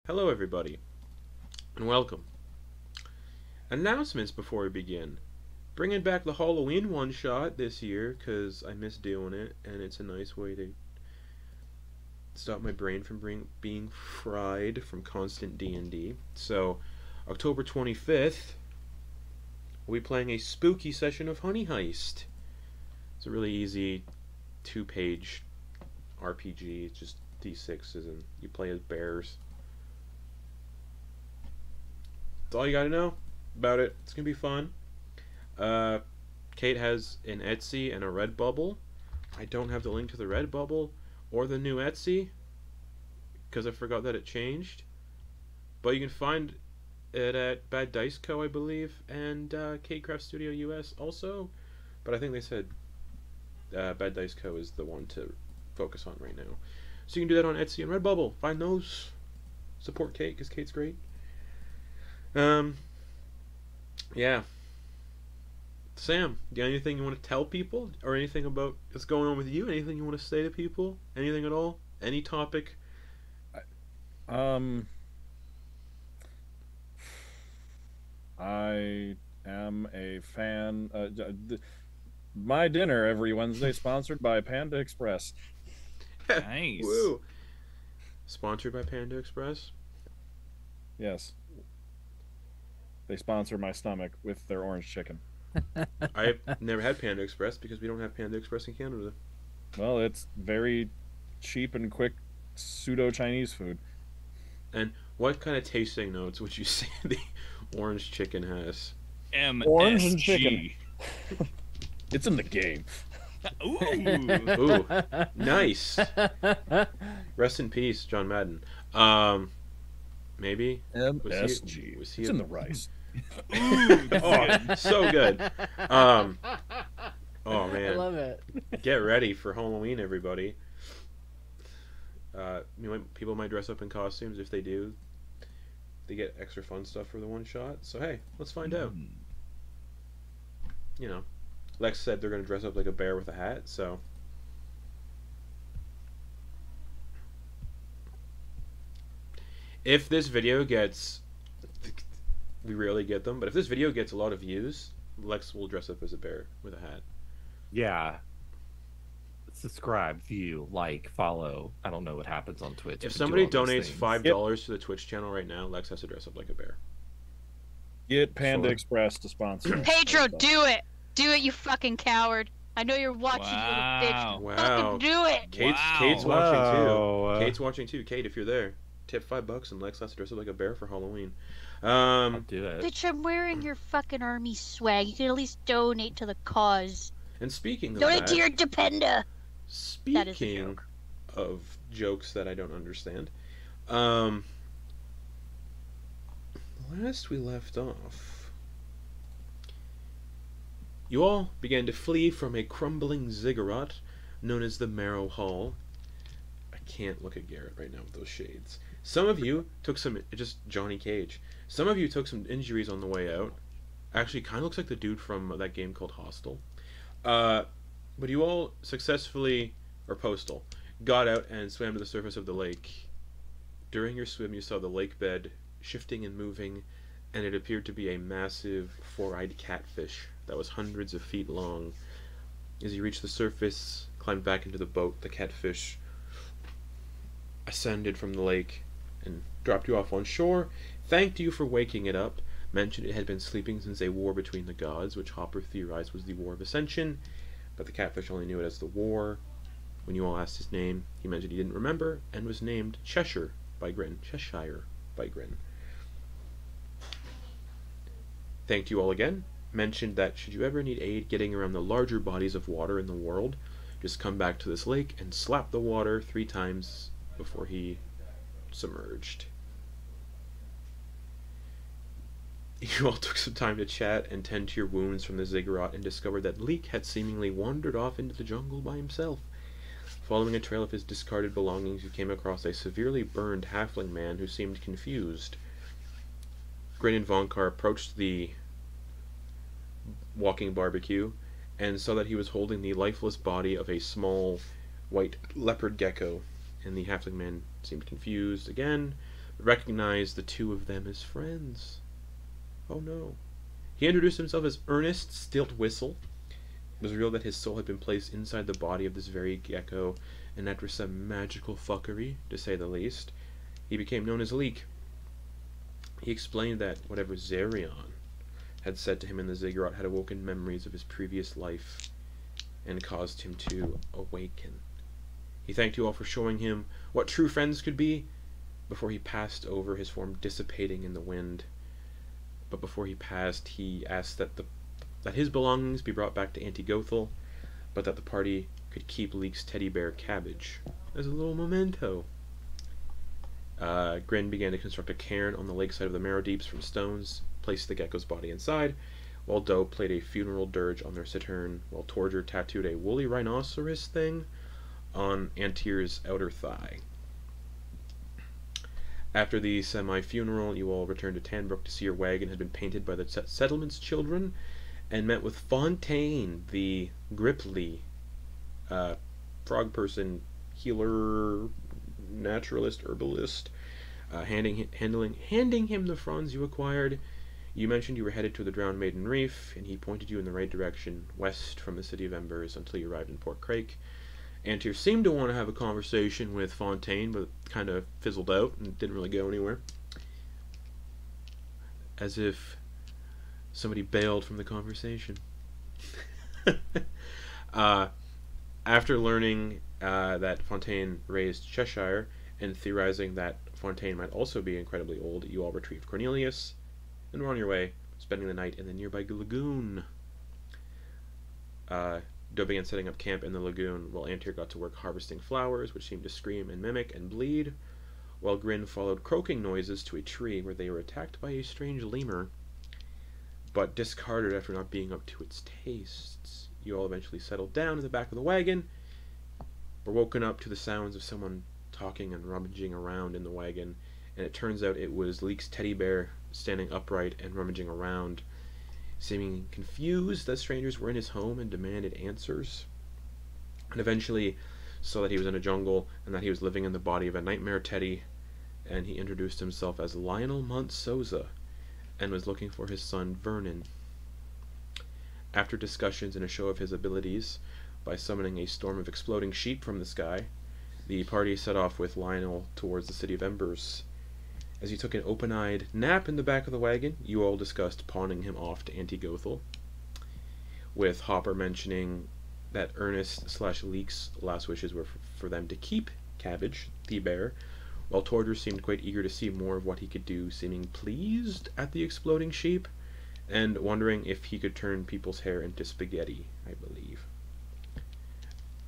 Hello everybody, and welcome. Announcements before we begin. Bringing back the Halloween one-shot this year, because I miss doing it, and it's a nice way to stop my brain from being fried from constant D&D. So, October 25th, we'll be playing a spooky session of Honey Heist. It's a really easy 2-page RPG. It's just D6s, and you play as bears. That's all you gotta know about it. It's gonna be fun. Kate has an Etsy and a Redbubble. I don't have the link to the Redbubble or the new Etsy because I forgot that it changed. But you can find it at Bad Dice Co., I believe, and Kate Craft Studio US also. But I think they said Bad Dice Co. is the one to focus on right now. So you can do that on Etsy and Redbubble. Find those. Support Kate because Kate's great. Yeah. Sam, do you have anything you want to tell people? Or anything about what's going on with you? Anything you want to say to people? Anything at all? Any topic? I am a fan. My dinner every Wednesday, sponsored by Panda Express. Nice. Woo. Sponsored by Panda Express? Yes. They sponsor my stomach with their orange chicken. I've never had Panda Express because we don't have Panda Express in Canada. Well, it's very cheap and quick pseudo-Chinese food. And what kind of tasting notes would you say the orange chicken has? MSG. Orange and chicken. It's in the game. Ooh. Ooh, nice. Rest in peace, John Madden. Maybe MSG. Was he it's in the rice. Oh, so good. Oh man, I love it. Get ready for Halloween, everybody. People might dress up in costumes. If they do, they get extra fun stuff for the one shot. So hey, let's find out. You know, Lex said they're gonna dress up like a bear with a hat. So if this video gets, we rarely get them, but if this video gets a lot of views, Lex will dress up as a bear with a hat. Yeah. Subscribe, view, like, follow. I don't know what happens on Twitch. If but somebody do all those donates things. $5 to the Twitch channel right now, Lex has to dress up like a bear. Get Panda Sure. Express to sponsor us. Pedro, do it! Do it, you fucking coward! I know you're watching, you little bitch. Wow. Fucking do it! Kate's Wow. watching Wow. too. Kate's watching too. Kate, if you're there, tip $5 and Lex has to dress up like a bear for Halloween. I'll do it. Bitch, I'm wearing your fucking army swag. You can at least donate to the cause. And speaking of Donate that, to your dependa. That is a speaking joke. of jokes that I don't understand, last we left off, you all began to flee from a crumbling ziggurat known as the Marrow Hall. I can't look at Garrett right now with those shades. Some of you took some, just Johnny Cage. Some of you took some injuries on the way out. Actually, kind of looks like the dude from that game called Hostel. But you all successfully, or Postal, got out and swam to the surface of the lake. During your swim, you saw the lake bed shifting and moving, and it appeared to be a massive four-eyed catfish that was hundreds of feet long. As you reached the surface, climbed back into the boat, the catfish ascended from the lake and dropped you off on shore, thanked you for waking it up, mentioned it had been sleeping since a war between the gods, which Hopper theorized was the War of Ascension, but the catfish only knew it as the War. When you all asked his name, he mentioned he didn't remember, and was named Cheshire by Grin. Cheshire by Grin. Thanked you all again, mentioned that should you ever need aid getting around the larger bodies of water in the world, just come back to this lake and slap the water 3 times before he submerged. You all took some time to chat and tend to your wounds from the ziggurat and discovered that Leek had seemingly wandered off into the jungle by himself. Following a trail of his discarded belongings, you came across a severely burned halfling man who seemed confused. Grin and Vonkar approached the walking barbecue and saw that he was holding the lifeless body of a small white leopard gecko, and the halfling man seemed confused again, recognized the two of them as friends. Oh no. He introduced himself as Ernest Stilt Whistle. It was revealed that his soul had been placed inside the body of this very gecko, and after some magical fuckery, to say the least, he became known as Leek. He explained that whatever Zerion had said to him in the ziggurat had awoken memories of his previous life and caused him to awaken. He thanked you all for showing him what true friends could be before he passed over, his form dissipating in the wind. But before he passed, he asked that his belongings be brought back to Antyr, but that the party could keep Leek's teddy bear Cabbage as a little memento. Grin began to construct a cairn on the lakeside of the Marrow Deeps from stones, placed the gecko's body inside, while Doe played a funeral dirge on their cittern, while Torger tattooed a woolly rhinoceros thing on Antyr's outer thigh. After the semi-funeral, you all returned to Tanbrook to see your wagon had been painted by the settlement's children, and met with Fontaine, the Gripply, frog person, healer, naturalist, herbalist, handing him the fronds you acquired. You mentioned you were headed to the Drowned Maiden Reef, and he pointed you in the right direction, west from the City of Embers, until you arrived in Port Crake. Antyr seemed to want to have a conversation with Fontaine, but kind of fizzled out and didn't really go anywhere. As if somebody bailed from the conversation. After learning that Fontaine raised Cheshire, and theorizing that Fontaine might also be incredibly old, you all retrieved Cornelius, and were on your way, spending the night in the nearby lagoon. Doe began setting up camp in the lagoon, while Antyr got to work harvesting flowers, which seemed to scream and mimic and bleed, while Grin followed croaking noises to a tree where they were attacked by a strange lemur, but discarded after not being up to its tastes. You all eventually settled down in the back of the wagon, were woken up to the sounds of someone talking and rummaging around in the wagon, and it turns out it was Leek's teddy bear standing upright and rummaging around, seeming confused that strangers were in his home and demanded answers, and eventually saw that he was in a jungle and that he was living in the body of a nightmare teddy, and he introduced himself as Lionel Montsoza and was looking for his son Vernon. After discussions and a show of his abilities by summoning a storm of exploding sheep from the sky, the party set off with Lionel towards the City of Embers. As you took an open-eyed nap in the back of the wagon, you all discussed pawning him off to Antyr, with Hopper mentioning that Ernest/Leek's last wishes were for them to keep Cabbage, the bear, while Torger seemed quite eager to see more of what he could do, seeming pleased at the exploding sheep, and wondering if he could turn people's hair into spaghetti, I believe.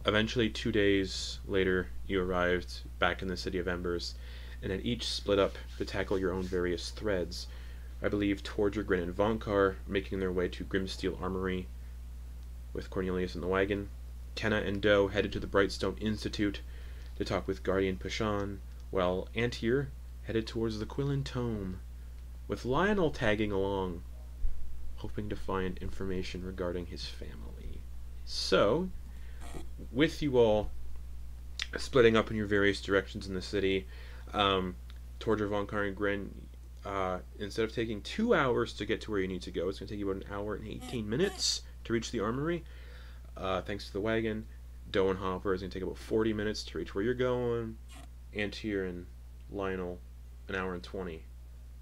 Eventually, 2 days later, you arrived back in the City of Embers, and had each split up to tackle your own various threads. I believe Torger, Grin, and Vonkar making their way to Grimsteel Armory with Cornelius in the wagon. Kenna and Doe headed to the Brightstone Institute to talk with Guardian Pashan, while Antyr headed towards the Quillen Tome, with Lionel tagging along, hoping to find information regarding his family. So, with you all splitting up in your various directions in the city, Torger, Vonkar, and Grin, instead of taking 2 hours to get to where you need to go, it's going to take you about 1 hour and 18 minutes to reach the armory. Thanks to the wagon, Doe and Hopper is going to take about 40 minutes to reach where you're going. Antyr and Lionel, 1 hour and 20.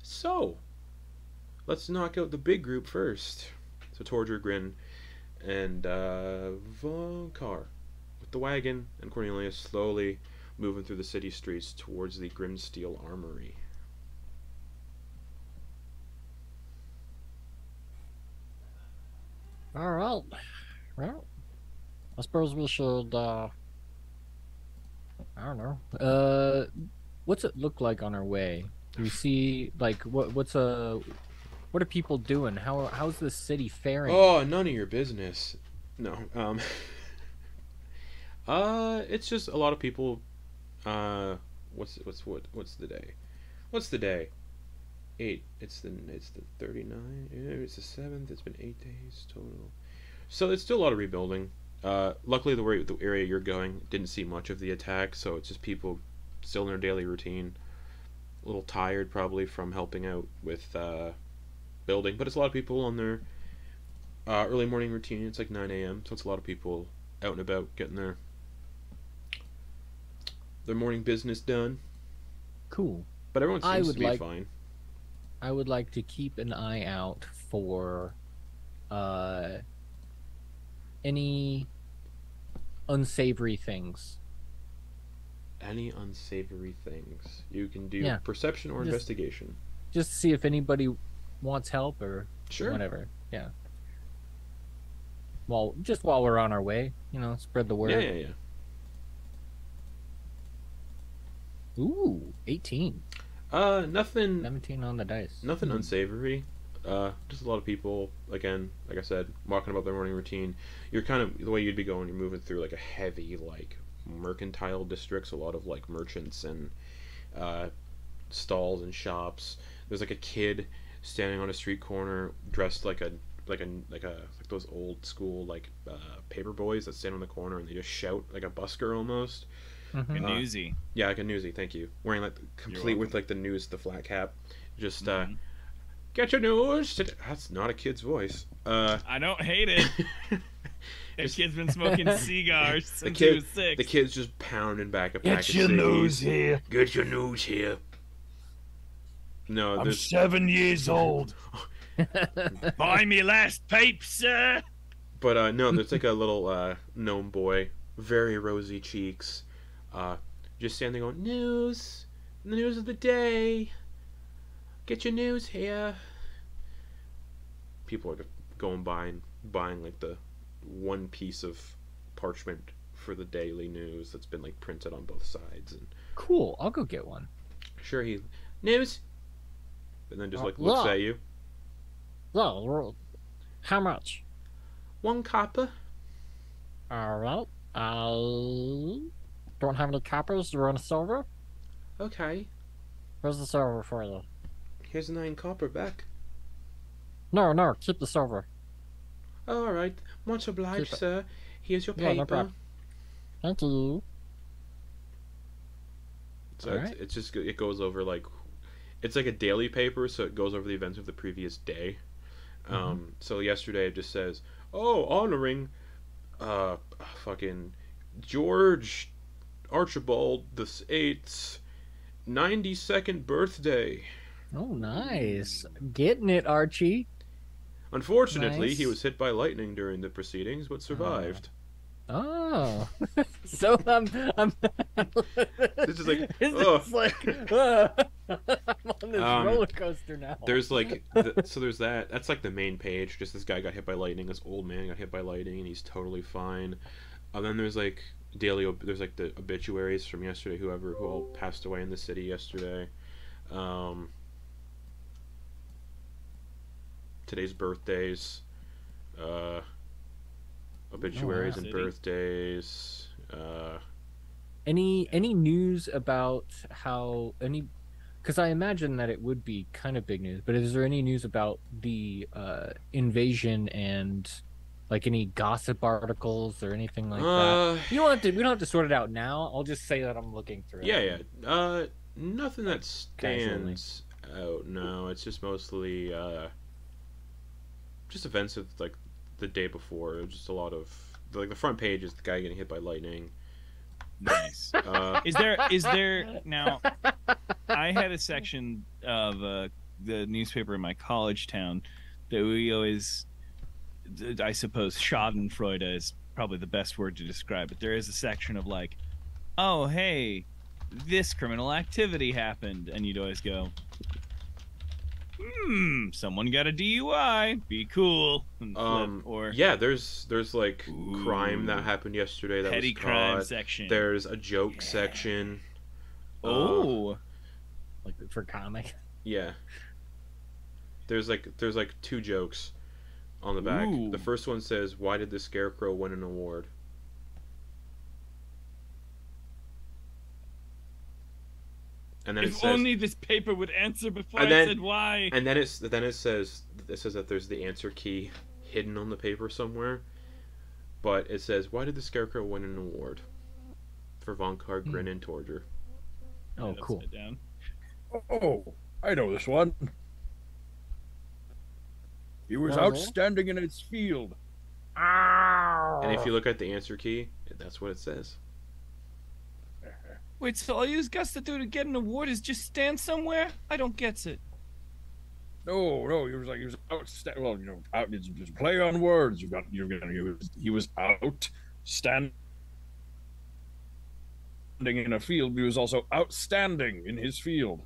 So, let's knock out the big group first. So Torger, Grin, and Vonkar with the wagon, and Cornelius slowly moving through the city streets towards the Grimsteel Armory. Alright. Well, I suppose we should, I don't know. What's it look like on our way? Do we see, like, what are people doing? How's the city faring? Oh, none of your business. No, it's just a lot of people. What's the day? What's the day? 8. It's the 39. It's the 7th. It's been 8 days total. So it's still a lot of rebuilding. Luckily, the area you're going didn't see much of the attack, so it's just people still in their daily routine. a little tired probably from helping out with building, but it's a lot of people on their early morning routine. It's like 9 a.m., so it's a lot of people out and about getting their morning business done. Cool. But everyone seems to be fine. I would like to keep an eye out for any unsavory things. Any unsavory things. You can do perception or investigation. Just to see if anybody wants help or Sure. whatever. Yeah. While we're on our way, spread the word. Yeah. Ooh, 18. Nothing. 17 on the dice. Nothing unsavory. Just a lot of people, again, like I said, walking about their morning routine. You're kind of, the way you'd be going, you're moving through like a heavy, like, mercantile districts, a lot of like merchants and stalls and shops. There's like a kid standing on a street corner dressed like those old school like paper boys that stand on the corner and they just shout like a busker almost. A newsie. Yeah, like a newsie. Thank you. Wearing like complete with like the flat cap. Just get your news. That's not a kid's voice. I don't hate it. That kid's been smoking cigars since he was 6. The kid's just pounding back a pack of Get your ciggies. news here. Get your news here. No, I'm 7 years old. Buy me last pipe, sir. But no, there's like a little gnome boy, very rosy cheeks, just standing on news, the news of the day. Get your news here. People are going by and buying like the one piece of parchment for the daily news that's been like printed on both sides. And Cool. I'll go get one. sure, he news, and then just like looks at you. Well, how much? 1 copper. All right. Don't have any coppers. Do you want a silver? Okay, Where's the silver for you? here's 9 copper back. No, keep the silver. All right, much obliged, Keep it. sir. Here's your Yeah, no paper. problem. Thank you. So Alright. it's just, it goes over like, it's like a daily paper, so it goes over the events of the previous day. So yesterday it just says, oh, honoring fucking George Archibald the 8th's 92nd birthday. Oh, nice. Getting it, Archie. Unfortunately, he Nice. was hit by lightning during the proceedings, but survived. Oh. So I'm This is like, This ugh. is like I'm on this roller coaster now. There's like, so there's that. That's like the main page. Just this guy got hit by lightning. This old man got hit by lightning, and he's totally fine. And then there's like there's like the obituaries from yesterday. Who all passed away in the city yesterday. Today's birthdays. Obituaries and City. birthdays. Any news about how any? Because I imagine that it would be kind of big news. But is there any news about the invasion and like any gossip articles or anything like that? You don't have to. We don't have to sort it out now. I'll just say that I'm looking through. Yeah. Nothing that stands out. No, it's just mostly just events of like the day before. Just a lot of like the front page is the guy getting hit by lightning. Nice. Is there now? I had a section of the newspaper in my college town that we always, I suppose, Schadenfreude is probably the best word to describe it. There is a section of like, oh hey, this criminal activity happened, and you'd always go, someone got a DUI. Be cool. And flip, or yeah, there's like crime that happened yesterday that petty was crime caught. section. There's a joke section. Oh. like for comic. Yeah. There's like 2 jokes on the back. Ooh. The first one says, "Why did the Scarecrow win an award?" And then it If says, only this paper would answer before And I then- said why. and then it says that there's the answer key hidden on the paper somewhere. But it says, "Why did the Scarecrow win an award?" For Vonkar, Grin, and Torger. Oh, That's cool. it down. Oh, I know this one. He was outstanding in his field. And if you look at the answer key, that's what it says. Wait, so all you guys to do to get an award is just stand somewhere? I don't get it. No, he was outstanding. Well, it's just play on words. He was outstanding in a field. He was also outstanding in his field.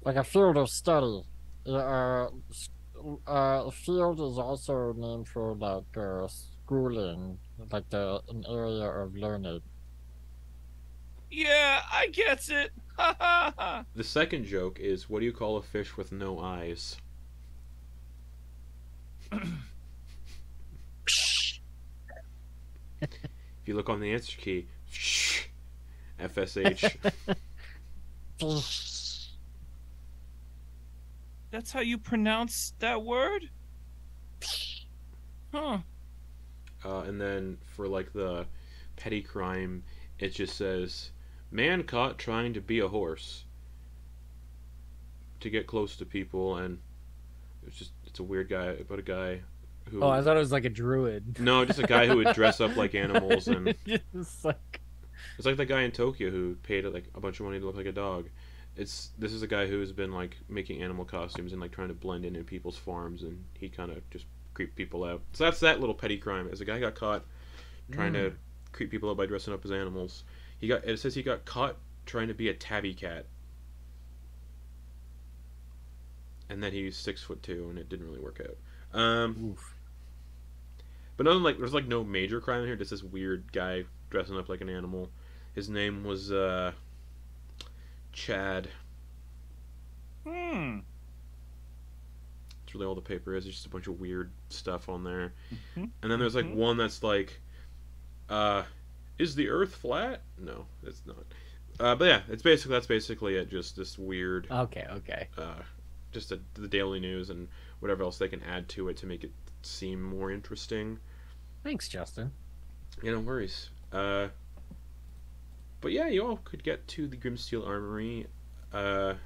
Like a field of study. Field is also named for like schooling, like an area of learning. Yeah, I gets it. Ha ha ha. The second joke is, what do you call a fish with no eyes? If you look on the answer key, FSH. That's how you pronounce that word? Huh. And then for like the petty crime, it just says, man caught trying to be a horse to get close to people, and it's a weird guy about a guy who... Oh, I thought it was like a druid. No, just a guy who would dress up like animals, and Just like... it's like the guy in Tokyo who paid like a bunch of money to look like a dog. This is a guy who's been like making animal costumes and like trying to blend in people's farms, and he kind of just creep people out. So that's that little petty crime. As a guy got caught trying to creep people out by dressing up as animals. It says he got caught trying to be a tabby cat, and then he's 6'2", and it didn't really work out. But nothing like, there's like no major crime in here. Just this weird guy dressing up like an animal. His name was Chad. Hmm. That's really all the paper is. There's just a bunch of weird stuff on there. And then there's like one that's like, is the Earth flat? No, it's not. But yeah, that's basically it. Just this weird. Okay. Just the daily news and whatever else they can add to it to make it seem more interesting. Thanks, Justin. Yeah, no worries. But yeah, you all could get to the Grimsteel Armory in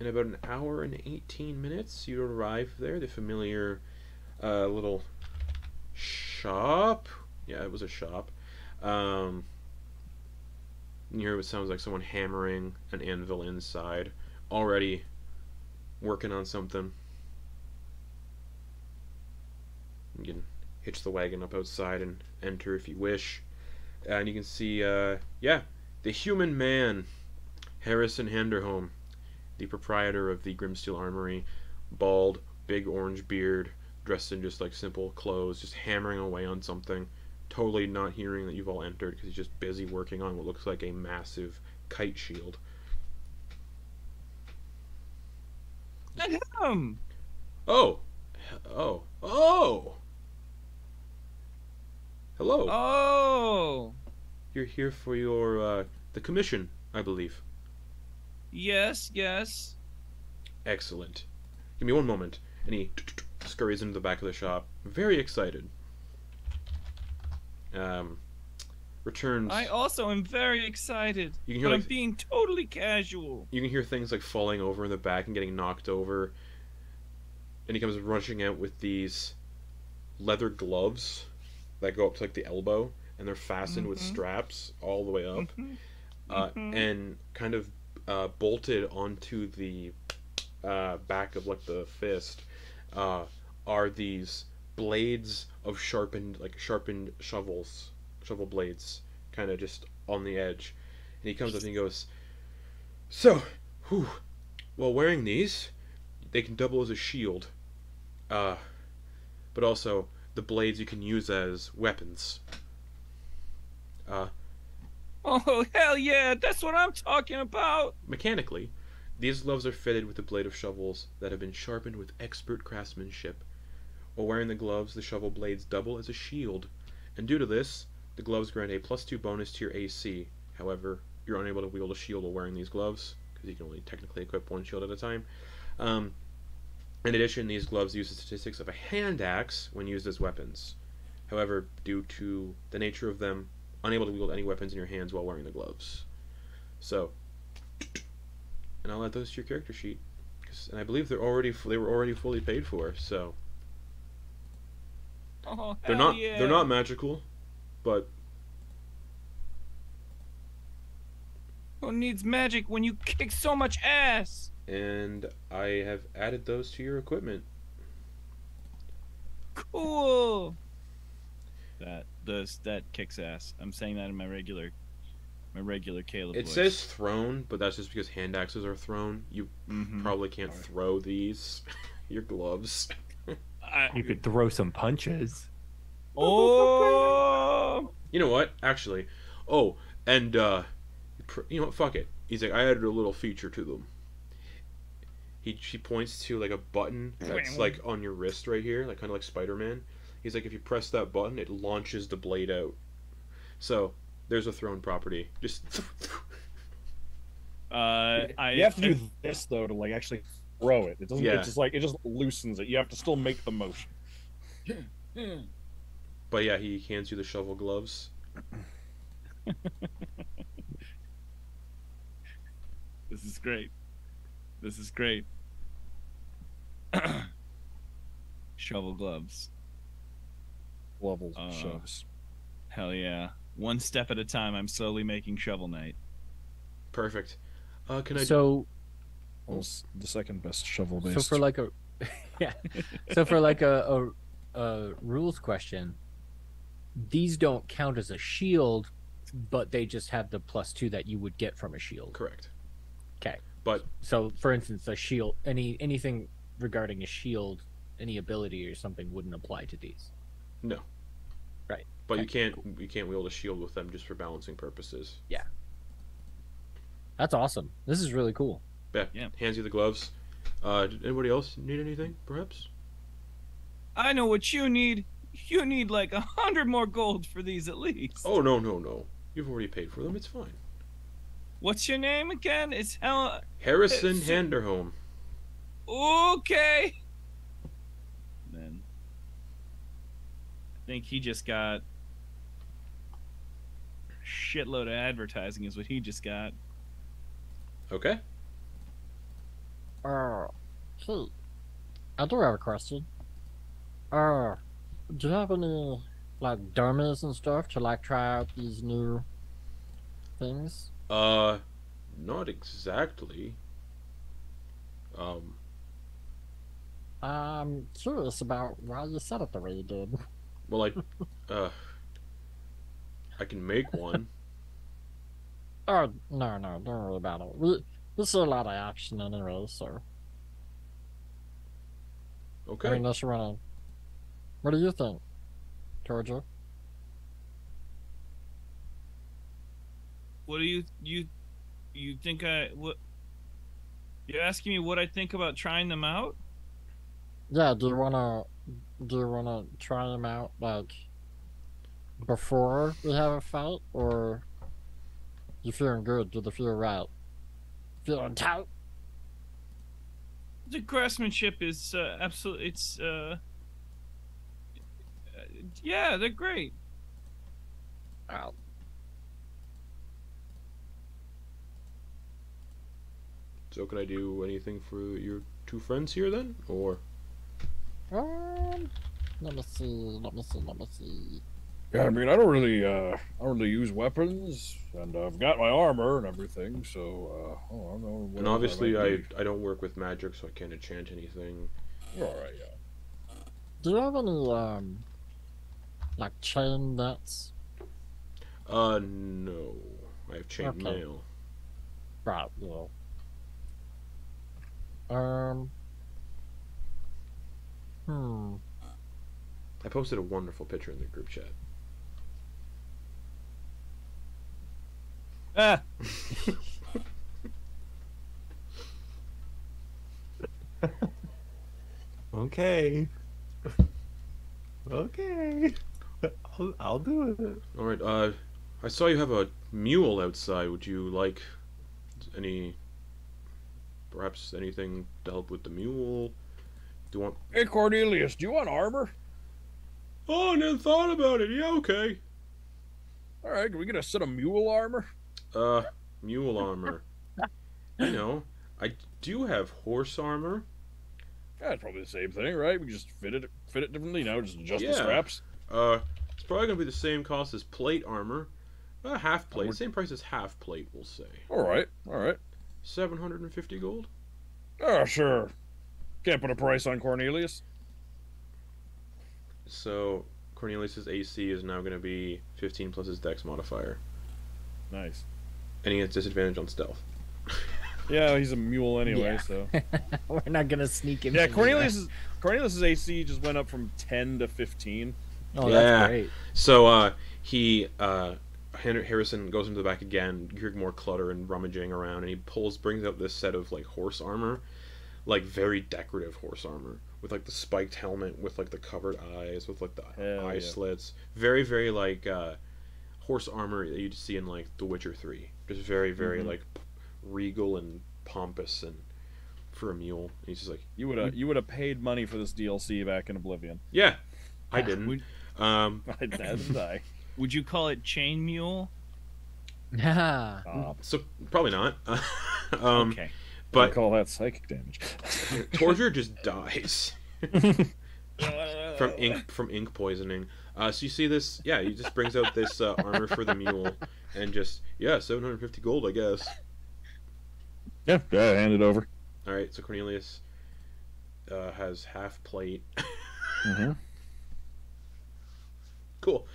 about an hour and 18 minutes. You'd arrive there, the familiar little shop. Yeah, it was a shop. You hear what sounds like someone hammering an anvil inside, already working on something. You can hitch the wagon up outside and enter if you wish. And you can see, the human man, Harrison Handerholm, the proprietor of the Grimsteel Armory, bald, big orange beard, dressed in just like simple clothes, just hammering away on something, totally not hearing that you've all entered because he's just busy working on what looks like a massive kite shield. Him. Oh! Hello. Oh. You're here for your, the commission, I believe. Yes. Excellent. Give me one moment. And he scurries into the back of the shop, very excited. Returns. I also am very excited, You can hear, but I'm like, being totally casual. you can hear things like falling over in the back and getting knocked over. And he comes rushing out with these leather gloves that go up to like the elbow, and they're fastened with straps all the way up, and kind of bolted onto the back of like the fist are these blades of sharpened shovel blades, kind of just on the edge. And he comes up and he goes, "So, while wearing these, they can double as a shield, but also the blades you can use as weapons." Oh, hell yeah, that's what I'm talking about. Mechanically, these gloves are fitted with the blade of shovels that have been sharpened with expert craftsmanship. While wearing the gloves, the shovel blades double as a shield, and due to this, the gloves grant a +2 bonus to your AC. However, you're unable to wield a shield while wearing these gloves, because you can only technically equip one shield at a time. In addition, these gloves use the statistics of a hand axe when used as weapons. However, due to the nature of them unable to wield any weapons in your hands while wearing the gloves. So, and I'll add those to your character sheet, and I believe they were already fully paid for. So they're not magical, but who needs magic when you kick so much ass? And I have added those to your equipment. Cool. That kicks ass. I'm saying that in my regular Caleb It voice. says thrown, but that's just because hand axes are thrown. You probably can't throw these. Your gloves. You could throw some punches. Oh. You know what? Actually, and you know what? Fuck it. He's like, I added a little feature to them. She points to like a button that's like on your wrist right here, like kind of like Spider-Man. He's like, if you press that button, it launches the blade out. So there's a thrown property. Just you have to do this though to like actually throw it. It doesn't. Yeah. It's just like it just loosens it. You have to still make the motion. But yeah, he hands you the shovel gloves. This is great. This is great. Shovel gloves. Levels shoves. Hell yeah. One step at a time, I'm slowly making Shovel Knight. Perfect. Can I? So Almost the second best shovel based. so for like a yeah. So for like a rules question, these don't count as a shield, but they just have the +2 that you would get from a shield. Correct. Okay. But So for instance, a shield, anything regarding a shield, any ability or something wouldn't apply to these. no. Right. But Okay, you can't wield a shield with them just for balancing purposes. Yeah. That's awesome. This is really cool. Yeah. Hands you the gloves. Did anybody else need anything, perhaps? I know what you need. You need like 100 more gold for these at least. Oh, no. You've already paid for them. It's fine. What's your name again? It's Harrison Handerholm. Okay. Then I think he just got a shitload of advertising is what he just got. Okay. Hey, I do have a question. Do you have any like dummies and stuff to like try out these new things? Not exactly. I'm curious about why you said it the way you did. Well, I can make one. Oh no, don't worry about it. We see a lot of action anyway, so Okay. I mean, unless you wanna. What do you think, Torger? What do you think what you're asking me what I think about trying them out? Yeah, do you wanna try them out like before we have a fight, or you feeling good? Do they feel right? Feeling tight? The craftsmanship is absolutely. It's yeah, they're great. Wow. So can I do anything for your two friends here then, or? Let me see. Yeah, I mean, I don't really use weapons, and I've got my armor and everything. So, I don't know. And obviously, I don't work with magic, so I can't enchant anything. All right, yeah. Do you have any like chain nets? No. I have chain Okay. mail. Right. Yeah. I posted a wonderful picture in the group chat. Ah, Okay. Okay. I'll do it. All right. I saw you have a mule outside. Would you like perhaps anything to help with the mule? Do you want? Hey, Cornelius, do you want armor? Oh, I never thought about it. Yeah, okay. All right, can we get a set of mule armor? Mule armor. You know, I do have horse armor. Yeah, it's probably the same thing, right? We can just fit it differently. Just adjust Yeah. the straps. It's probably gonna be the same cost as plate armor. Half plate, same price as half plate, we'll say. All right. 750 gold. Oh, sure. Can't put a price on Cornelius. So Cornelius's AC is now gonna be 15 plus his Dex modifier, Nice. and he has disadvantage on stealth. Yeah, he's a mule anyway, Yeah. so. We're not gonna sneak him. Yeah, in Cornelius's AC just went up from 10 to 15. Oh, Yeah. that's great. So Harrison goes into the back again. You hear more clutter and rummaging around, and he brings out this set of like horse armor, like very decorative horse armor, with like the spiked helmet, with like the covered eyes, with like the eye slits. Very, very like horse armor that you'd see in like The Witcher 3. Just very, very like regal and pompous, and for a mule. And he's just like, You would have paid money for this DLC back in Oblivion. yeah, I didn't. I didn't I? Would you call it chain mule? Yeah. So probably not. Okay. I But call that psychic damage. Torger just dies from ink poisoning. So you see this? Yeah, he just brings out this armor for the mule, and just 750 gold, I guess. Yeah, hand it over. All right, so Cornelius has half plate. Mm-hmm. Cool.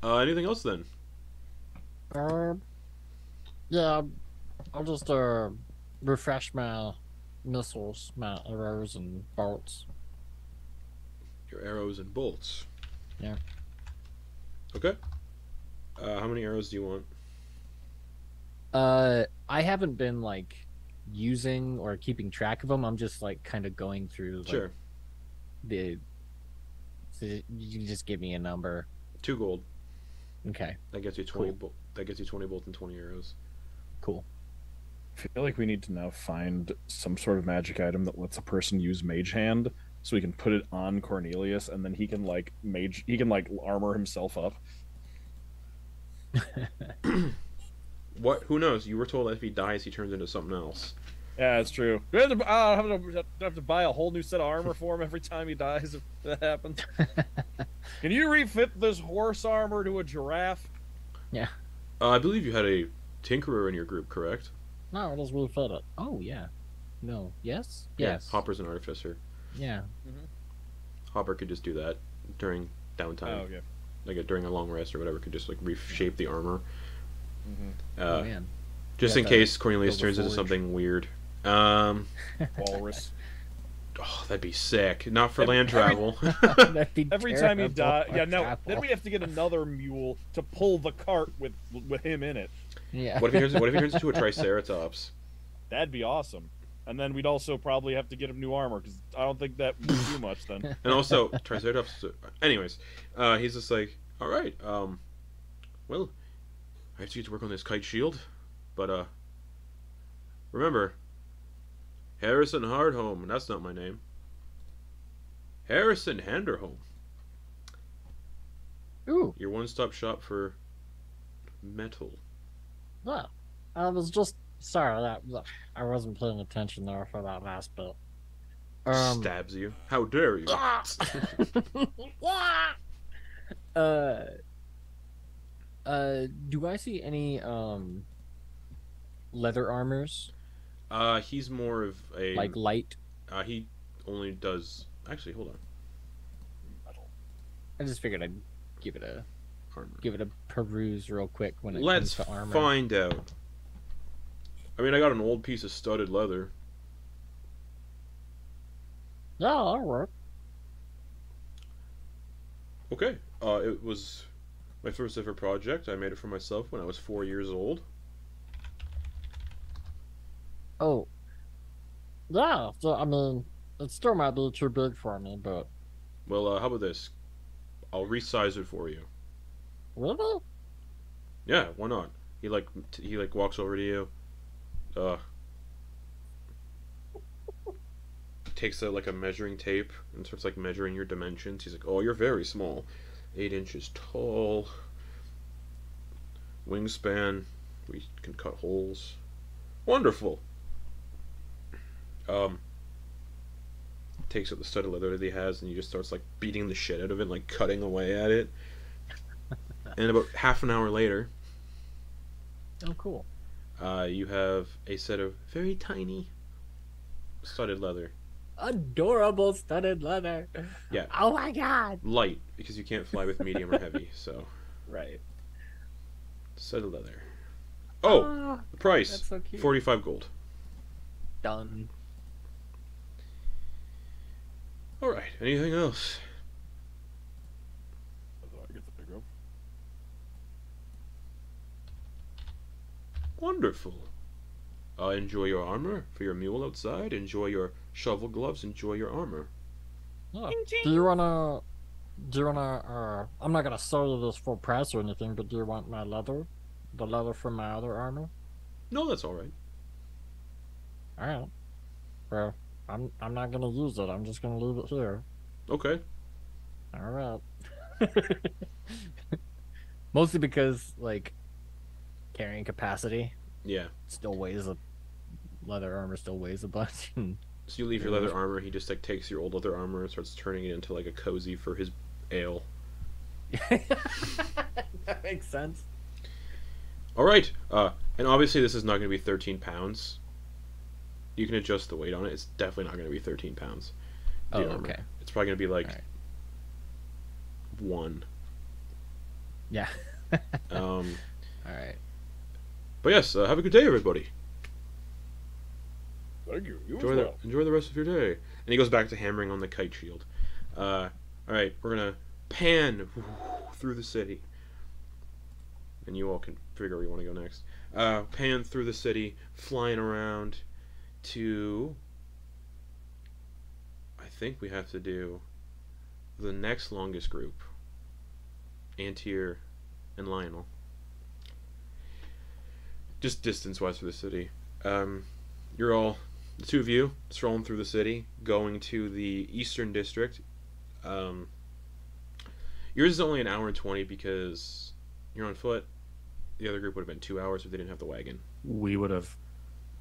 Anything else then? Yeah, I'll just refresh my missiles, my arrows and bolts. Your arrows and bolts. Yeah. Okay. How many arrows do you want? I haven't been like using or keeping track of them. I'm just like kind of going through like, Sure. So you can just give me a number. 2 gold. Okay, That gets you 20. Cool. That gets you 20 bolts and 20 arrows. cool. I feel like we need to now find some sort of magic item that lets a person use Mage Hand, so we can put it on Cornelius, and then he can like armor himself up. What? Who knows? You were told that if he dies, he turns into something else. Yeah, it's true. Do I have to buy a whole new set of armor for him every time he dies if that happens? Can you refit this horse armor to a giraffe? Yeah. I believe you had a tinkerer in your group, correct? No, it does refit it. Oh yeah. No. Yes. Yeah, Yes. Hopper's an artificer. Yeah. Hopper could just do that during downtime, Oh, okay. like during a long rest or whatever. Could just like reshape the armor, Oh man. just Yeah, in case Cornelius build a turns into forge. something weird. Walrus. Oh, that'd be sick. Not for land travel. That'd be Every time he terrible. dies, yeah. No, Travel. then we have to get another mule to pull the cart with him in it. Yeah. What if he turns into a triceratops? That'd be awesome. And then we'd also probably have to get him new armor because I don't think that would do much then. And also triceratops. Anyways, he's just like, all right. Well, I have to get to work on this kite shield, but remember, Harrison Hardhome. That's not my name. Harrison Handerhome. Ooh. Your one-stop shop for metal. Well, I was just sorry that I wasn't paying attention there for that last bit. Stabs you. How dare you? Do I see any leather armors He's more of a like light? he only does. Actually, hold on. I just figured I'd give it a Armor. peruse real quick when it Let's comes to armor. find out. I mean, I got an old piece of studded leather. Yeah, that'll work. Okay. It was my first ever project. I made it for myself when I was 4 years old. Oh, yeah. So I mean, it still might be too big for me, but Well, how about this? I'll resize it for you. really? Yeah, why not? He walks over to you. Takes out like a measuring tape and starts like measuring your dimensions. He's like, "Oh, you're very small, 8 inches tall, Wingspan. We can cut holes. Wonderful. Takes out the studded leather that he has, and he just starts like beating the shit out of it, like cutting away at it. And about half an hour later, Oh, cool. you have a set of very tiny studded leather. Adorable studded leather. Yeah. Oh my god. Light, because you can't fly with medium or heavy, so Right. studded leather. Oh, Ah, the price, that's so cute. 45 gold. Done. Alright, anything else? I get to pick up. Wonderful. Enjoy your armor for your mule outside. Enjoy your shovel gloves. Enjoy your armor. Oh, do you wanna? I'm not gonna sell you this full price or anything, but do you want my leather? The leather from my other armor? No, that's alright. All right. Well, I'm not gonna use it. I'm just gonna leave it here. Okay. All right. Mostly because like carrying capacity Yeah. still weighs a leather armor still weighs a bunch. So you leave your leather armor, he just like takes your old leather armor and starts turning it into like a cozy for his ale. That makes sense. Alright, and obviously this is not going to be 13 pounds. You can adjust the weight on it. It's definitely not going to be 13 pounds. The Oh, armor. okay. It's probably going to be like Alright. 1. Yeah. All Alright. But yes, have a good day, everybody. Thank you. You Enjoy the rest of your day. And he goes back to hammering on the kite shield. Alright, we're going to pan through the city. And you all can figure where you want to go next. Pan through the city, flying around to... I think we have to do the next longest group. Antyr and Lionel. Just distance-wise for the city. You're all, the two of you, strolling through the city, going to the Eastern District. Yours is only an hour and 20 because you're on foot. The other group would have been 2 hours if they didn't have the wagon. We would have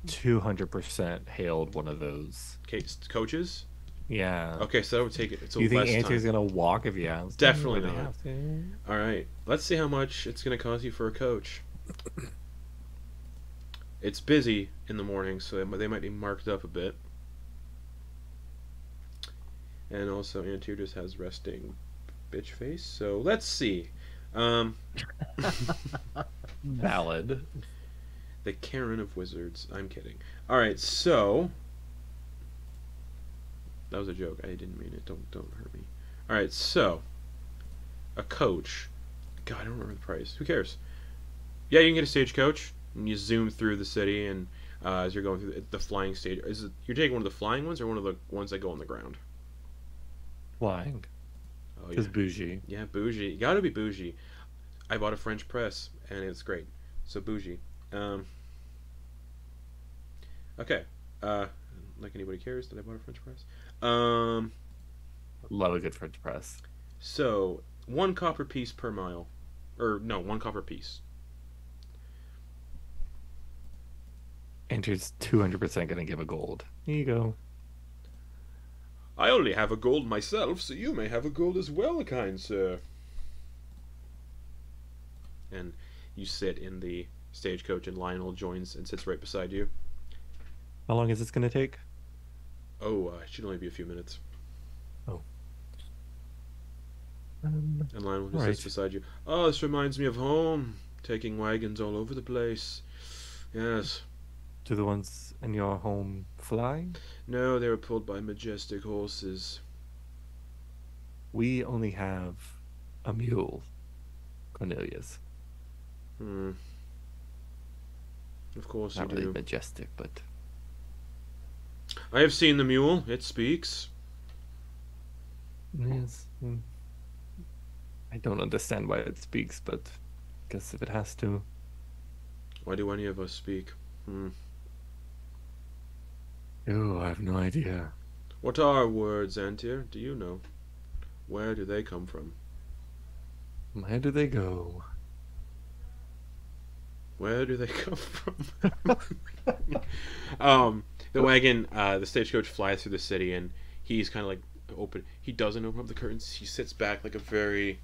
200% hailed one of those. Okay, coaches? Yeah. Okay, so that would take it. It's Do you think less Antyr's time. gonna walk if you ask? Definitely They not. have to. Alright, let's see how much it's going to cost you for a coach. It's busy in the morning, so they might be marked up a bit. And also, Antyr just has resting bitch face, so let's see. Valid. The Karen of Wizards. I'm kidding. Alright, so... That was a joke. I didn't mean it. Don't hurt me. Alright, so... A coach. God, I don't remember the price. Who cares? Yeah, you can get a stagecoach. And you zoom through the city, and as you're going through the flying stage... You're taking one of the flying ones, or one of the ones that go on the ground? Flying. Oh, Because yeah. bougie. Yeah, bougie. You gotta be bougie. I bought a French press, and it's great. So bougie. Okay. Like anybody cares that I bought a French press. Love a good French press. So 1 copper piece per mile, or no, 1 copper piece. Antyr's 200% gonna give a gold. Here you go. I only have a gold myself, so you may have a gold as well, kind sir. And you sit in the stagecoach, and Lionel joins and sits right beside you. How long is this gonna take? Oh, it should only be a few minutes. Oh. And Lionel just Alright. sits beside you. Oh, this reminds me of home. Taking wagons all over the place. Yes. Do the ones in your home fly? No, they were pulled by majestic horses. We only have a mule, Cornelius. Hmm. Of course Not you really do. majestic, but I have seen the mule. It speaks. yes. I don't understand why it speaks, but guess if it has to. Why do any of us speak? Hmm. Oh, I have no idea. What are words, Antyr? Do you know? Where do they come from? Where do they go? Where do they come from? The wagon, the stagecoach flies through the city, and he's kind of like open. He doesn't open up the curtains. He sits back like a very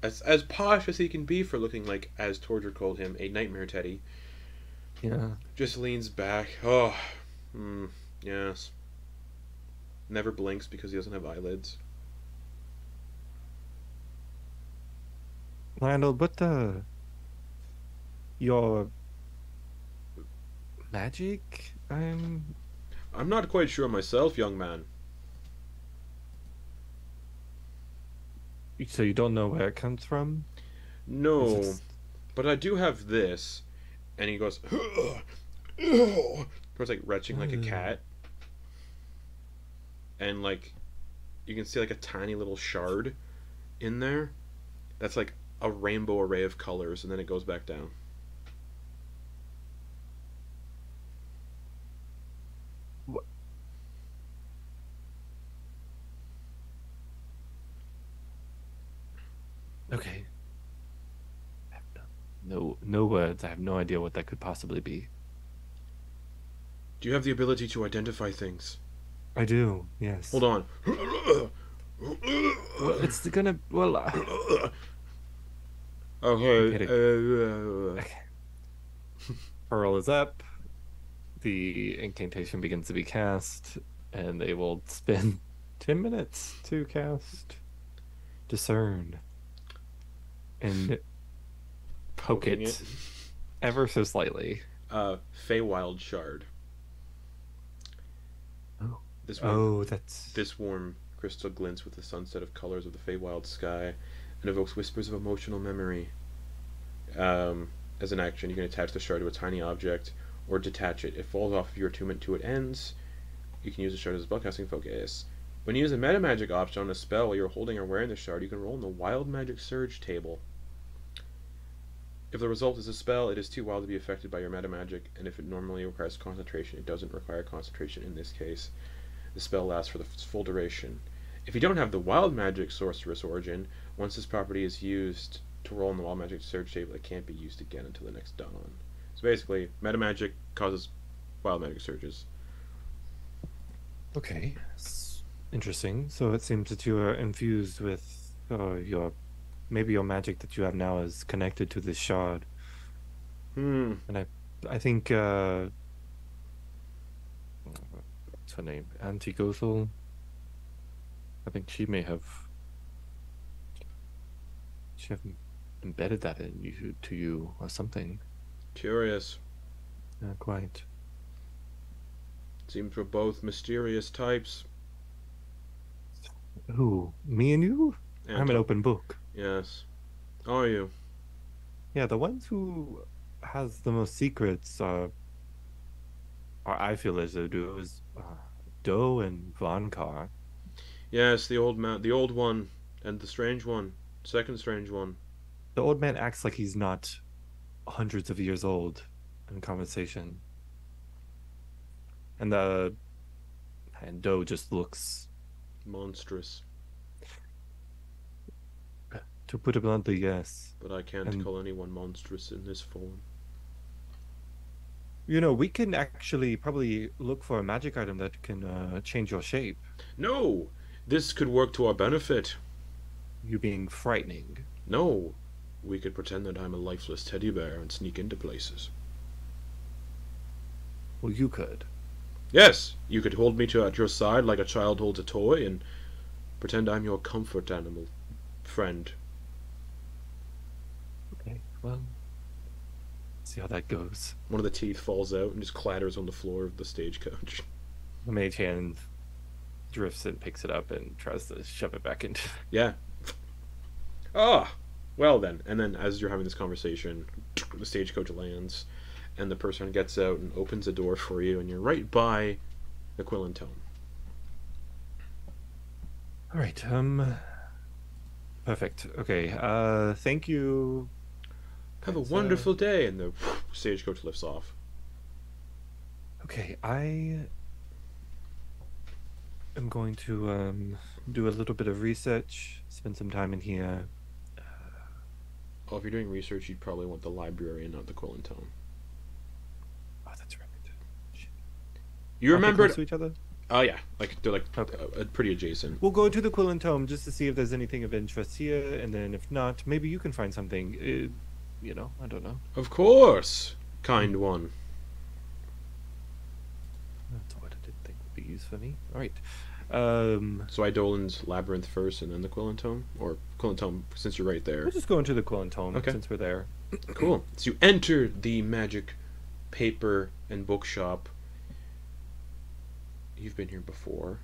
as posh as he can be for looking like, as Torger called him, a nightmare teddy. Yeah. Just leans back. Oh, yes. Never blinks because he doesn't have eyelids. Lionel, but your magic? I'm not quite sure myself, young man. So you don't know where it comes from? No, but I do have this. And he goes, starts like retching like a cat. And like, you can see like a tiny little shard in there. That's like a rainbow array of colors, and then it goes back down. What? Okay. I have no words. I have no idea what that could possibly be. Do you have the ability to identify things? I do, yes. Hold on. Well, it's gonna... Well... Okay. Pearl is up. The incantation begins to be cast, and they will spend 10 minutes to cast Discern. And poke Poking it ever so slightly. Feywild shard. Oh. This warm crystal glints with the sunset of colors of the Feywild sky and evokes whispers of emotional memory. As an action, you can attach the shard to a tiny object or detach it. It falls off if your attunement to it ends. You can use the shard as a spellcasting focus. When you use a meta magic option on a spell while you're holding or wearing the shard, you can roll in the Wild Magic Surge table. If the result is a spell, it is too wild to be affected by your meta magic, and if it normally requires concentration, it doesn't require concentration in this case. The spell lasts for the full duration. If you don't have the Wild Magic Sorceress origin, once this property is used to roll in the Wild Magic Surge table, it can't be used again until the next dawn. So basically, meta magic causes Wild Magic Surges. Okay. Interesting. So it seems that you are infused with maybe your magic that you have now is connected to this shard. And I think what's her name? Antyr. I think she have embedded that to you or something. Curious. Yeah, quite. Seems we're both mysterious types. Who? Me and you? I'm an open book. Yes. Are you? Yeah, the ones who has the most secrets are I feel as though do is Doe and Vonkar. Yes, the old one, and the strange one, second strange one. The old man acts like he's not hundreds of years old in conversation, and Doe just looks monstrous. To put it bluntly, yes. But I can't call anyone monstrous in this form. You know, we can actually probably look for a magic item that can change your shape. No! This could work to our benefit. You being frightening. No. We could pretend that I'm a lifeless teddy bear and sneak into places. Well, you could. Yes! You could hold me at your side like a child holds a toy and pretend I'm your comfort animal friend. Okay, well, see how that goes. One of the teeth falls out and just clatters on the floor of the stagecoach. The mage hand drifts and picks it up and tries to shove it back into... Yeah. Ah! Well then. And then as you're having this conversation, the stagecoach lands, and the person gets out and opens a door for you, and you're right by the Quillen Tome. Alright, perfect. Okay, thank you. Have a wonderful day, and the stagecoach lifts off. Okay, I am going to do a little bit of research, spend some time in here, Oh, if you're doing research, you'd probably want the library and not the Quill and Tome. Oh, that's right. Shit. You Aren't they remembered? close to each other? Oh yeah, like they're like Okay. pretty adjacent. We'll go to the Quill and Tome just to see if there's anything of interest here, and then if not, maybe you can find something. I don't know. Of course, kind one. That's what I didn't think would be used for me. All right. So Eidolon's Labyrinth first, and then the Quill and Tome, or Quill and Tome, since you're right there. We'll just go into the Quill and Tome Okay. since we're there. Cool. So you enter the magic paper and bookshop. You've been here before.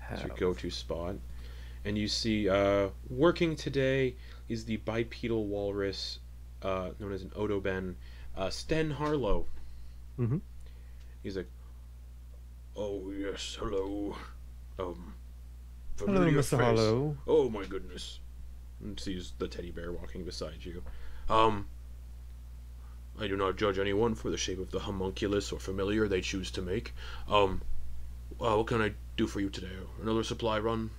It's your go-to spot. And you see, working today is the bipedal walrus, known as an Odoben, Sten Harlow. Mm-hmm. He's like, oh yes, hello. Hello, Familiar Mr. face. Harlow. Oh my goodness. And sees the teddy bear walking beside you. I do not judge anyone for the shape of the homunculus or familiar they choose to make. What can I do for you today? Another supply run?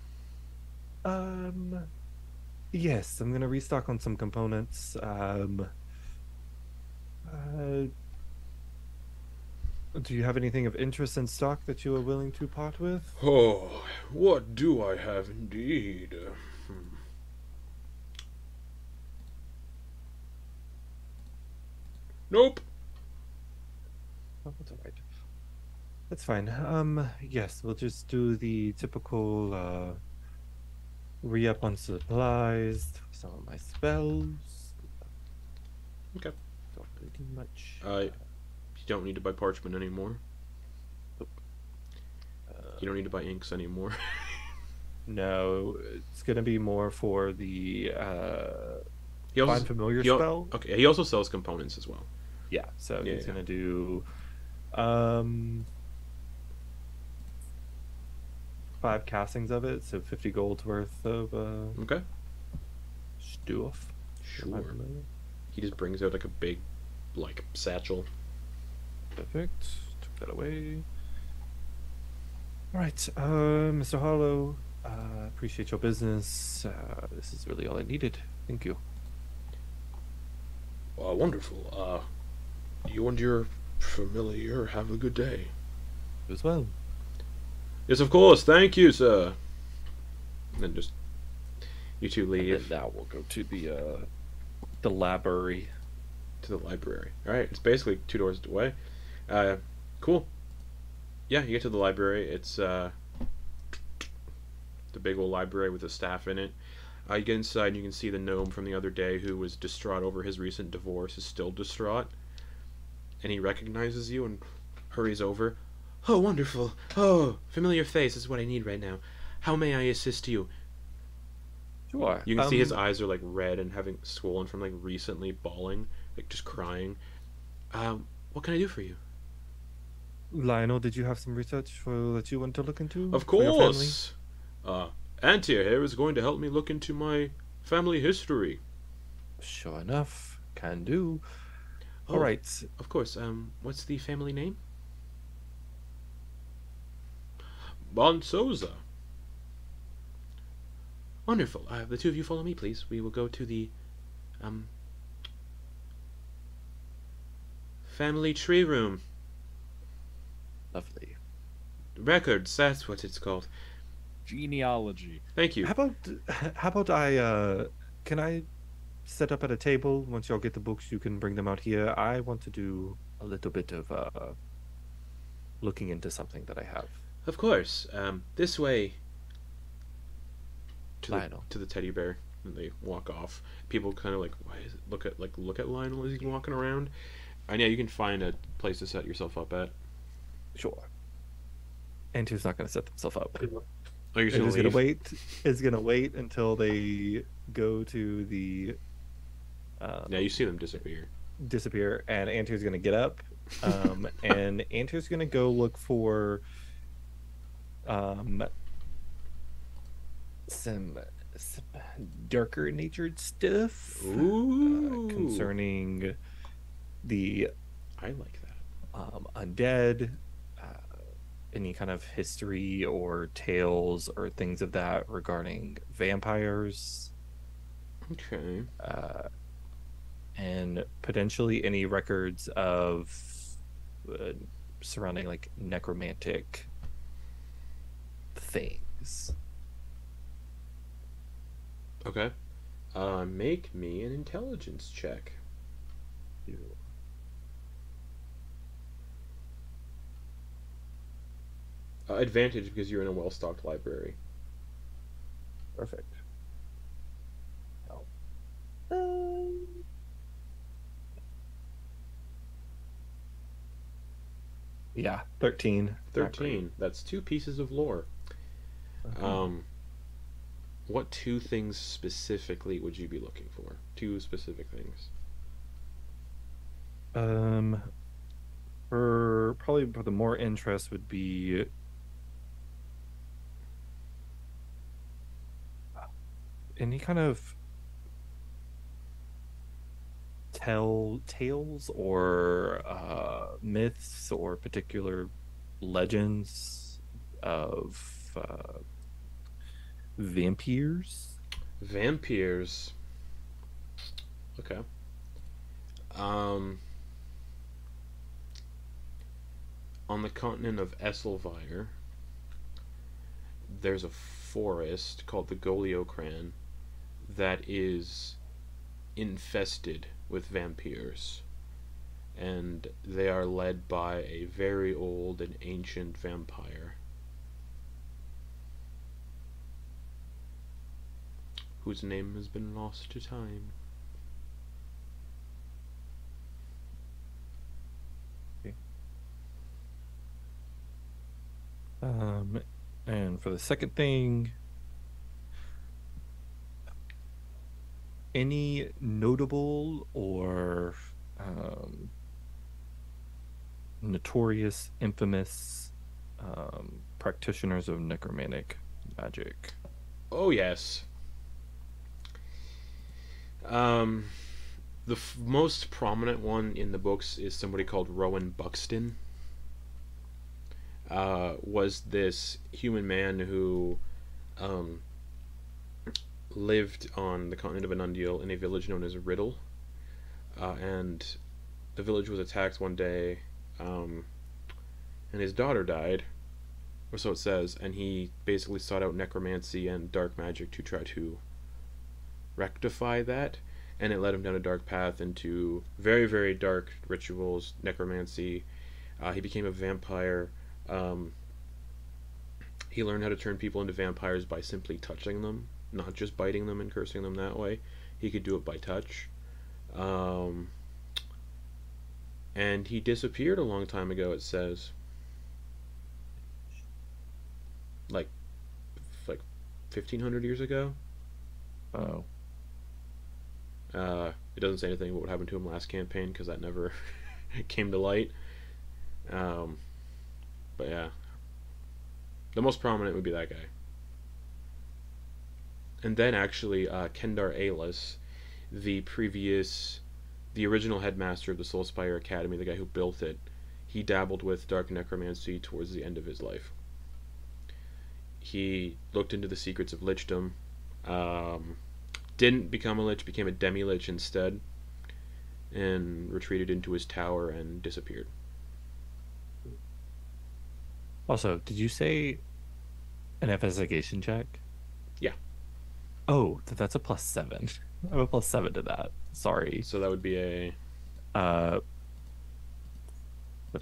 Yes, I'm gonna restock on some components. Do you have anything of interest in stock that you are willing to part with? Oh, what do I have indeed? Nope. Oh, that's all right. That's fine. Yes, we'll just do the typical re-up on supplies, some of my spells. Okay. Don't really do much. You don't need to buy parchment anymore. You don't need to buy inks anymore. No, it's gonna be more for the He also, Find Familiar he al- spell. Okay, he also sells components as well. Yeah, so Yeah, he's yeah. gonna do 5 castings of it, so 50 gold's worth of Okay. stuff. Am I Sure. familiar? He just brings out like a big, like, satchel. Perfect. Took that away. Alright, Mr. Harlow, appreciate your business. This is really all I needed. Thank you. Wonderful. You and your familiar have a good day. You as well. Yes, of course. Thank you, sir. And then just you two And leave then now we'll go to the library. to the library. All right, it's basically 2 doors away. Cool. Yeah, you get to the library. It's the big old library with a staff in it. You get inside and you can see the gnome from the other day who was distraught over his recent divorce is still distraught. And he recognizes you and hurries over. Oh, wonderful. Oh, familiar face is what I need right now. How may I assist you? Sure. You can see his eyes are like red and having swollen from like recently bawling, like just crying. What can I do for you? Lionel, did you have some research that you want to look into? Of for your family? course. Antyr here is going to help me look into my family history. Sure enough, can do. Oh, All right. Of course. What's the family name? Bonsoza. Wonderful. The two of you follow me, please. We will go to the family tree room. Lovely. Records, that's what it's called. Genealogy. Thank you. How about can I set up at a table once y'all get the books? You can bring them out here. I want to do a little bit of looking into something that I have. Of course. This way. Lionel. To the teddy bear, and they walk off. People kind of like, why is it? Look at Lionel as he's walking around. And yeah, you can find a place to set yourself up at. Sure. Antyr's not going to set themselves up. Oh, you're just It's gonna gonna leave? wait. It's gonna wait until they go to the Yeah, you see them disappear. disappear, and Antyr's gonna get up, and Antyr's gonna go look for some darker natured stuff Ooh. concerning the I like that. undead, any kind of history or tales or things of that regarding vampires, Okay. and potentially any records of surrounding like necromantic things. Okay. Make me an intelligence check. Advantage because you're in a well-stocked library. Perfect. Yeah, 13. 13. That's 2 pieces of lore. Okay. What 2 things specifically would you be looking for? 2 specific things. For the more interest would be any kind of tales or myths or particular legends of vampires. Vampires. Okay. On the continent of Esselvire, there's a forest called the Goliocran that is infested with vampires, and they are led by a very old and ancient vampire whose name has been lost to time. And for the second thing, any notable or notorious, infamous practitioners of necromantic magic? Oh yes. The most prominent one in the books is somebody called Rowan Buxton. Was this human man who lived on the continent of Anundial in a village known as Riddle, and the village was attacked one day, and his daughter died, or so it says, and he basically sought out necromancy and dark magic to try to rectify that, and it led him down a dark path into very, very dark rituals, necromancy. He became a vampire. He learned how to turn people into vampires by simply touching them, not just biting them and cursing them that way. He could do it by touch. And he disappeared a long time ago, it says. Like 1,500 years ago. Oh. It doesn't say anything about what happened to him last campaign, because that never came to light. But yeah. The most prominent would be that guy. And then actually, Kendar Alis, the original headmaster of the Soulspire Academy, the guy who built it, he dabbled with dark necromancy towards the end of his life. He looked into the secrets of lichdom, didn't become a lich, became a demi-lich instead, and retreated into his tower and disappeared. Also, did you say an investigation check? Yeah. Oh, that's a +7. I have a +7 to that. Sorry. So that would be a... what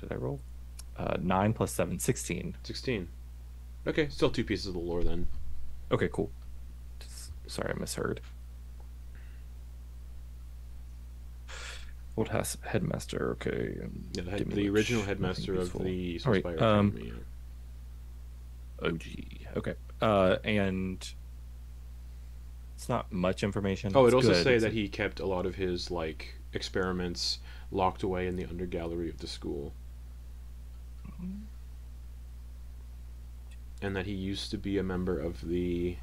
did I roll? 9 + 7, 16. 16. Okay, still 2 pieces of the lore then. Okay, cool. Sorry, I misheard. Old headmaster, okay. Yeah, the original headmaster of the Soulspire Academy. Yeah. OG. Okay. And it's not much information. Oh, it's it also good. say that he kept a lot of his experiments locked away in the undergallery of the school. And that he used to be a member of the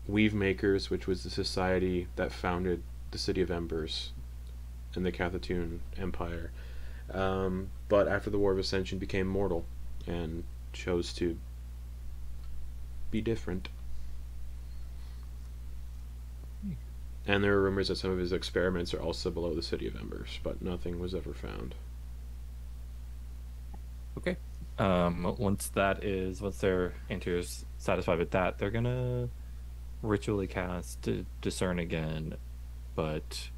Weave Makers, which was the society that founded the City of Embers in the Cathatoon Empire. But after the War of Ascension became mortal and chose to be different. And there are rumors that some of his experiments are also below the City of Embers, but nothing was ever found. Okay. Once their Antyr's satisfied with that, they're gonna ritually cast Discern again, but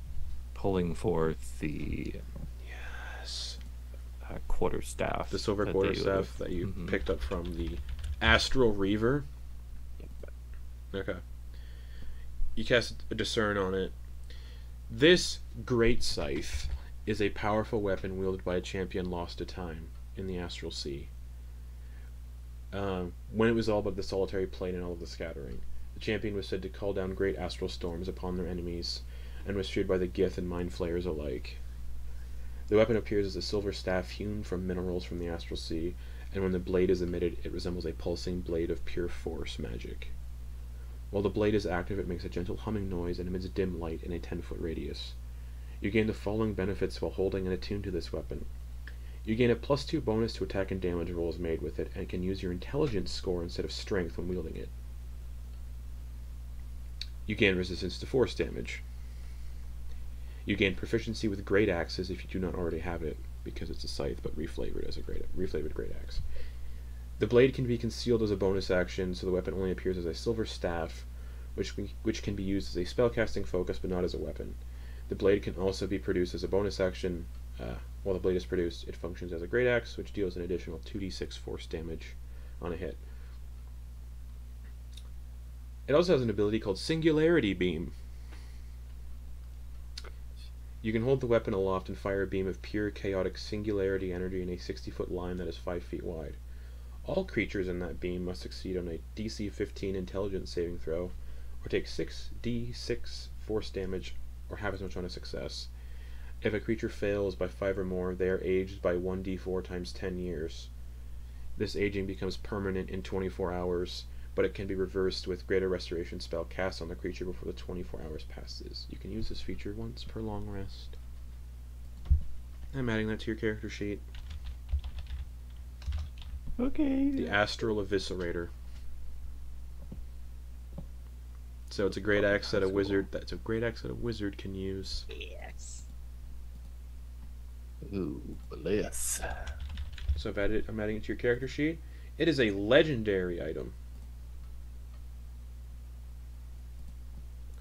pulling forth the quarterstaff. The silver quarterstaff that you picked up from the Astral Reaver. Okay. You cast a Discern on it. This Great Scythe is a powerful weapon wielded by a champion lost to time in the Astral Sea. When it was all but the solitary plane and all of the scattering, the champion was said to call down great astral storms upon their enemies, and was feared by the Gith and Mind Flayers alike. The weapon appears as a silver staff hewn from minerals from the Astral Sea, and when the blade is emitted, it resembles a pulsing blade of pure force magic. While the blade is active, it makes a gentle humming noise and emits dim light in a 10-foot radius. You gain the following benefits while holding and attuned to this weapon. You gain a +2 bonus to attack and damage rolls made with it, and can use your intelligence score instead of strength when wielding it. You gain resistance to force damage. You gain proficiency with great axes if you do not already have it, because it's a scythe but reflavored as a reflavored great axe. The blade can be concealed as a bonus action, so the weapon only appears as a silver staff, which can be used as a spellcasting focus but not as a weapon. The blade can also be produced as a bonus action. While the blade is produced, it functions as a great axe, which deals an additional 2d6 force damage on a hit. It also has an ability called Singularity Beam. You can hold the weapon aloft and fire a beam of pure chaotic singularity energy in a 60-foot line that is 5 feet wide. All creatures in that beam must succeed on a DC 15 intelligence saving throw, or take 6d6 force damage, or have as much on a success. If a creature fails by 5 or more, they are aged by 1d4 times 10 years. This aging becomes permanent in 24 hours, but it can be reversed with Greater Restoration spell cast on the creature before the 24 hours passes. You can use this feature once per long rest. I'm adding that to your character sheet. Okay. The Astral Eviscerator. So it's a great axe that a wizard. That's a great axe that a wizard can use. Yes. Ooh, bliss. So I'm adding it to your character sheet. It is a legendary item.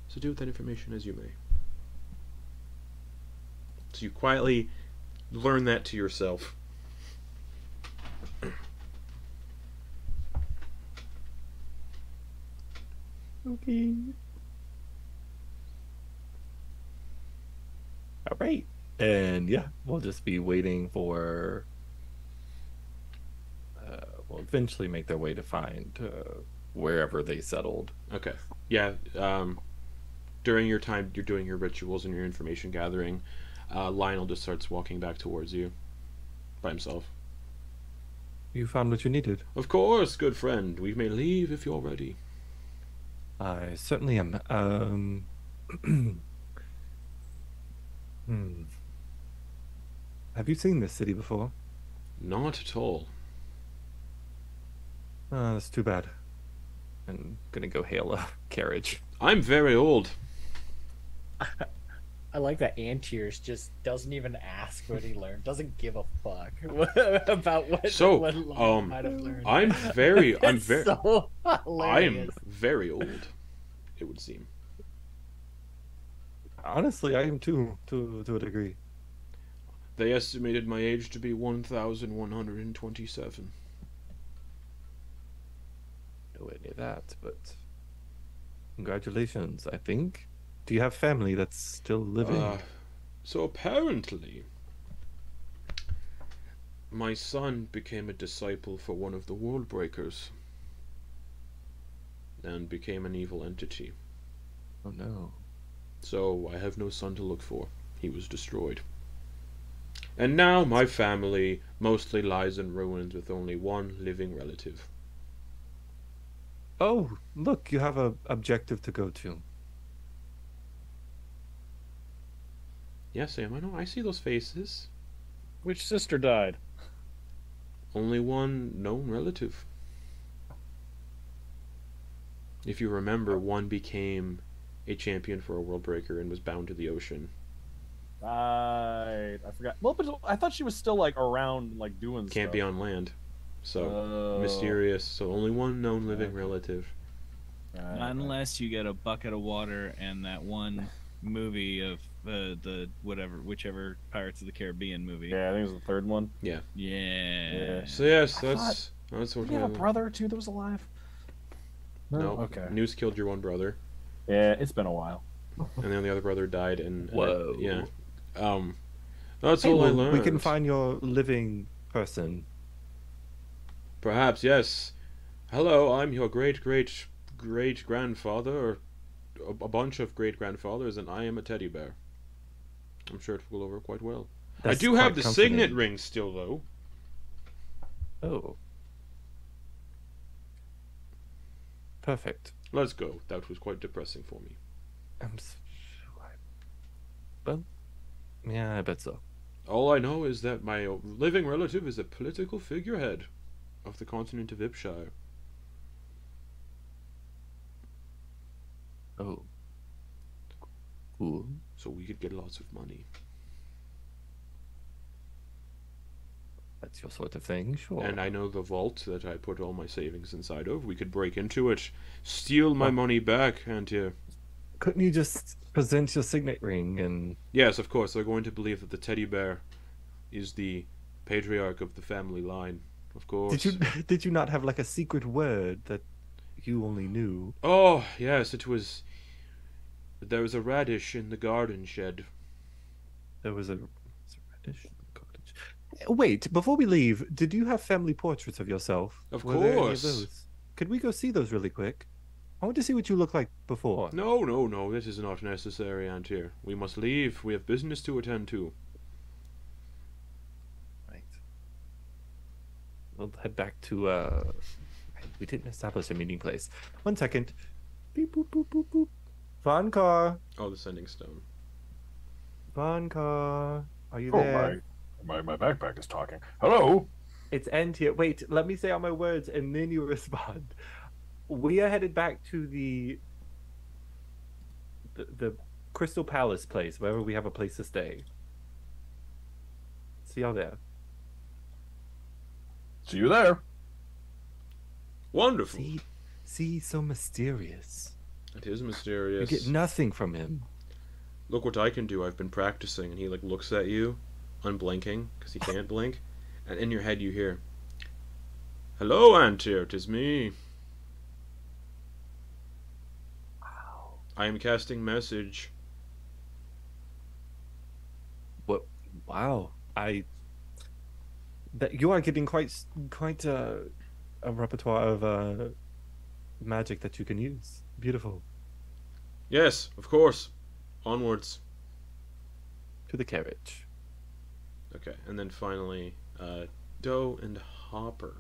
So do with that information as you may. So you quietly learn that to yourself. Okay. All right. And yeah, we'll just be waiting for. We'll eventually make their way to find wherever they settled. Okay. Yeah. During your time, you're doing your rituals and your information gathering. Lionel just starts walking back towards you by himself. You found what you needed. Of course, good friend. We may leave if you're ready. I certainly am. Have you seen this city before? Not at all. That's too bad. I'm gonna go hail a carriage. I'm very old. I like that Antyr just doesn't even ask what he learned. Doesn't give a fuck about what Lionel might have learned. I'm very so hilarious. I'm very old, it would seem. Honestly, I am too, to a degree. They estimated my age to be 1,127. Nowhere near that, but congratulations, I think. Do you have family that's still living? So apparently, my son became a disciple for one of the World Breakers and became an evil entity. Oh no. So I have no son to look for. He was destroyed. And now my family mostly lies in ruins with only one living relative. Oh, look, you have a objective to go to. Yes, Sam, I know. I see those faces. Which sister died? Only one known relative. If you remember, one became a champion for a world breaker and was bound to the ocean. I forgot. Well, but I thought she was still like around, like doing Can't stuff. be on land. So mysterious. So only one known living relative. Unless you get a bucket of water and that one movie of whichever Pirates of the Caribbean movie. Yeah, I think it was the third one. Yeah. So yes, that's what you have a brother too that was alive. No. Okay. Noose killed your one brother. Yeah, it's been a while. And then the other brother died, and Whoa. Yeah. That's all I learned. We can find your living person. Perhaps, yes. Hello, I'm your great grandfather, or a bunch of great grandfathers, and I am a teddy bear. I'm sure it will go over quite well. That's I do have quite the comforting. signet ring still, though. Oh. Perfect. Let's go. That was quite depressing for me. Well, yeah, I bet so. All I know is that my living relative is a political figurehead of the continent of Ipshire. Oh. Cool. So we could get lots of money. That's your sort of thing, sure. And I know the vault that I put all my savings inside of. We could break into it, steal my money back, Antyr. Couldn't you just present your signet ring and... Yes, of course. They're going to believe that the teddy bear is the patriarch of the family line. Of course. Did you not have like a secret word that you only knew? Oh, yes, it was... There was a radish in the garden shed. There was a radish in the cottage. Wait, before we leave, did you have family portraits of yourself? Of Were there any of course. those? Could we go see those really quick? I want to see what you look like before. No, this is not necessary, Antyr. We must leave. We have business to attend to. Right. We'll head back to, we didn't establish a meeting place. 1 second. Beep, boop, boop, boop, boop. Vonkar. Oh, the sending stone. Vonkar. Are you there? My backpack is talking. Hello. It's Antyr. Wait, let me say all my words and then you respond. We are headed back to the Crystal Palace place, wherever we have a place to stay. See y'all there. See you there. Wonderful. See, so mysterious. It is You mysterious. get nothing from him. Look what I can do. I've been practicing. And he like looks at you, unblinking, because he can't blink. And in your head you hear, "Hello, Antyr, 'tis me. Wow. I am casting message." What? Wow. That you are getting quite a repertoire of magic that you can use. Beautiful. Yes, of course. Onwards. To the carriage. Okay, and then finally, Doe and Hopper.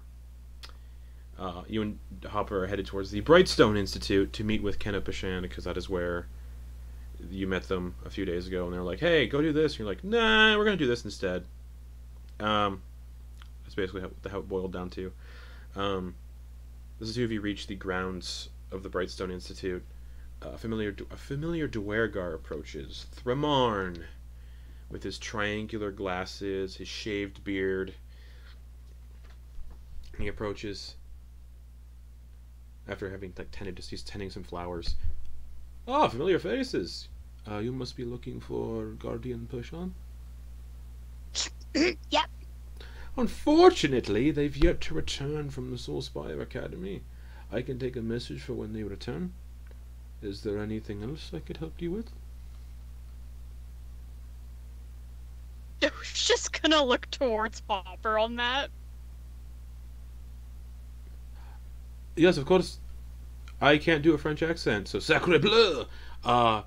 You and Hopper are headed towards the Brightstone Institute to meet with Kenneth Bashan, because that is where you met them a few days ago, and they're like, "Hey, go do this." And you're like, "Nah, we're gonna do this instead." That's basically how it boiled down to. As the two of you reach the grounds of the Brightstone Institute, a familiar Duergar approaches. Thramarn, with his triangular glasses, his shaved beard. And he approaches after having he's tending some flowers. "Ah, familiar faces. You must be looking for Guardian Pushon?" Yep. "Unfortunately, they've yet to return from the Soulspire Academy. I can take a message for when they return. Is there anything else I could help you with?" I was just gonna look towards Hopper on that. "Yes, of course. I can't do a French accent, so sacre bleu! Québécois,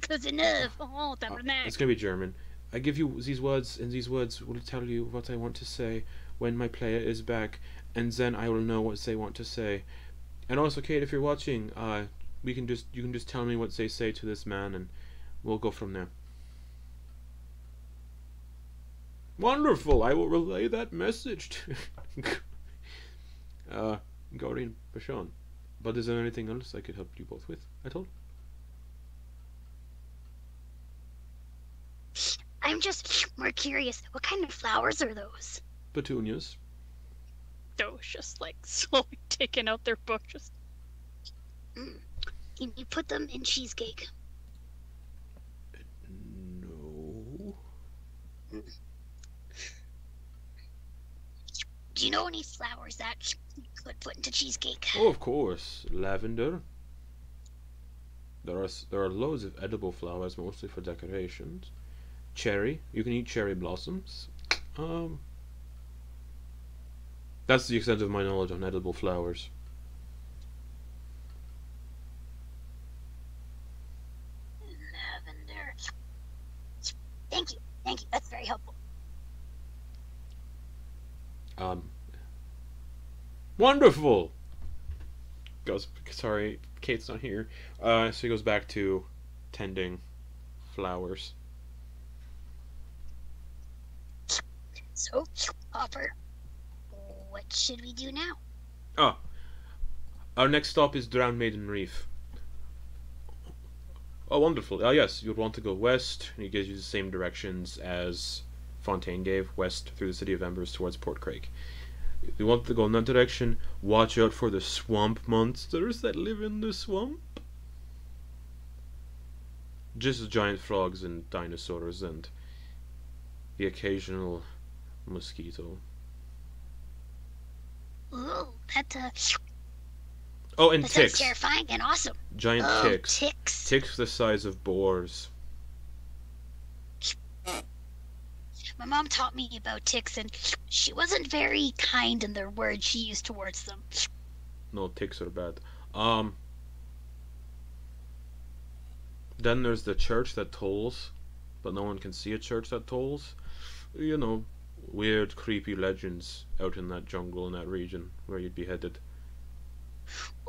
close enough. Oh, tabarnak. It's gonna be German. I give you these words, and these words will tell you what I want to say when my player is back, and then I will know what they want to say. And also, Kate, if you're watching, you can just tell me what they say to this man, and we'll go from there." "Wonderful! I will relay that message to Guardian Bashan. But is there anything else I could help you both with at all? I'm just more curious. What kind of flowers are those? Petunias. Those just like slowly taking out their book. Just Can you put them in cheesecake? No. Do you know any flowers that you could put into cheesecake? Oh, of course. Lavender. There are loads of edible flowers, mostly for decorations. Cherry. You can eat cherry blossoms. That's the extent of my knowledge on edible flowers. Lavender. Thank you. Thank you. That's very helpful. Wonderful! Sorry, Kate's not here. So he goes back to tending flowers. So, Hopper, what should we do now? Ah, our next stop is Drowned Maiden Reef. Oh, wonderful. Ah, yes, you'd want to go west. He gives you the same directions as Fontaine gave, west through the city of Embers towards Port Craig. If you want to go in that direction, watch out for the swamp monsters that live in the swamp. Just giant frogs and dinosaurs and the occasional mosquito. Ooh, Oh, and that ticks. sounds terrifying and awesome. Giant ticks. Ticks. Ticks the size of boars. My mom taught me about ticks, and she wasn't very kind in the words she used towards them. No, ticks are bad. Then there's the church that tolls, but no one can see a church that tolls. You know, weird, creepy legends out in that jungle in that region where you'd be headed.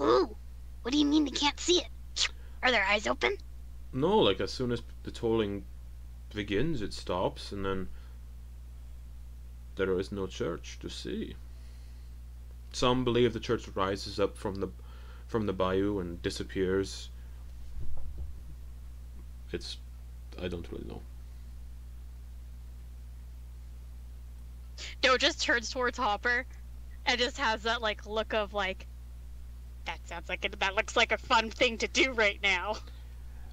Ooh, what do you mean they can't see it? Are their eyes open? No, like as soon as the tolling begins, it stops, and then there is no church to see. Some believe the church rises up from the bayou and disappears. I don't really know. Joe just turns towards Hopper and just has that like look of like, that looks like a fun thing to do right now.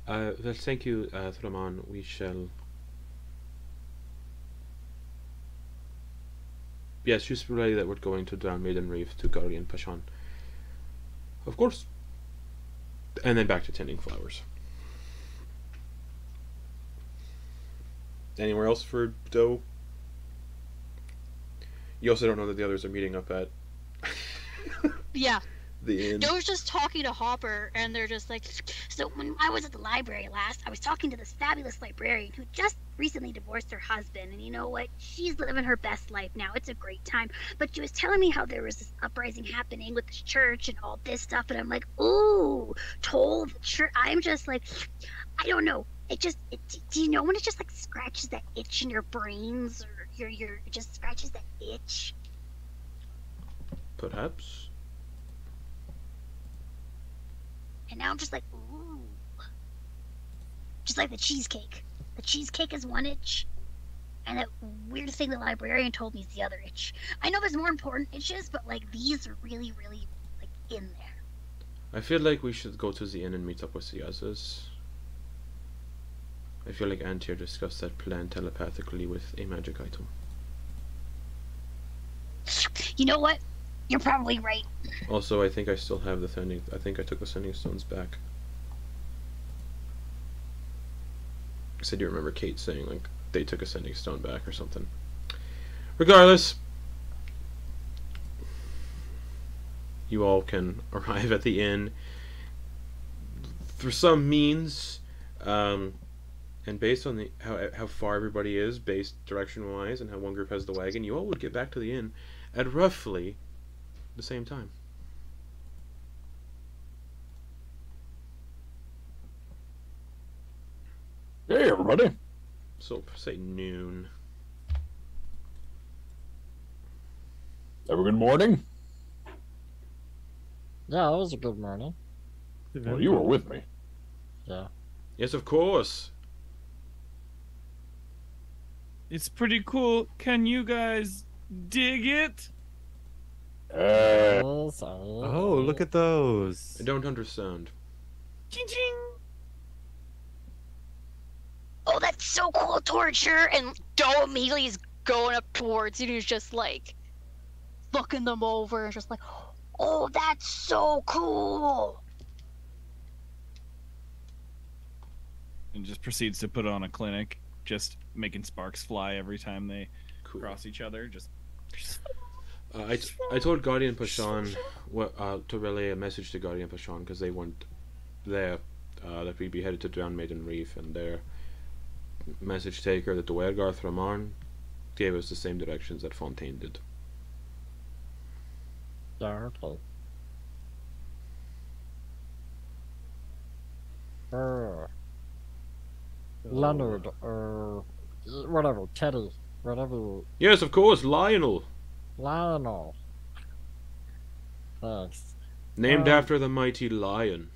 Well, thank you, Thraman. We shall. Yes, just relay that we're going to Drowned Maiden Reef to Guardian Pashan. Of course. And then back to tending flowers. Anywhere else for Doe? You also don't know that the others are meeting up at Yeah. the inn. Joe's just talking to Hopper, and they're just like, So when I was at the library last, I was talking to this fabulous librarian who just recently divorced her husband, and you know what? She's living her best life now. It's a great time. But she was telling me how there was this uprising happening with this church and all this stuff, and I'm like, ooh, toll the church. I'm just like, I don't know. Do you know when it just like scratches that itch in your brains, or it just scratches that itch? Perhaps. And now I'm just like, ooh. Just like the cheesecake. The cheesecake is one itch, and that weird thing the librarian told me is the other itch. I know there's more important itches, but like these are really, really like in there. I feel like we should go to the inn and meet up with the others. I feel like Antyr discussed that plan telepathically with a magic item. You know what? You're probably right. Also, I think I still have the sending. I think I took the sending stones back. I said you remember Kate saying like they took a sending stone back or something. Regardless, you all can arrive at the inn through some means, and based on how far everybody is, based direction wise, and how one group has the wagon, you all would get back to the inn at roughly the same time. Hey, everybody. So say noon. Have a good morning. Yeah, that was a good morning. Well, you were with me. Yeah. Yes, of course. It's pretty cool. Can you guys dig it? Oh, look at those. I don't understand. Ching ching. Oh, that's so cool, Torger! And Doe immediately is going up towards you and he's just like looking them over and just like, oh, that's so cool! And just proceeds to put on a clinic, just making sparks fly every time they cross each other. Just. I told Guardian Pashan to relay a message to Guardian Pashan because they weren't there. That we'd be headed to Drown Maiden Reef, and their message taker, the Duergar Thramarn, gave us the same directions that Fontaine did. Okay. Leonard, whatever, Teddy, whatever. Yes, of course, Lionel. Lionel. Thanks. Named after the mighty lion.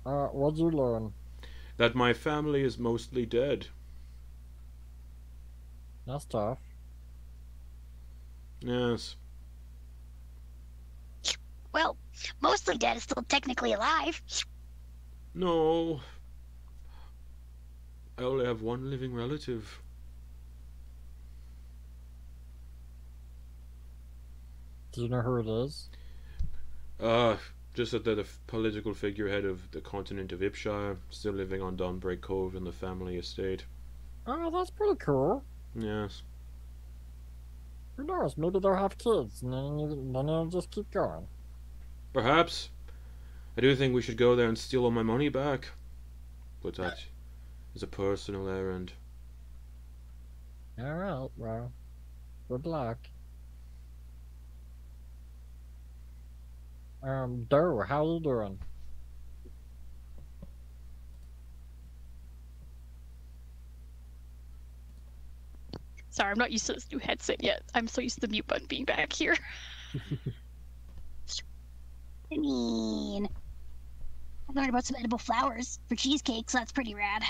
What'd you learn? That my family is mostly dead. That's tough. Yes. Well, mostly dead is still technically alive. No. I only have one living relative. Do you know who it is? Just that the political figurehead of the continent of Ipshire, still living on Dawnbreak Cove in the family estate. Oh, that's pretty cool. Yes. Who knows? Maybe they'll have kids, and then it'll just keep going. Perhaps. I do think we should go there and steal all my money back. But that is a personal errand. Alright, well, good luck. Doe, how you doing? Sorry, I'm not used to this new headset yet. I'm so used to the mute button being back here. I mean, I learned about some edible flowers for cheesecake, so that's pretty rad.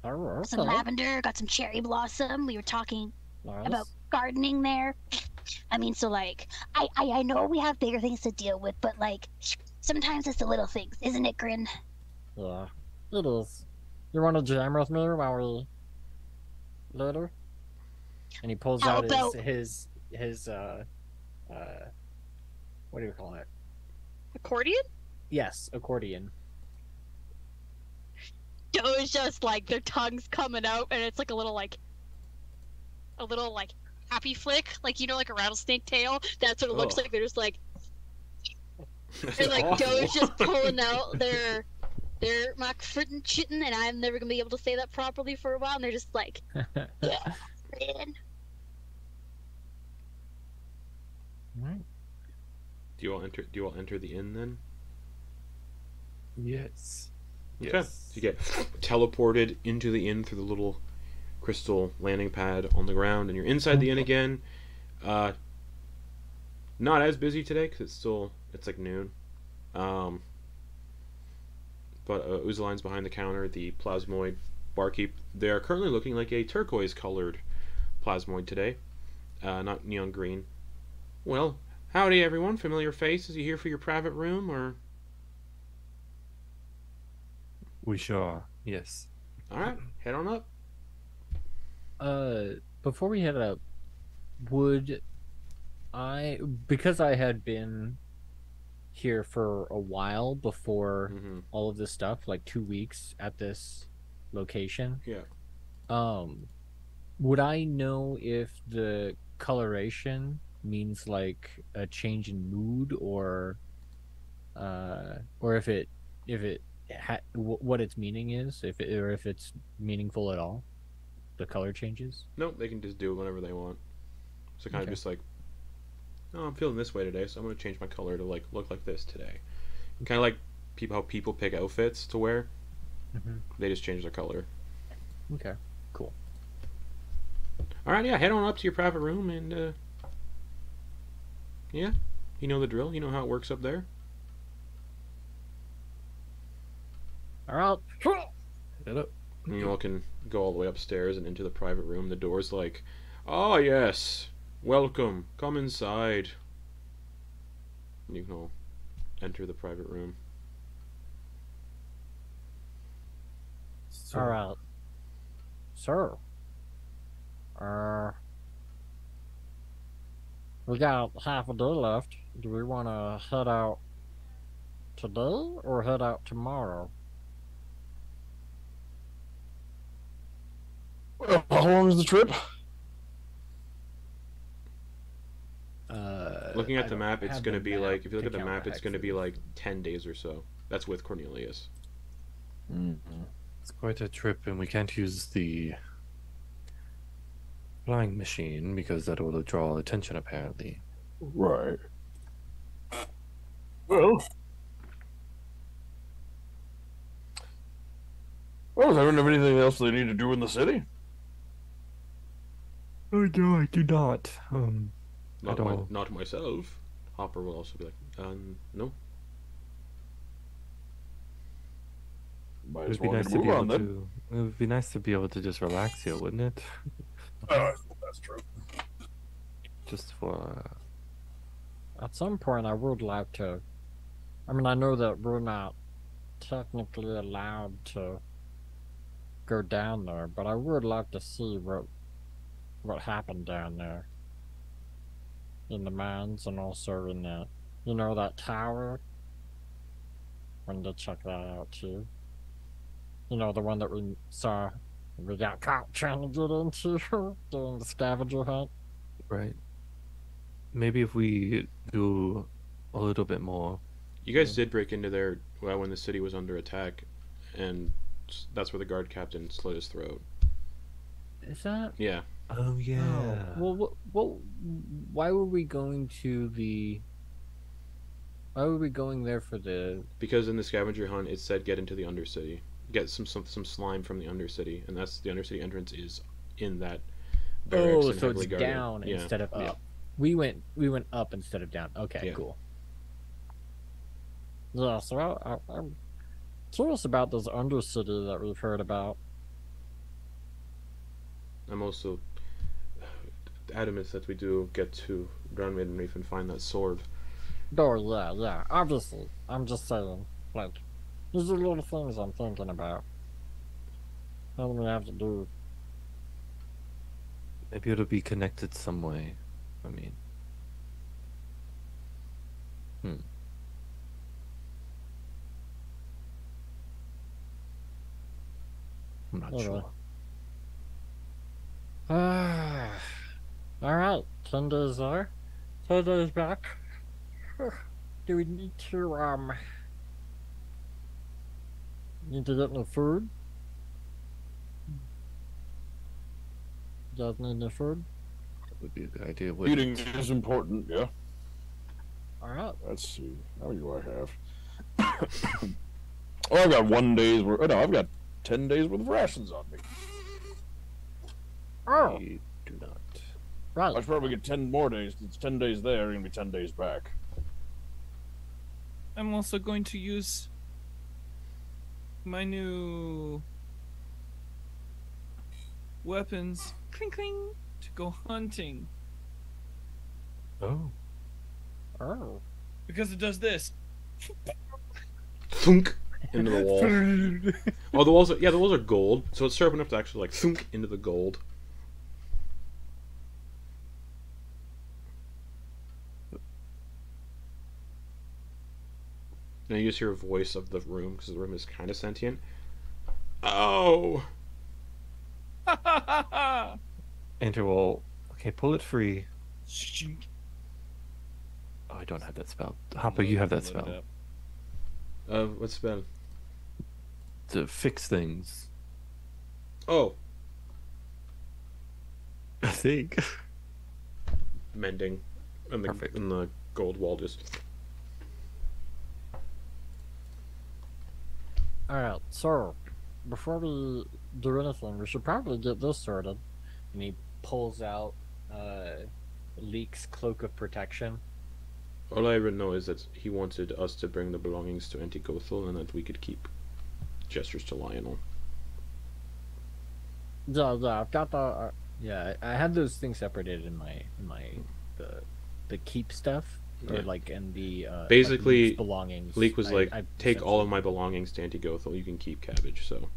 Oh, Some lavender, got some cherry blossom. We were talking about gardening there. I mean, so like, I know we have bigger things to deal with, but like, sometimes it's the little things, isn't it, Grin? Yeah, it is. You want to jam with me while we later? And he pulls out his what do you call it? Accordion? Yes, accordion. Doe's just like their tongues coming out, and it's like a little like happy flick, like you know, like a rattlesnake tail. That's what it looks like. They're just like, and like Doe's just pulling out their mock fritten chitten, and I'm never gonna be able to say that properly for a while. And they're just like, yeah, man. Right. Do you all enter the inn then? Yes. Okay. Yes. So you get teleported into the inn through the little crystal landing pad on the ground, and you're inside the inn again. Not as busy today because it's like noon. But Uzaline's behind the counter. The plasmoid barkeep. They are currently looking like a turquoise-colored plasmoid today, not neon green. Well, howdy everyone. Familiar face? Is you here for your private room or? We sure are. Yes. All right, head on up. Before we head up, because I had been here for a while before all of this stuff, like 2 weeks at this location. Yeah. Would I know if the coloration means like a change in mood or if it what its meaning is, if it's meaningful at all, the color changes? Nope, they can just do it whenever they want. So kind of just like, oh, I'm feeling this way today, so I'm going to change my color to like look like this today. Kind of like how people pick outfits to wear. They just change their color. Okay, cool. All right, yeah, head on up to your private room and yeah. You know the drill. You know how it works up there. All right. Get up. And you all can go all the way upstairs and into the private room. The door's like, "Ah, yes, welcome. Come inside." And you can all enter the private room. So, All right. Sir. We got half a day left. Do we want to head out today or head out tomorrow? Well, how long is the trip? Looking I at the don't map, it's have going to the be like, if you look to at the count map, it's going to be hexes. like 10 days or so. That's with Cornelius. it's quite a trip, and we can't use the flying machine because that will draw attention, apparently. Right. Well, they don't have anything else they need to do in the city. Oh no, I do not. Not, At all. not myself. Hopper will also be like, no. Might It as would be well nice get to a be move able on then. to. It would be nice to be able to just relax here, wouldn't it? That's true. Just for. At some point, I would like to. I mean, I know that we're not technically allowed to go down there, but I would like to see what happened down there in the mines and also in the, that tower. Wanted to check that out too. The one that we saw we got caught trying to get into during the scavenger hunt. Right. Maybe if we do a little bit more. You guys did break into there when the city was under attack, and that's where the guard captain slit his throat. Is that? Yeah. Oh yeah. Oh. Well, why were we going to the? Why were we going there for the? Because in the scavenger hunt, it said get into the Undercity. Get some slime from the Undercity, and that's the Undercity entrance is in that barracks Oh, and so heavily it's guarded. down Yeah. instead of up. Yeah. We went up instead of down. Okay, Yeah. cool. Yeah, so I'm curious about this Undercity that we've heard about. I'm also adamant that we do get to Groundmaiden Reef and find that sword. Oh yeah. Obviously, I'm just saying, like, these are little things I'm thinking about. What do we have to do? Maybe it'll be connected some way. I mean. I'm not Okay. sure. All right, 10 days there, 10 days back. Do we need to get any food? You guys need any food? That would be a good idea. Wouldn't Eating it? is important, yeah. All right. Let's see. How many do I have? Oh, I've got 1 day's worth. Oh, no, I've got 10 days worth of rations on me. Oh, We do not. I right. should probably get 10 more days. It's 10 days there, gonna be 10 days back. I'm also going to use my new weapons, cling cling, to go hunting Oh. Oh. because it does this. Thunk into the wall. Oh, the walls are gold, so it's sharp enough to actually like thunk into the gold. Now you just hear a voice of the room because the room is kind of sentient. Oh, Enter will. Okay, pull it free. Oh, I don't have that spell. Hopper, you have that spell. what's spell? To fix things. Oh, I think. mending, and Perfect. and the gold wall just. All right. So, before we do anything, we should probably get this sorted. And he pulls out Leek's cloak of protection. All I know is that he wanted us to bring the belongings to Antyr and that we could keep gestures to Lionel. I've got the I have those things separated in my the keep stuff or like in the basically like belongings. Leek was like, I take all of my belongings to Antyr. You can keep cabbage. So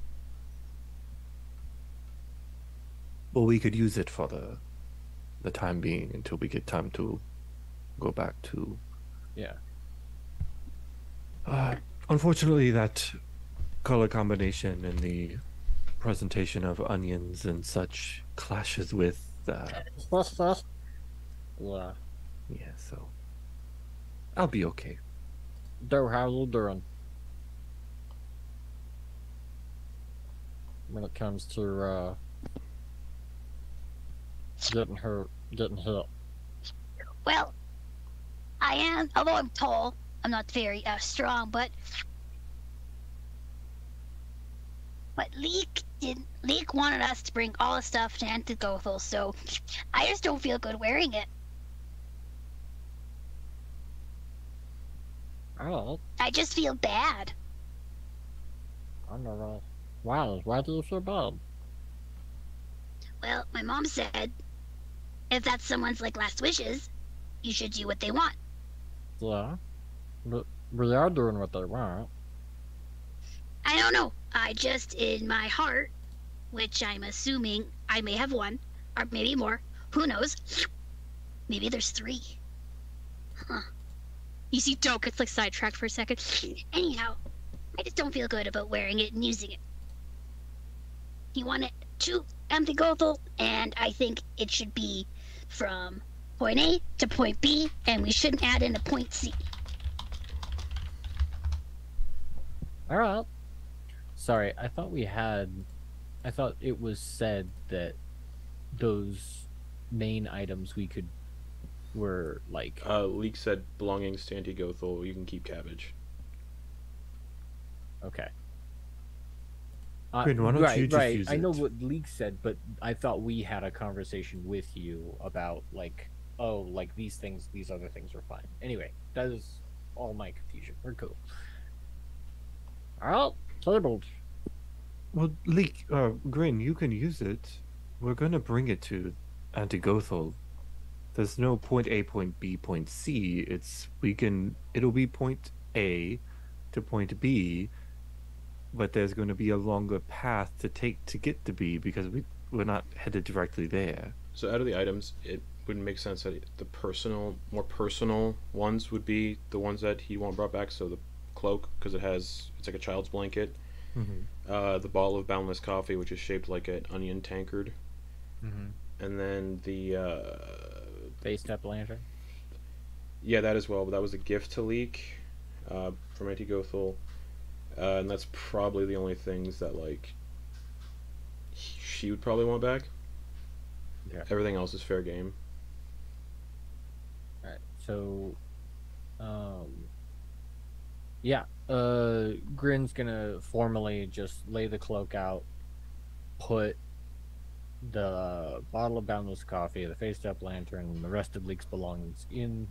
Well, we could use it for the time being until we get time to go back to. Yeah. Unfortunately, that color combination and the presentation of onions and such clashes with. Yeah. Yeah, so I'll be okay. How's it doing? When it comes to getting hit. Well, I am, although I'm tall, I'm not very strong, but Leek wanted us to bring all the stuff to Antyr, so I just don't feel good wearing it. Oh, I just feel bad. I don't know. Why do you feel bad? Well, my mom said, if that's someone's like last wishes, you should do what they want. Yeah, but we are doing what they want. I don't know. I just, in my heart, which I'm assuming I may have one, or maybe more, who knows? Maybe there's 3. Huh. You see Doe gets like sidetracked for a second. Anyhow, I just don't feel good about wearing it and using it. You want it to Antyr, and I think it should be from point A to point B, and we shouldn't add in a point C. Alright. Sorry, I thought it was said that those main items were like... Leek said belongings to Antyr, you can keep cabbage. Okay. Grin, why don't you just use I know it? what Leek said, but I thought we had a conversation with you about like, oh, like these other things are fine. Anyway, that is all my confusion. We're cool. Alright, tabled. Well, Leek, Grin, you can use it. We're gonna bring it to Antyr. There's no point A, point B, point C. It'll be point A to point B, but there's going to be a longer path to take to get to B because we're not headed directly there. So out of the items, it wouldn't make sense that the more personal ones would be the ones that he won't brought back. So the cloak, because it's like a child's blanket. Mm-hmm. The bottle of boundless coffee, which is shaped like an onion tankard. Mm-hmm. And then the Face up lantern. Yeah, that as well. But that was a gift to Leek from Antyr. And that's probably the only things that like she would probably want back. Yeah. Everything else is fair game. All right. So, yeah. Grin's gonna formally just lay the cloak out, put the bottle of boundless coffee, the faced up lantern, and the rest of Leek's belongings in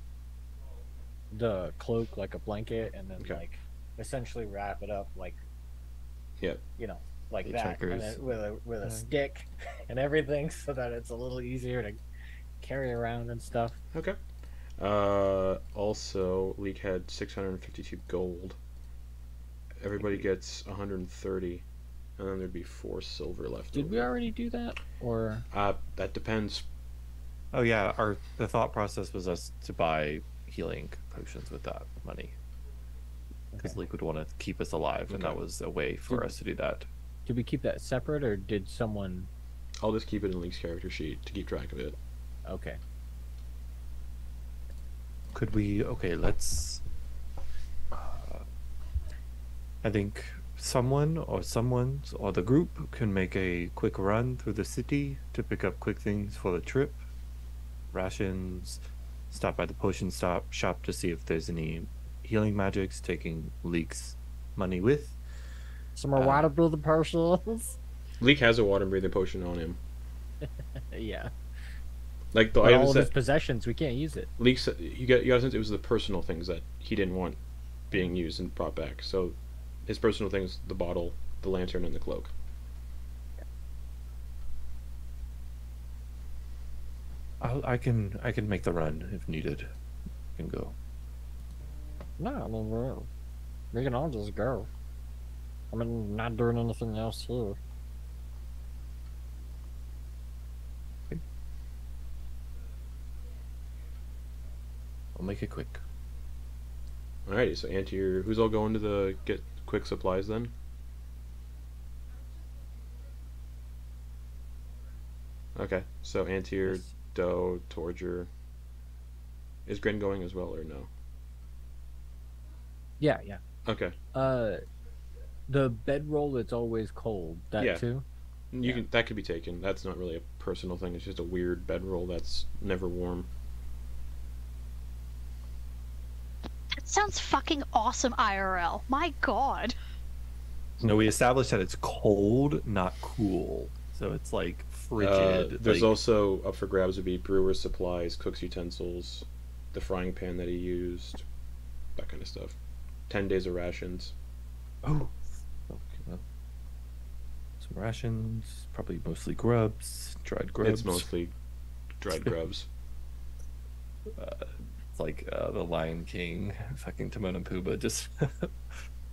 the cloak like a blanket, and then like essentially wrap it up like, like Hey, that, checkers. and then with a stick and everything, so that it's a little easier to carry around and stuff. Okay. Also, Leek had 652 gold. Everybody gets 130, and then there'd be 4 silver left. Did we already do that, or? That depends. Oh yeah, the thought process was us to buy healing potions with that money. Because Leek would want to keep us alive, and that was a way for us to do that. Did we keep that separate, or did someone? I'll just keep it in Leek's character sheet to keep track of it. Okay. Could we? Okay, let's. I think someone or the group can make a quick run through the city to pick up quick things for the trip. Rations. Stop by the potion shop to see if there's any healing magics, taking Leek's money with. Some more water breathing potions. Leek has a water breathing potion on him. Yeah. Like the But all items of his that possessions, we can't use it. leaks. You got a sense it was the personal things that he didn't want being used and brought back. So his personal things: the bottle, the lantern, and the cloak. I can make the run if needed. I can go. No, I mean, we can all just go. I mean, not doing anything else here. I'll make it quick. Alrighty, so Antyr, who's all going to the get quick supplies then? Okay, so Antyr, Yes. Doe, Torger. Is Grin going as well or no? Yeah. Okay, The bedroll that's always cold. That Yeah. too. you can. That could be taken. That's not really a personal thing. It's just a weird bedroll that's never warm. That sounds fucking awesome, IRL. My god. No, we established that it's cold, not cool. So it's like frigid. There's like, also up for grabs would be brewer's supplies, cook's utensils, the frying pan that he used, that kind of stuff. 10 days of rations. oh, okay, well, some rations, probably mostly grubs, dried grubs. It's mostly dried grubs. It's like the Lion King, fucking Timon and Pumbaa, just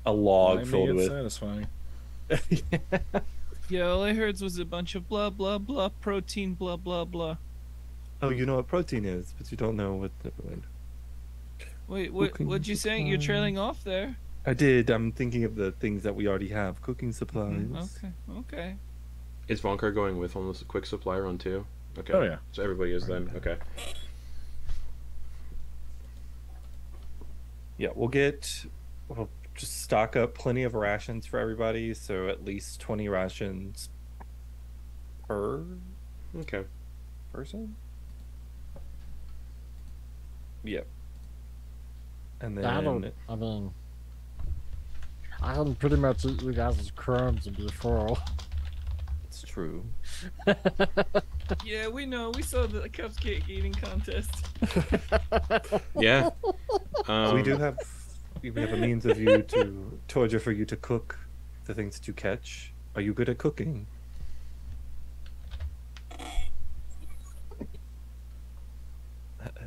a log I mean, filled it's with. satisfying. Yeah, all I heard was a bunch of blah blah blah protein blah blah blah. Oh, you know what protein is, but you don't know what. Wait, Cooking what'd you say? You're trailing off there. I did. I'm thinking of the things that we already have. Cooking supplies. Okay. Is Vonkar going with on this quick supply run too? Okay. Oh, yeah. So everybody is then. Okay. Yeah, we'll just stock up plenty of rations for everybody, so at least 20 rations per Okay. person. Yep. And then I mean, I can pretty much eat you guys' crumbs before. it's true. Yeah, we know. We saw the cupcake eating contest. Yeah. we do have we have a means of you to Torger for you to cook the things that you catch. Are you good at cooking?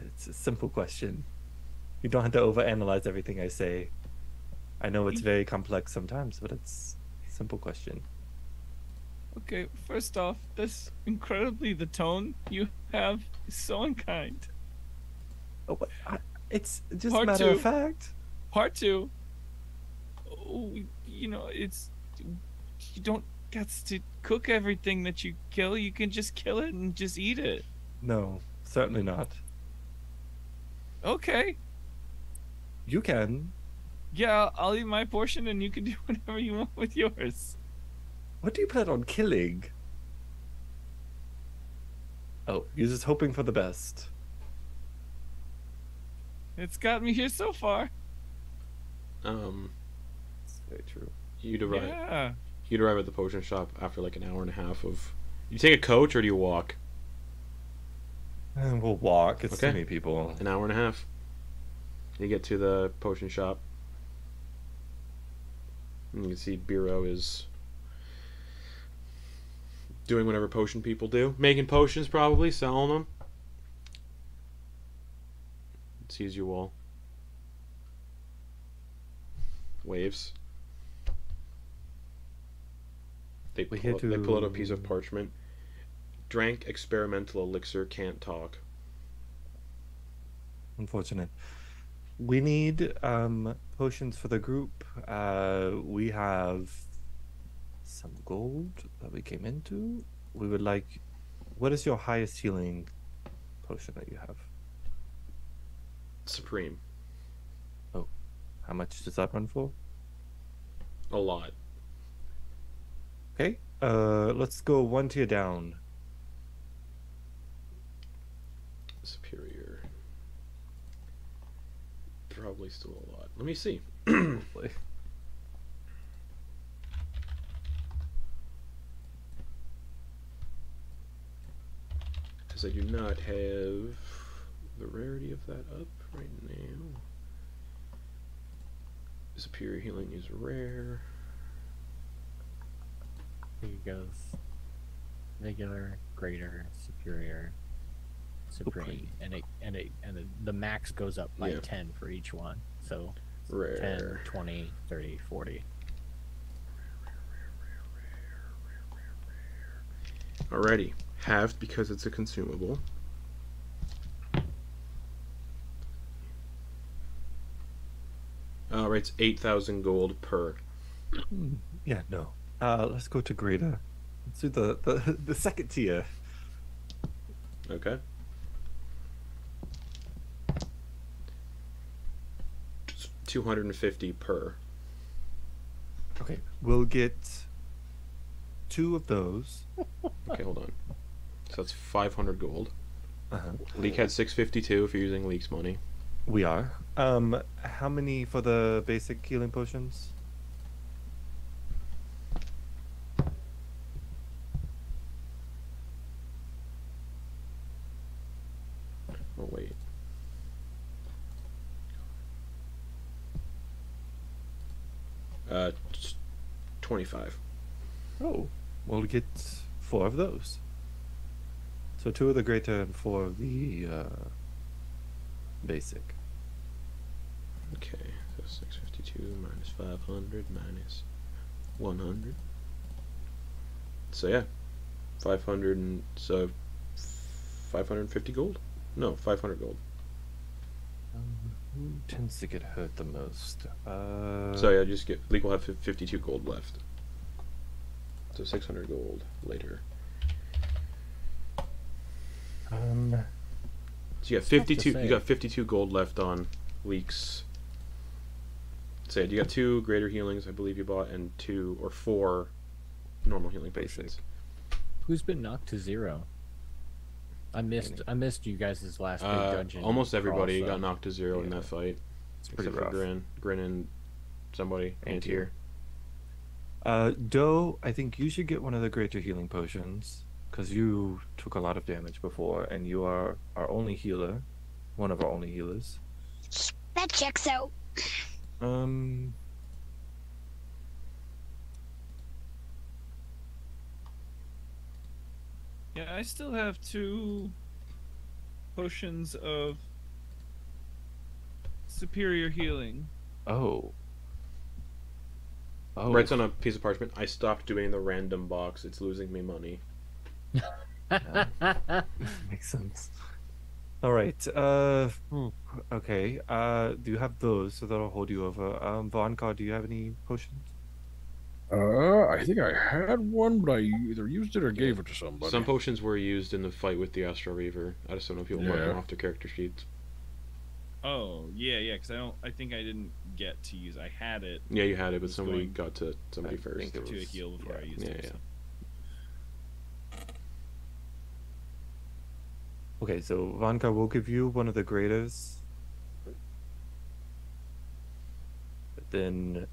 It's a simple question. You don't have to overanalyze everything I say. I know it's very complex sometimes, but it's a simple question. Okay, first off, that's incredibly the tone you have is so unkind. Oh, but it's just Part matter two. of fact. Part two, oh, you know, it's you don't get to cook everything that you kill. You can just kill it and just eat it. No, certainly not. Okay, You can. yeah, I'll eat my portion and you can do whatever you want with yours. What do you plan on killing? Oh, you're just hoping for the best. It's got me here so far. It's very true. You'd arrive. Yeah. You'd arrive at the potion shop after like an hour and a half of. You take a coach or do you walk? And we'll walk. It's Okay. too many people. An hour and a half. You get to the potion shop. And you can see Biro is doing whatever potion people do. Making potions, probably. Selling them. Sees you all. Waves. They We pull, had they pull out a to- piece of parchment. Drank experimental elixir, can't talk. Unfortunate. We need potions for the group. We have some gold that we came into. We would like. What is your highest healing potion that you have? Supreme. How much does that run for? A lot. Okay. Let's go one tier down. Superior. Probably still a lot. Let me see. Hopefully. because I do not have the rarity of that up right now. Superior healing is rare. Here goes regular, greater, superior, supreme, and the max goes up by 10 for each one. So rare. 10, 20, 30, 40. Alrighty, halved because it's a consumable. Alright, it's 8,000 gold per. Yeah, no. Let's go to greater. Let's do the second tier. Okay. $250 per. Okay, we'll get 2 of those. Okay, hold on. So that's 500 gold. Uh-huh. Leek had 652 if you're using Leek's money. We are. How many for the basic healing potions? Oh, wait. Uh, 25. Oh, we'll get 4 of those. So 2 of the greater and 4 of the basic. Okay, so 652 minus 500 minus 100. So yeah, 500 and so 550 gold. No, 500 gold. Who tends to get hurt the most? So yeah, just get Leek will have 52 gold left. So 600 gold later. So you got 52. You got 52 gold left on Leek's. Say you got 2 greater healings, I believe you bought, and 2 or 4 normal healing potions. Who's been knocked to 0? I missed you guys' last big dungeon. Almost everybody crawl, so. got knocked to 0 in that fight. It's pretty except rough. for Grin and somebody. Antyr. Doe, I think you should get one of the greater healing potions because you took a lot of damage before, and you are our only healer, one of our only healers. That checks out. Yeah, I still have 2 potions of superior healing. Oh. Writes on a piece of parchment. I stopped doing the random box. It's losing me money. Makes sense. All right. Okay. Do you have those? So that'll hold you over. Vonkar, do you have any potions? I think I had one, but I either used it or gave it to somebody. Some potions were used in the fight with the Astral Reaver. I just don't know if people mark them off their character sheets. Oh yeah, because I think I didn't get to use. I had it. Yeah, you had it, but somebody got to somebody I first. think it To was- heal before I used it. Yeah. So. Okay, so Vonkar will give you one of the graders. But then,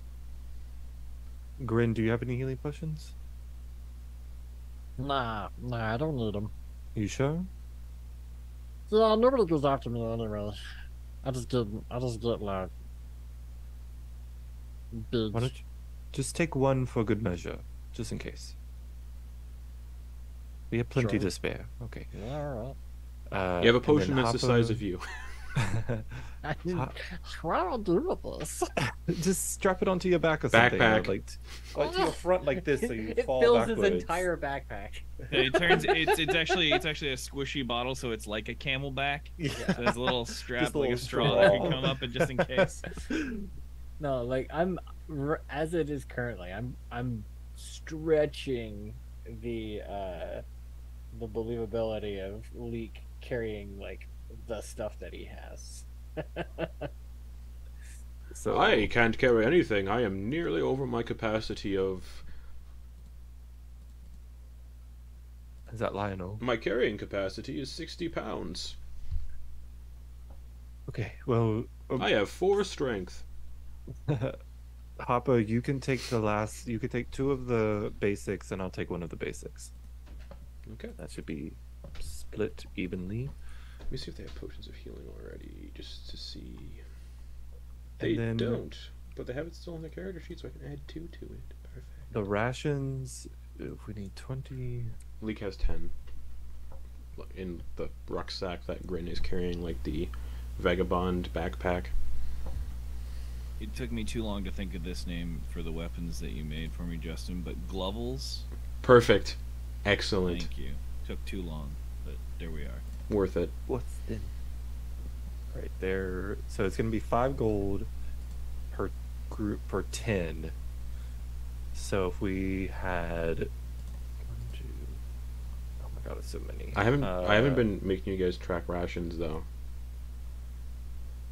Grin, do you have any healing potions? Nah, I don't need them. You sure? Yeah, nobody goes after me anyway. I just get like big. Why don't you just take one for good measure, just in case. We have plenty Sure. to spare. Okay. Yeah, all You have a and potion then that's the size of Hopper- you. right. What do I do with this? Just strap it onto your back or something. Backpack. Like to your front like this, so you It fall fills backwards. his entire backpack. Yeah, it's actually a squishy bottle, so it's like a camelback. So there's a little strap, Just a like a little straw that straw. can come up, and just in case. No, like as it is currently, I'm stretching the believability of Leek carrying like the stuff that he has. So I can't carry anything. I am nearly over my capacity of is that Lionel? my carrying capacity is 60 pounds. Okay, well, I have 4 strength. Hopper, you can take the last. You can take 2 of the basics, and I'll take one of the basics. Okay. That should be split evenly. Let me see if they have potions of healing already, just to see. And They then- don't, but they have it still on their character sheet, so I can add 2 to it. Perfect. The rations, if we need 20. Leek has 10 in the rucksack that Grin is carrying, like the vagabond backpack. It took me too long to think of this name for the weapons that you made for me, Justin, but Glovels? Perfect. Excellent. Thank you. Took too long, but there we are. Worth it. What's in? Right there. So it's going to be 5 gold per group per 10. So if we had 1, 2. Oh my god, it's so many. I haven't been making you guys track rations though.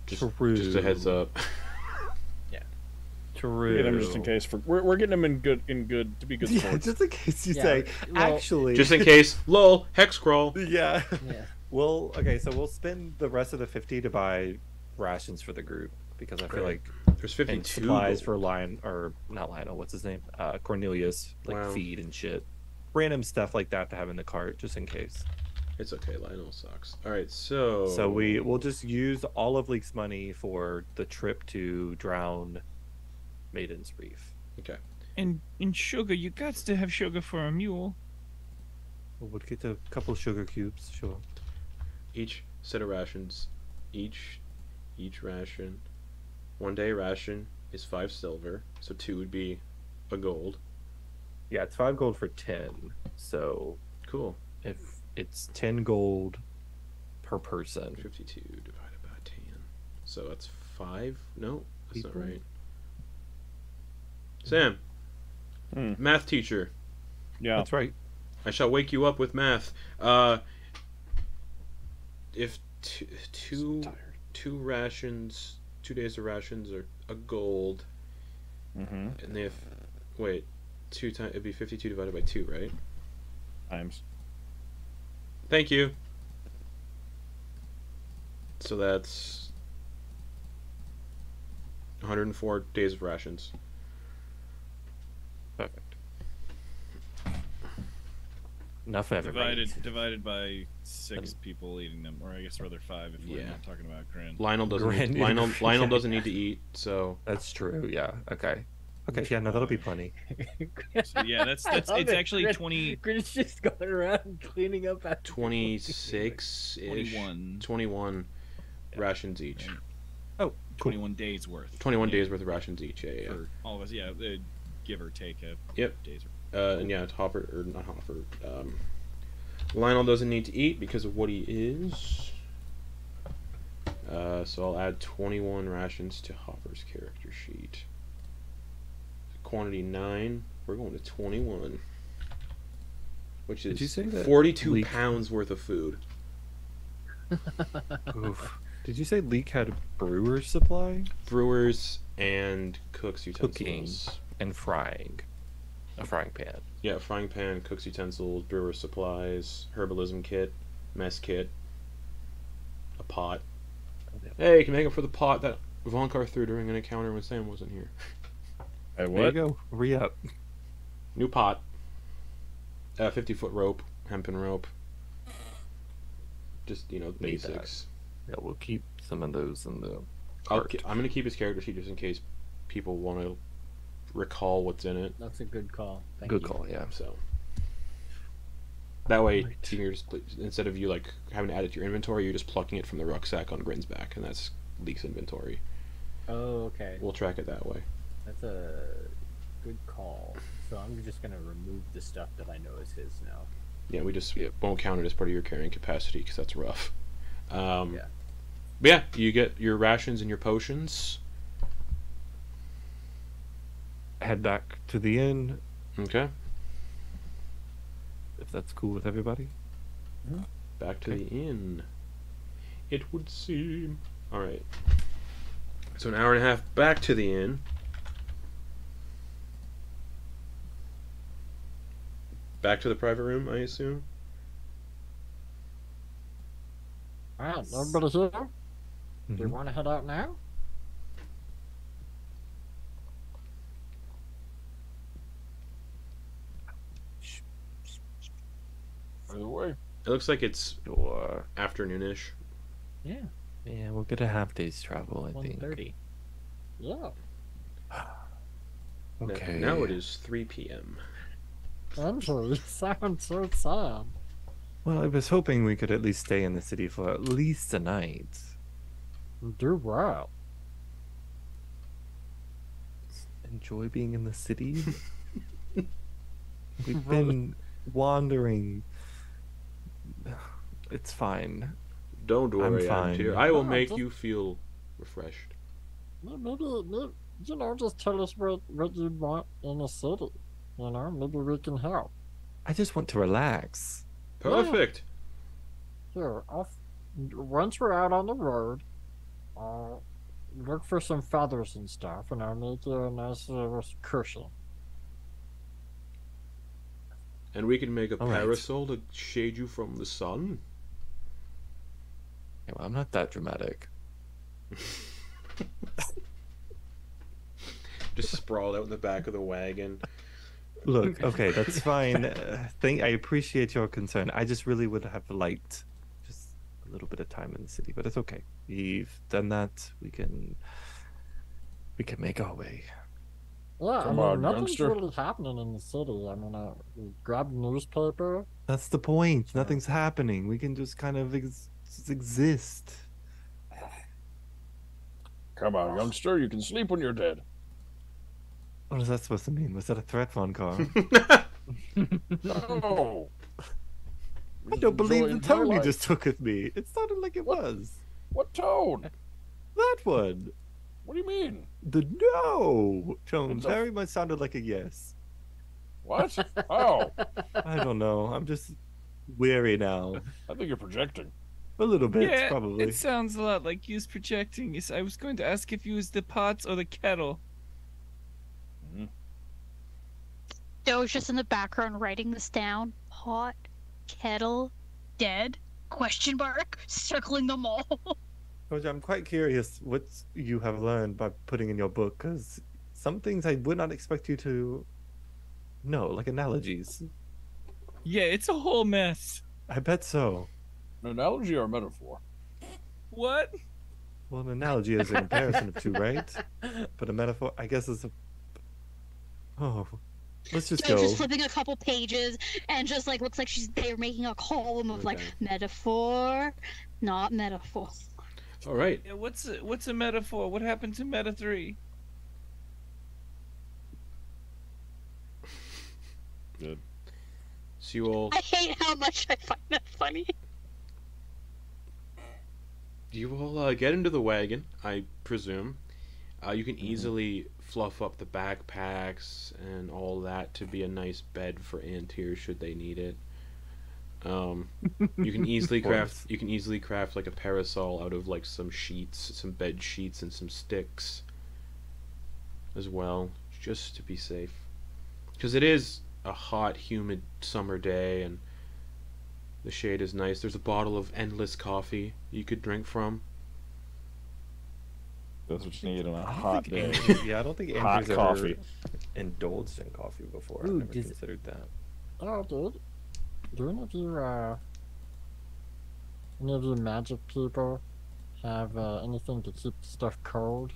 Just a heads up. True. Get them just in case. We're getting them in good to be good Yeah, sports. just in case you Yeah, say. well- Actually. Just in case. Lol. Hex crawl. Yeah. Yeah. Well, okay, so we'll spend the rest of the 50 to buy rations for the group because I feel Great. like There's and 52 supplies gold. for not Lionel, what's his name? Cornelius, like Wow. feed and shit. Random stuff like that to have in the cart just in case. It's okay. Lionel sucks. All right. So. So we'll just use all of Leek's money for the trip to drown Maiden's Reef. Okay. And sugar, you got to have sugar for a mule. We'll get a couple sugar cubes, sure. Each set of rations. Each ration. 1 day ration is 5 silver. So 2 would be a gold. Yeah, it's 5 gold for 10. So Cool. if it's 10 gold per person. 52 divided by 10. So that's 5? No, that's People? not right. Sam, math teacher, Yeah. That's right. I shall wake you up with math. If two rations, 2 days of rations are a gold, Mm-hmm. and if wait, 2 times it'd be 52 divided by 2, right? Times. Thank you. So that's 104 days of rations. Perfect. Enough for everybody. Divided by 6 people eating them, or I guess rather 5 if we're Yeah. not talking about Grin. Lionel doesn't. Grin, Need, yeah. Lionel doesn't need to eat. So That's true. Yeah. Okay. Okay. Yeah. No, that'll be plenty. So yeah, that's I it's love it. actually Grin- 20, Grin's just going around cleaning up after 26 21. 21 rations each. Right. Oh, cool. 21 days worth. 21 Yeah, days worth of rations each. Yeah. for all of us. Yeah, give or take a Yep. days. And yeah, it's Hopper or not Hopper. Lionel doesn't need to eat because of what he is. So I'll add 21 rations to Hopper's character sheet. Quantity 9. We're going to 21, which Did you is say that 42 Leek- pounds worth of food. Oof. Did you say Leek had a brewer's supply? Brewers and cooks Cooking utensils. and frying. A frying pan. Yeah, frying pan, cooks utensils, brewer supplies, herbalism kit, mess kit, a pot. Hey, you can make it for the pot that Vonkar threw during an encounter when Sam wasn't here. Hey, There you what? go. Re-up. New pot. 50-foot rope, hempen rope. Just, Need that. basics. Yeah, we'll keep some of those in the I'm cart. going to keep his character sheet just in case people want to recall what's in it. That's a good call. Thank Good you. call, yeah. So that way, Right. you can just instead of you having to add it to your inventory, you're just plucking it from the rucksack on Grin's back, and that's Leek's inventory. Oh, okay. We'll track it that way. That's a good call. So I'm just gonna remove the stuff that I know is his now. Yeah, we just Yep. won't count it as part of your carrying capacity because that's rough. Yeah. But yeah, you get your rations and your potions. Head back to the inn, Okay, if that's cool with everybody. back to the inn. It would seem. All right. So an hour and a half back to the inn. Back to the private room, I assume. Alright, everybody's here. Do you Mhm. want to head out now? By the way, It looks like it's Sure. afternoonish. Yeah. Yeah, we're gonna have days travel, I think. 1:30. Yeah. Okay. Now it is 3 p.m. Andrew, you sound so sad. Well, I was hoping we could at least stay in the city for at least a night. Do well. Enjoy being in the city. We've been wandering. It's fine. Don't worry, fine. Antyr. I will No, make just- you feel refreshed. Maybe, you know, just tell us what you want in the city. You know, maybe we can help. I just want to relax. Perfect. Here, once we're out on the road, look for some feathers and stuff, and I'll make you a nice cushion. And we can make a All right. parasol to shade you from the sun. Yeah, well, I'm not that dramatic. Just sprawled out in the back of the wagon. Look, okay, that's fine. I appreciate your concern. I just really would have liked just a little bit of time in the city, but it's okay. We've done that. We can make our way. Yeah, Come I mean, on, nothing's youngster. really happening in the city. I mean, grab a newspaper. That's the point. Nothing's happening. We can just kind of just exist. Come on, youngster. You can sleep when you're dead. What is that supposed to mean? Was that a threat, Vonkar? No. I don't believe the Enjoy tone you life. just took of me. It sounded like it was. What tone? That one. What do you mean? The no tone What's up? very much sounded like a yes. What? Oh, I don't know. I'm just weary now. I think you're projecting. A little bit, Yeah, probably. it sounds a lot like he was projecting. I was going to ask if you was the pots or the kettle. Joe's just in the background writing this down. Pot, kettle, dead? Question mark. Circling them all. Coach, I'm quite curious what you have learned by putting in your book, because some things I would not expect you to know, like analogies. Yeah, it's a whole mess. I bet so. An analogy or a metaphor? What? Well, an analogy is a comparison of two, right? But a metaphor, I guess, is a... Oh, let's just Joe's go. just flipping a couple pages and just like looks like they're making a column of like Okay. metaphor, not metaphor. All right. Yeah, what's a metaphor? What happened to Meta 3? Good. So you all, I hate how much I find that funny. get into the wagon, I presume. You can easily fluff up the backpacks and all that to be a nice bed for Antyr should they need it. You can easily Of course. craft like a parasol out of like some sheets, some bed sheets, and some sticks as well, just to be safe. Because it is a hot, humid summer day, and the shade is nice. There's a bottle of endless coffee you could drink from. That's what you need on a I don't hot think day. Andrew- yeah, I don't think Hot Andrew's ever coffee. indulged in coffee before. Ooh, I've never does- considered that. Oh, dude. Do any of you magic people have anything to keep stuff cold?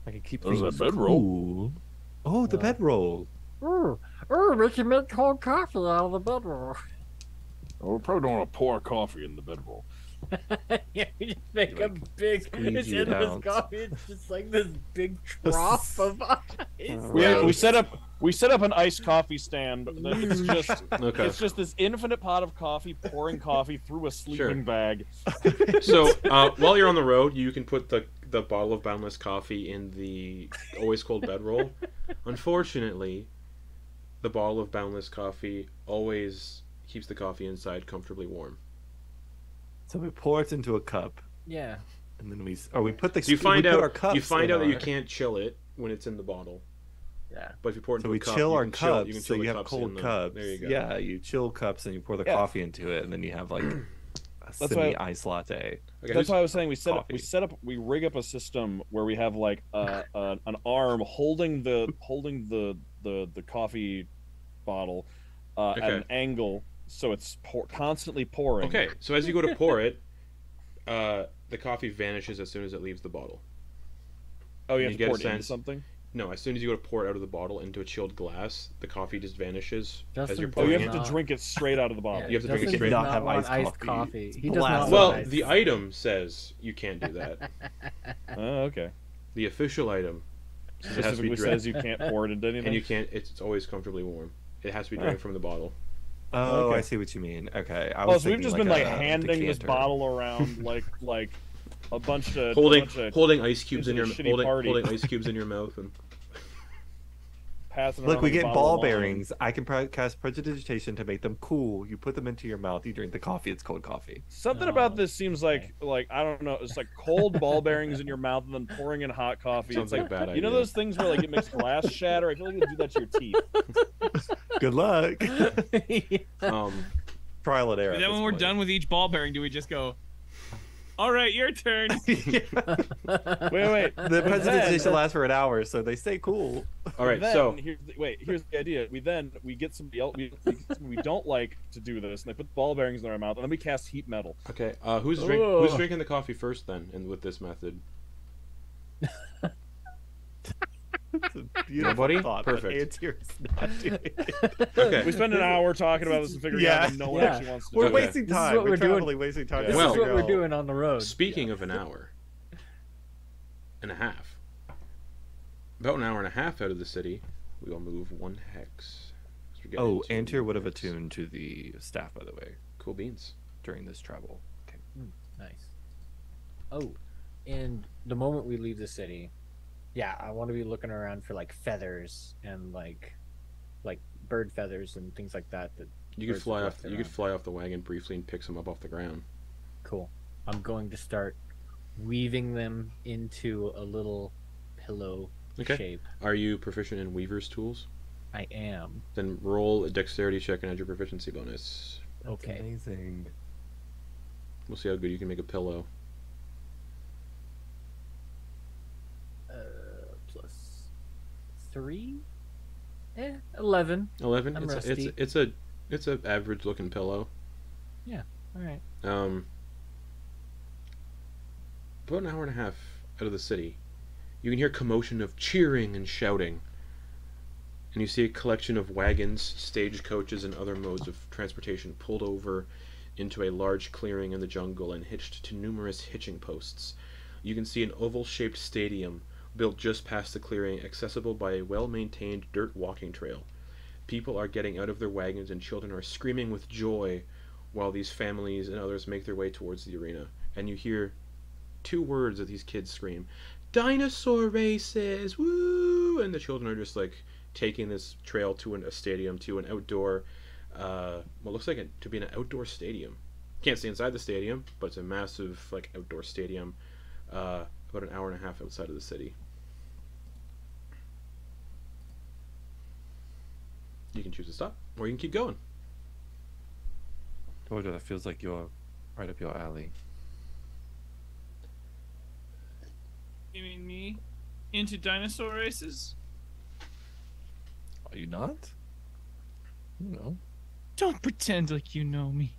I can keep There's a things bedroll. cool. Oh, the Yeah. bedroll. Ooh, we can make cold coffee out of the bedroll. Oh, we probably don't want to pour coffee in the bedroll. Yeah, we just make Like, a big, squeeze it's it endless out. coffee. It's just like this big trough of ice. Right. We set up an iced coffee stand. It's just Okay. it's just this infinite pot of coffee pouring coffee through a sleeping bag. So while you're on the road, you can put the bottle of boundless coffee in the always cold bedroll. Unfortunately, the bottle of boundless coffee always keeps the coffee inside comfortably warm. So we pour it into a cup, Yeah. and then we put the So you we find put our out cups in that you our- can't chill it when it's in the bottle. Yeah. But if you pour it So into we a cup, chill you our can cups, you can so chill you the have cups cold in the- cups. There you go. Yeah, you chill cups and you pour the Yeah. coffee into it, and then you have like a That's why- semi-ice latte. Okay, That's why I was saying coffee. we rig up a system where we have like an arm holding the coffee bottle at Okay. an angle so it's constantly pouring. Okay, so as you go to pour it, the coffee vanishes as soon as it leaves the bottle. Oh, you And have you to get pour a it into sense- something? No, as soon as you go to pour it out of the bottle into a chilled glass, the coffee just vanishes as Justin you're does Oh, you pouring have it. to drink it straight out of the bottle. Yeah, You have to drink it Justin straight. does Not not have want iced iced coffee. coffee. He does Blast not it. Well, want iced the coffee. item says you can't do that. Oh, okay. The official item says it has to be Specifically drank, says you can't pour it into anything. and you can't. It's always comfortably warm. It has to be drank from the bottle. Oh, Okay. I see what you mean. Okay. I Oh, was so we've thinking just been like a handing this decanter. bottle around like a bunch of Holding ice cubes in your It's a shitty party. holding ice cubes in your mouth and passing Look, around we like a get bottle ball of wine. bearings. I can cast prestidigitation to make them cool. You put them into your mouth. You drink the coffee. It's cold coffee. Something Oh, about this seems like I don't know. It's like cold ball bearings in your mouth and then pouring in hot coffee. Sounds It's like a bad you know idea. those things where like it makes glass shatter. I feel like you do that to your teeth. Good luck. Trial and error. But then when we're done with each ball bearing, do we just go, all right, your turn? Wait. The prestidigitation lasts for an hour, so they stay cool. all right. Then, So here's the idea. We get somebody else. We get somebody we don't like to do this, and they put ball bearings in our mouth, and then we cast heat metal. okay, who's drinking the coffee first then, and with this method? Nobody? Thought, Perfect. Antyr's not doing it. Okay. We spend an hour talking about this and figuring Yeah. out that no one Yeah. actually wants to We're do it. wasting This is time. what We're we're doing. traveling, wasting time. This This Well- is what we're doing on the road. Speaking of an hour and a half, about an hour and a half out of the city, we will move one hex. As we get Oh, into Antyr would have hex. attuned to the staff, by the way, Cool beans. during this travel. Okay. Nice. Oh, and the moment we leave the city, yeah, I want to be looking around for like feathers and like bird feathers and things like that. That You could birds fly have off. left You could around. fly off the wagon briefly and pick some up off the ground. Cool. I'm going to start weaving them into a little pillow Okay. shape. Are you proficient in weaver's tools? I am. Then roll a dexterity check and add your proficiency bonus. Okay. Amazing. We'll see how good you can make a pillow. Plus 3? 11. 11. I'm it's rusty. it's a average looking pillow. All right. About an hour and a half out of the city, you can hear commotion of cheering and shouting, and you see a collection of wagons, stagecoaches, and other modes of transportation pulled over into a large clearing in the jungle and hitched to numerous hitching posts. You can see an oval-shaped stadium built just past the clearing, accessible by a well-maintained dirt walking trail. People are getting out of their wagons and children are screaming with joy while these families and others make their way towards the arena. And you hear two words that these kids scream: "Dinosaur races! Woo!" And the children are just like taking this trail to a stadium, to an outdoor, what looks like to be an outdoor stadium. Can't stay inside the stadium, but it's a massive like outdoor stadium, about an hour and a half outside of the city. You can choose to stop, or you can keep going. Torger, that feels like you're right up your alley. You mean me? Into dinosaur races? Are you not? No. Don't pretend like you know me.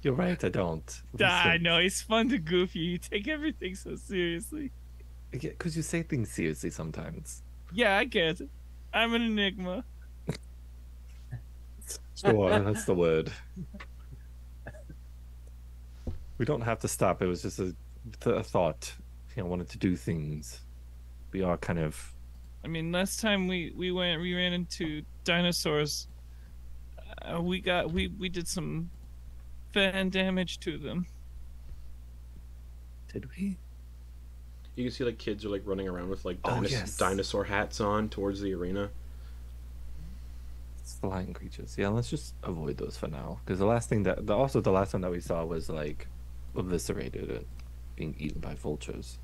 You're right, I don't. I know, it's fun to goof you. You take everything so seriously. Because you say things seriously sometimes. Yeah, I get it. I'm an enigma. Sure, that's the word. We don't have to stop. It was just a thought. I wanted to do things. We are kind of... I mean, last time we ran into dinosaurs. We did some fan damage to them. Did we? You can see like kids are like running around with like Oh, yes. dinosaur hats on towards the arena. It's flying creatures. Yeah, let's just avoid those for now. Because the last thing that... Also, the last one that we saw was like eviscerated and being eaten by vultures.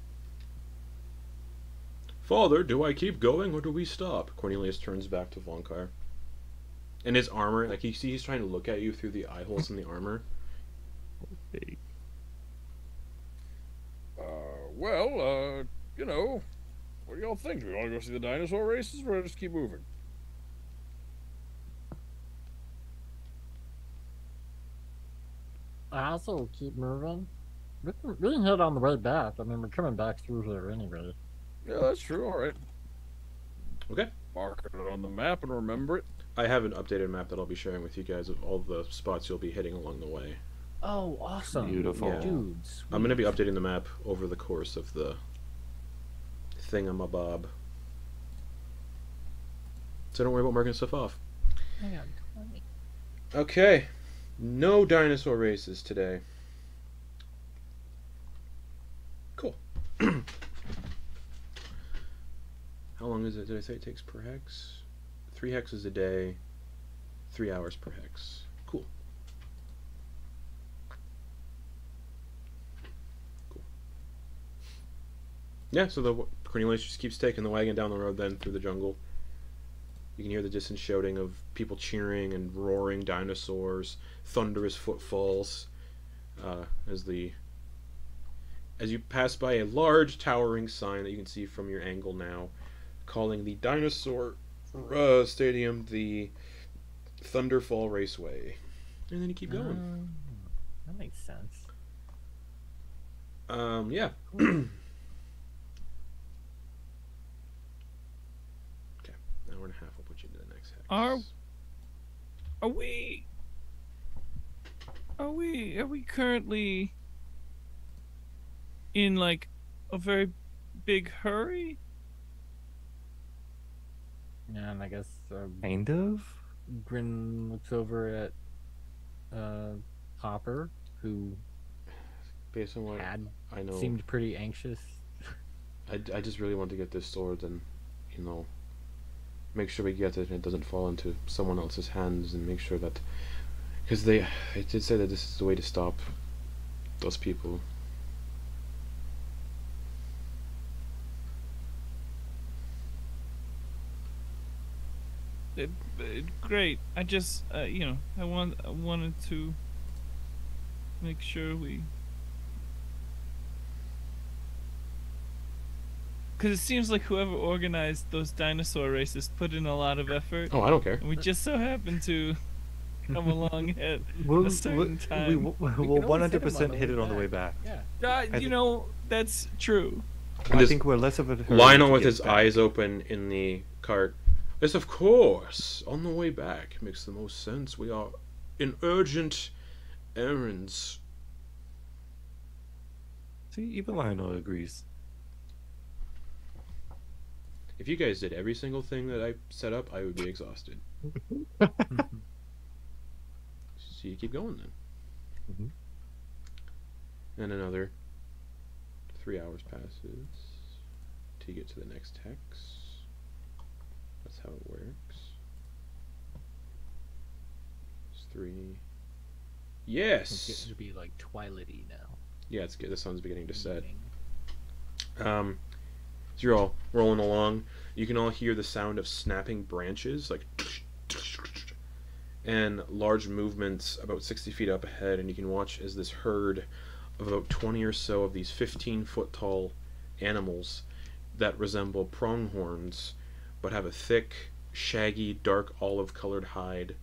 Father, do I keep going or do we stop? Cornelius turns back to Vonkar. And his armor, like you see he's trying to look at you through the eye holes in the armor. Hey. You know, what do y'all think? Do we want to go see the dinosaur races or just keep moving? I also keep moving. We can head on the way back. I mean, we're coming back through here anyway. Yeah, that's true. All right. Okay. Mark it on the map and remember it. I have an updated map that I'll be sharing with you guys of all the spots you'll be hitting along the way. Oh, awesome. Beautiful. Yeah. Dudes. I'm going to be updating the map over the course of the thingamabob. So don't worry about marking stuff off. Hang on. 20. Okay. No dinosaur races today. Cool. How long is it? Did I say it takes per hex? 3 hexes a day, 3 hours per hex. Cool. Yeah, so the Cornelius just keeps taking the wagon down the road then through the jungle. You can hear the distant shouting of people cheering and roaring dinosaurs, thunderous footfalls, as you pass by a large towering sign that you can see from your angle now, calling the dinosaur stadium the Thunderfall Raceway. And then you keep going. That makes sense. Yeah. Okay, an hour and a half will put you into the next hex. Are we currently in like a very big hurry? Yeah, and I guess Kind of. Grin looks over at Hopper, who Based on what I know, seemed pretty anxious. I just really want to get this sword and, make sure we get it and it doesn't fall into someone else's hands, and make sure that, because they did say that this is the way to stop those people. Great. I just, I wanted to make sure we. Because it seems like whoever organized those dinosaur races put in a lot of effort. Oh, I don't care. And we just so happen to come along at We'll a certain time. we'll always hit 'em 100% on the hit way it on the way back. back. Yeah. That's true. I think we're less of a hurry Lionel to with get his back. eyes open in the cart. Yes, of course. On the way back makes the most sense. We are in urgent errands. See, even Lionel agrees. If you guys did every single thing that I set up, I would be exhausted. So you keep going then. And another 3 hours passes till you get to the next hex. That's how it works. It's 3. It's Yes! getting to be like twilighty now. Yeah, it's good. The sun's beginning to set. So you're all rolling along. You can all hear the sound of snapping branches, like, and large movements about 60 feet up ahead, and you can watch as this herd of about 20 or so of these 15-foot tall animals that resemble pronghorns, but have a thick, shaggy, dark olive-colored hide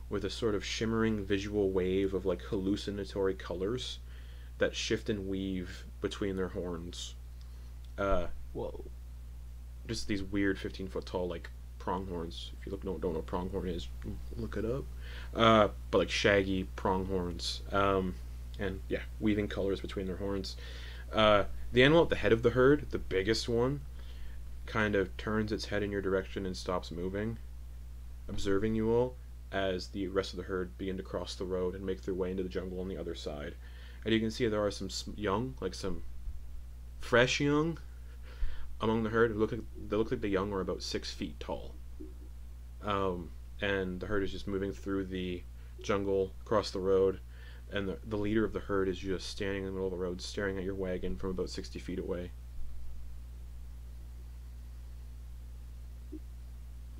with a sort of shimmering visual wave of like hallucinatory colors that shift and weave between their horns. Whoa. Just these weird 15-foot tall like pronghorns. If you don't know what pronghorn is, look it up. But like shaggy pronghorns, and yeah, weaving colors between their horns. The animal at the head of the herd, the biggest one, kind of turns its head in your direction and stops moving, observing you all as the rest of the herd begin to cross the road and make their way into the jungle on the other side. And you can see there are some young, like some fresh young among the herd who look like the young are about 6 feet tall. And the herd is just moving through the jungle across the road, and the leader of the herd is just standing in the middle of the road staring at your wagon from about 60 feet away.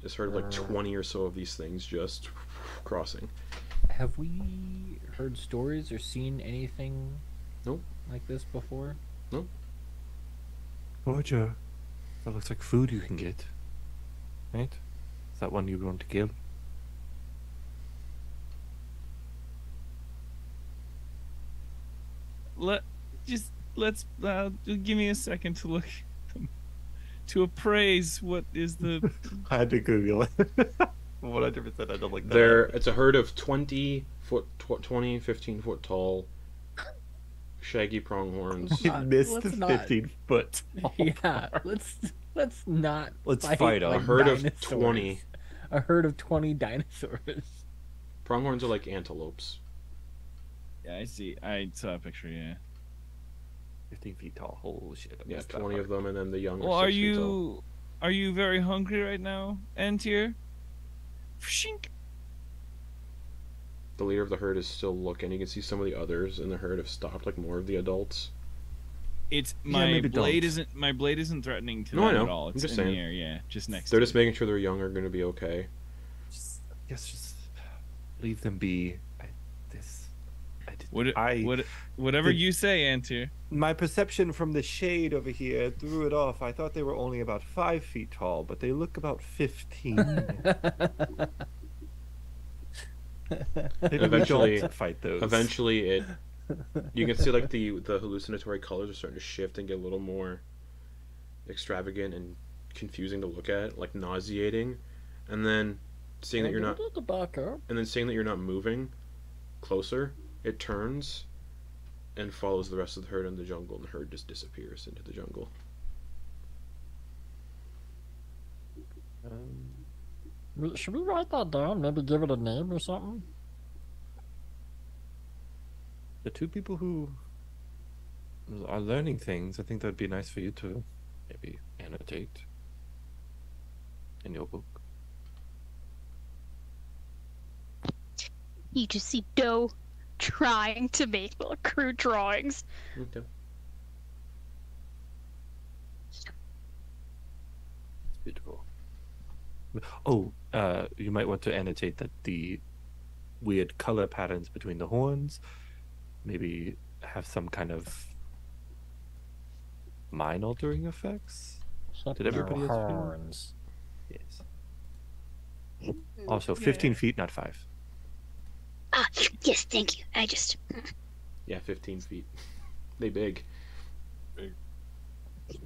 Just heard like 20 or so of these things just crossing. Have we heard stories or seen anything Nope. like this before? Nope. Torger, that looks like food you can get. Right? Is that one you're going to kill? let's give me a second to look to appraise what is the. I had to Google it. 100%. I don't like that. It's a herd of 20 foot, 20, 15 foot tall, shaggy pronghorns. We missed the let's not- 15 foot. Yeah, let's not. Let's fight A on. herd of dinosaurs. 20. A herd of 20 dinosaurs. Pronghorns are like antelopes. Yeah, I see. I saw a picture. Yeah. 15 feet tall. Holy shit. I Yeah, missed that 20 part. of them, and then the young Well, are are 6 feet tall. you very hungry right now, Antyr? Shink. The leader of the herd is still looking. You can see some of the others in the herd have stopped, like more of the adults. It's Yeah, my maybe blade don't. isn't my blade isn't threatening to No, I them know. at all. I'm It's just in saying. the air, yeah, just next. They're to just it. making sure their young are going to be okay. I guess just leave them be. Whatever the- you say, Antyr. My perception from the shade over here threw it off. I thought they were only about 5 feet tall, but they look about 15. Maybe Eventually- we don't fight those. Eventually, you can see like the hallucinatory colors are starting to shift and get a little more extravagant and confusing to look at, like nauseating, and then seeing that you're not, seeing that you're not moving closer, it turns and follows the rest of the herd in the jungle, and the herd just disappears into the jungle. Should we write that down? Maybe give it a name or something? The two people who are learning things, I think that'd be nice for you to maybe annotate in your book. You just see Doe trying to make little crude drawings. Okay. It's beautiful. Oh, you might want to annotate that the weird color patterns between the horns maybe have some kind of mind-altering effects. Did everybody else feel- horns? Yes. Also, 15 feet, not 5. Ah, yes, thank you. I just. Yeah, 15 feet. They big.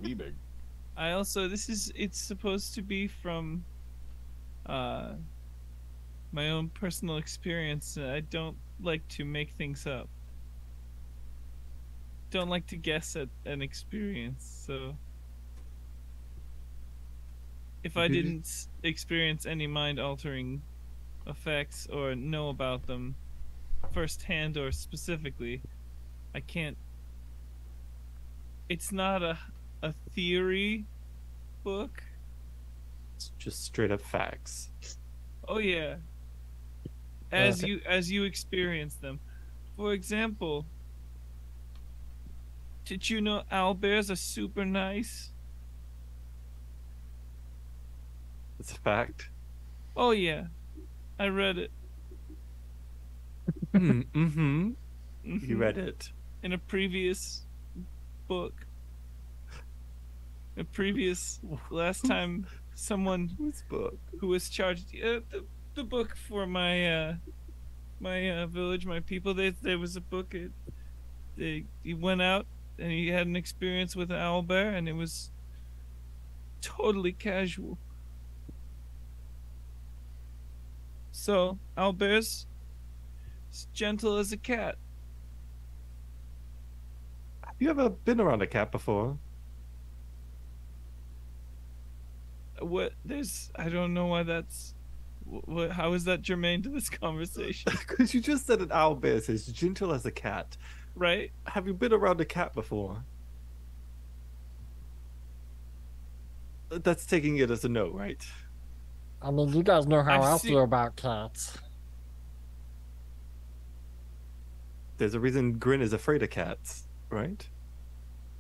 Me big. I also it's supposed to be from my own personal experience. I don't like to make things up. Don't like to guess at an experience. So if I didn't experience any mind-altering effects or know about them firsthand or specifically, I can't. It's not a theory book. It's just straight up facts. Oh yeah. As you experience them. For example, did you know owlbears are super nice? It's a fact. Oh yeah. I read it. Mm-hmm. You Mhm. read it. In a previous book. A previous last time someone Whose book? who was charged the book for my my village, my people. There was a book. He went out and he had an experience with an owlbear, and it was totally casual. So owlbears, as gentle as a cat. Have you ever been around a cat before? What there's I don't know why that's. What? How is that germane to this conversation? Because you just said an owlbear is as gentle as a cat. Right? Have you been around a cat before? That's taking it as a no, right? I mean, you guys know how I've I seen- feel about cats. There's a reason Grin is afraid of cats, right?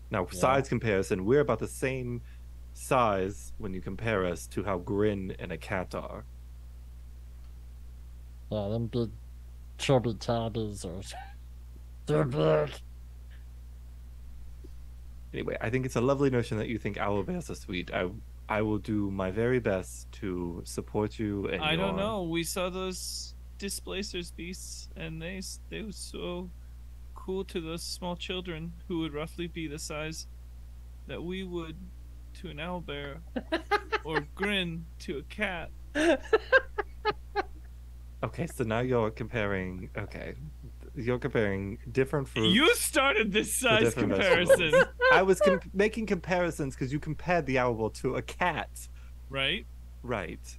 Now, size comparison, we're about the same size when you compare us to how Grin and a cat are. Yeah, them big chubby tabbies are. They're big. Anyway, I think it's a lovely notion that you think owlbears are sweet. I will do my very best to support you. And I don't your- know. We saw those displacers beasts, and they were so cool to those small children who would roughly be the size that we would to an owlbear, or Grin to a cat. Okay, so now you're comparing. Okay, you're comparing different fruits. You started this size different comparison, vegetables. I was making comparisons because you compared the owl to a cat. right? Right.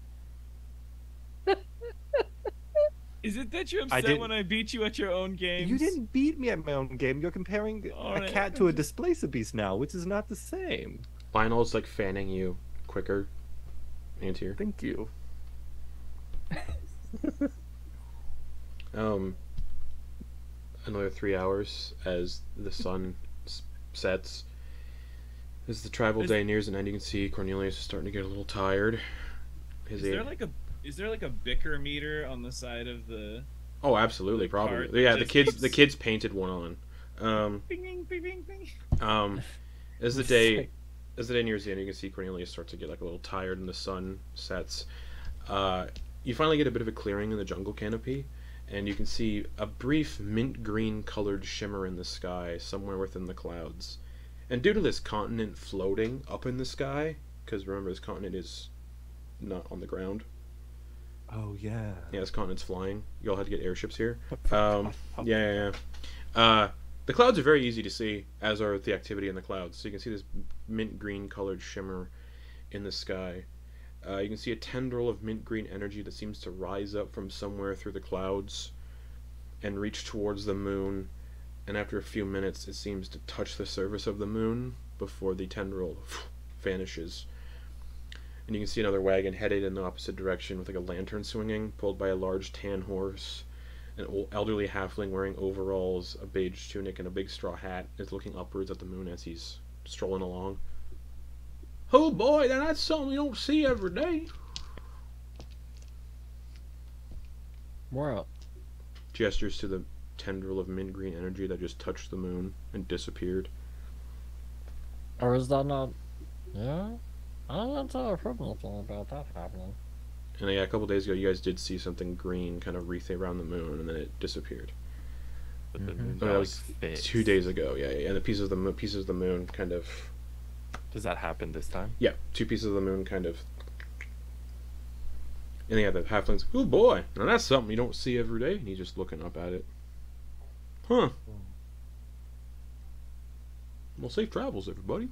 Is it that you're upset when I beat you at your own games? You didn't beat me at my own game. You're comparing a cat to a displacer beast now, which is not the same. Lionel's like fanning you quicker. Antyr. Thank you. Another 3 hours as the sun sets. As the tribal day nears an end, you can see Cornelius is starting to get a little tired. Is there like a bicker meter on the side of the? Oh, absolutely, probably. Yeah, the kids painted one on. Bing, bing, bing, bing, bing. As the day nears the end, you can see Cornelius starts to get like a little tired, and the sun sets. You finally get a bit of a clearing in the jungle canopy, and you can see a brief mint green colored shimmer in the sky somewhere within the clouds. And due to this continent floating up in the sky, because remember this continent is not on the ground. Oh yeah. Yeah, this continent's flying. You all had to get airships here. Yeah. The clouds are very easy to see, as are the activity in the clouds. So you can see this mint green colored shimmer in the sky. You can see a tendril of mint green energy that seems to rise up from somewhere through the clouds and reach towards the moon. And after a few minutes, it seems to touch the surface of the moon before the tendril vanishes. And you can see another wagon headed in the opposite direction with like a lantern swinging, pulled by a large tan horse. An elderly halfling wearing overalls, a beige tunic, and a big straw hat is looking upwards at the moon as he's strolling along. Oh boy, now that's something you don't see every day. What? Gestures to the tendril of mint green energy that just touched the moon and disappeared. Or is that not? Yeah, I don't know about that happening. And yeah, a couple days ago, you guys did see something green kind of wreath around the moon, and then it disappeared. Mm-hmm. That was 2 days ago. Yeah, and the pieces of the moon kind of. Does that happen this time? Yeah, 2 pieces of the moon kind of. And yeah, the halfling's, oh boy, now that's something you don't see every day. And he's just looking up at it. Huh. Well, safe travels, everybody.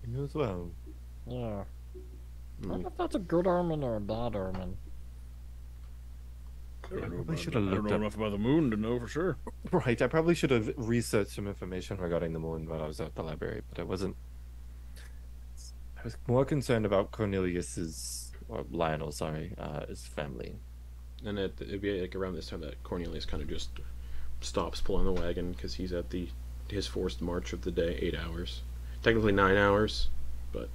You as well. Yeah. I don't know if that's a good omen or a bad omen. I don't know enough about the moon to know for sure. Right, I probably should have researched some information regarding the moon while I was at the library, but I wasn't. I was more concerned about Lionel, his family. And it'd be like around this time that Cornelius kind of just stops pulling the wagon because he's at his forced march of the day, 8 hours. Technically 9 hours, but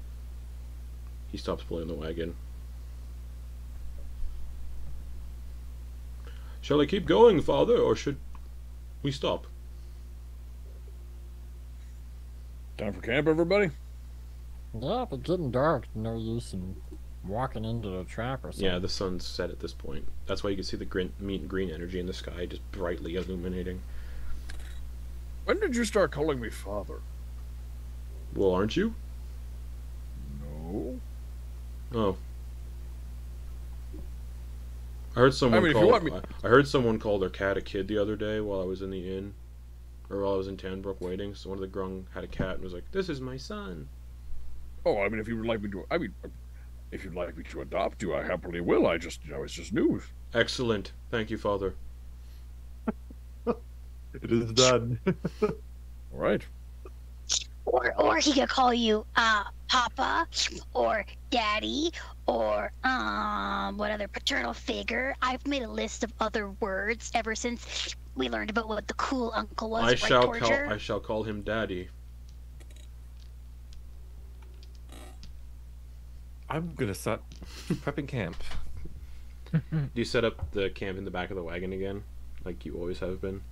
he stops pulling the wagon. Shall I keep going, Father, or should we stop? Time for camp, everybody? Yeah, if it's getting dark, no use in walking into the trap or something. Yeah, the sun's set at this point. That's why you can see the mint green energy in the sky just brightly illuminating. When did you start calling me father? Well, aren't you? No. Oh. I heard someone I heard someone call their cat a kid the other day while I was in the inn. Or while I was in Tanbrook waiting. So one of the grung had a cat and was like, "This is my son." Oh, I mean, if you'd like me to adopt you, I happily will. It's just news. Excellent. Thank you, Father. It is done. All right. Or he could call you Papa or Daddy or what other paternal figure. I've made a list of other words ever since we learned about what the cool uncle was. I Torger? shall call him Daddy. I'm gonna start prepping camp. Do you set up the camp in the back of the wagon again, like you always have been?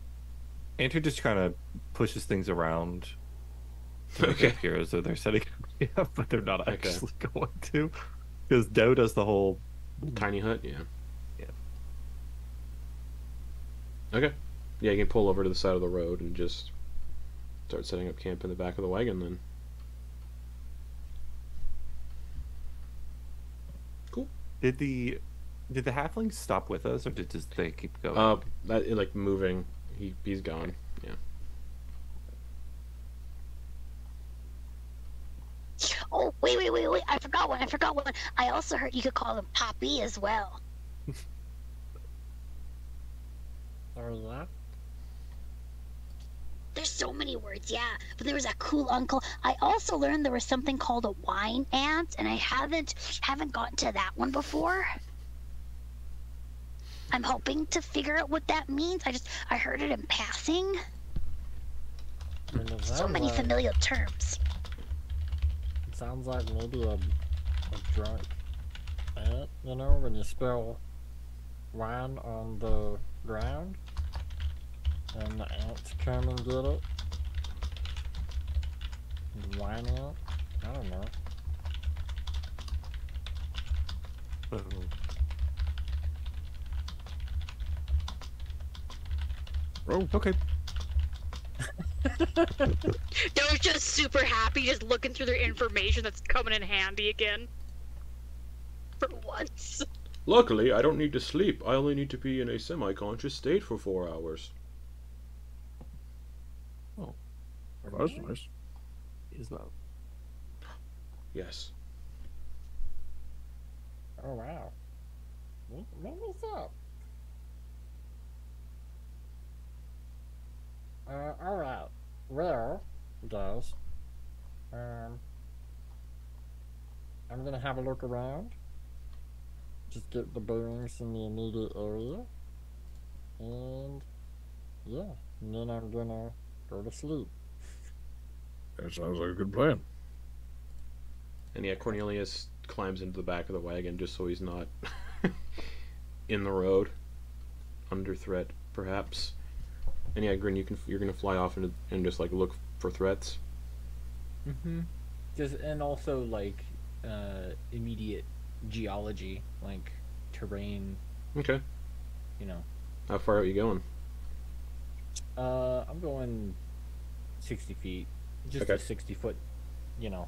Antyr just kind of pushes things around. Okay. Here, so they're setting up, but they're not actually going to, because Doe does the whole tiny hut. Yeah. Yeah. Okay. Yeah, you can pull over to the side of the road and just start setting up camp in the back of the wagon then. Cool. Did the halflings stop with us, or did just they keep going? Like moving. He's gone. Yeah. Oh, wait. I forgot one. I also heard you could call him Poppy as well. Or that? There's so many words, yeah. But there was a cool uncle. I also learned there was something called a wine ant, and I haven't gotten to that one before. I'm hoping to figure out what that means. I heard it in passing. So many familiar terms. It sounds like maybe a drunk ant, you know, when you spill wine on the ground and the ants come and get it. The wine ant? I don't know. Oh, okay. They're just super happy, just looking through their information that's coming in handy again. For once. Luckily, I don't need to sleep. I only need to be in a semi-conscious state for 4 hours. Oh, that's nice. Is that? Yes. Oh wow. What was up? Alright. Well, guys. I'm gonna have a look around. Just get the bearings in the immediate area. And yeah, and then I'm gonna go to sleep. That sounds like a good plan. And yeah, Cornelius climbs into the back of the wagon just so he's not in the road, under threat, perhaps. And yeah, Grin, you're gonna fly off and just like look for threats. Mm-hmm. And also like immediate geology, like terrain. Okay. You know. How far out you going? I'm going 60 feet. Just okay. A 60-foot, you know,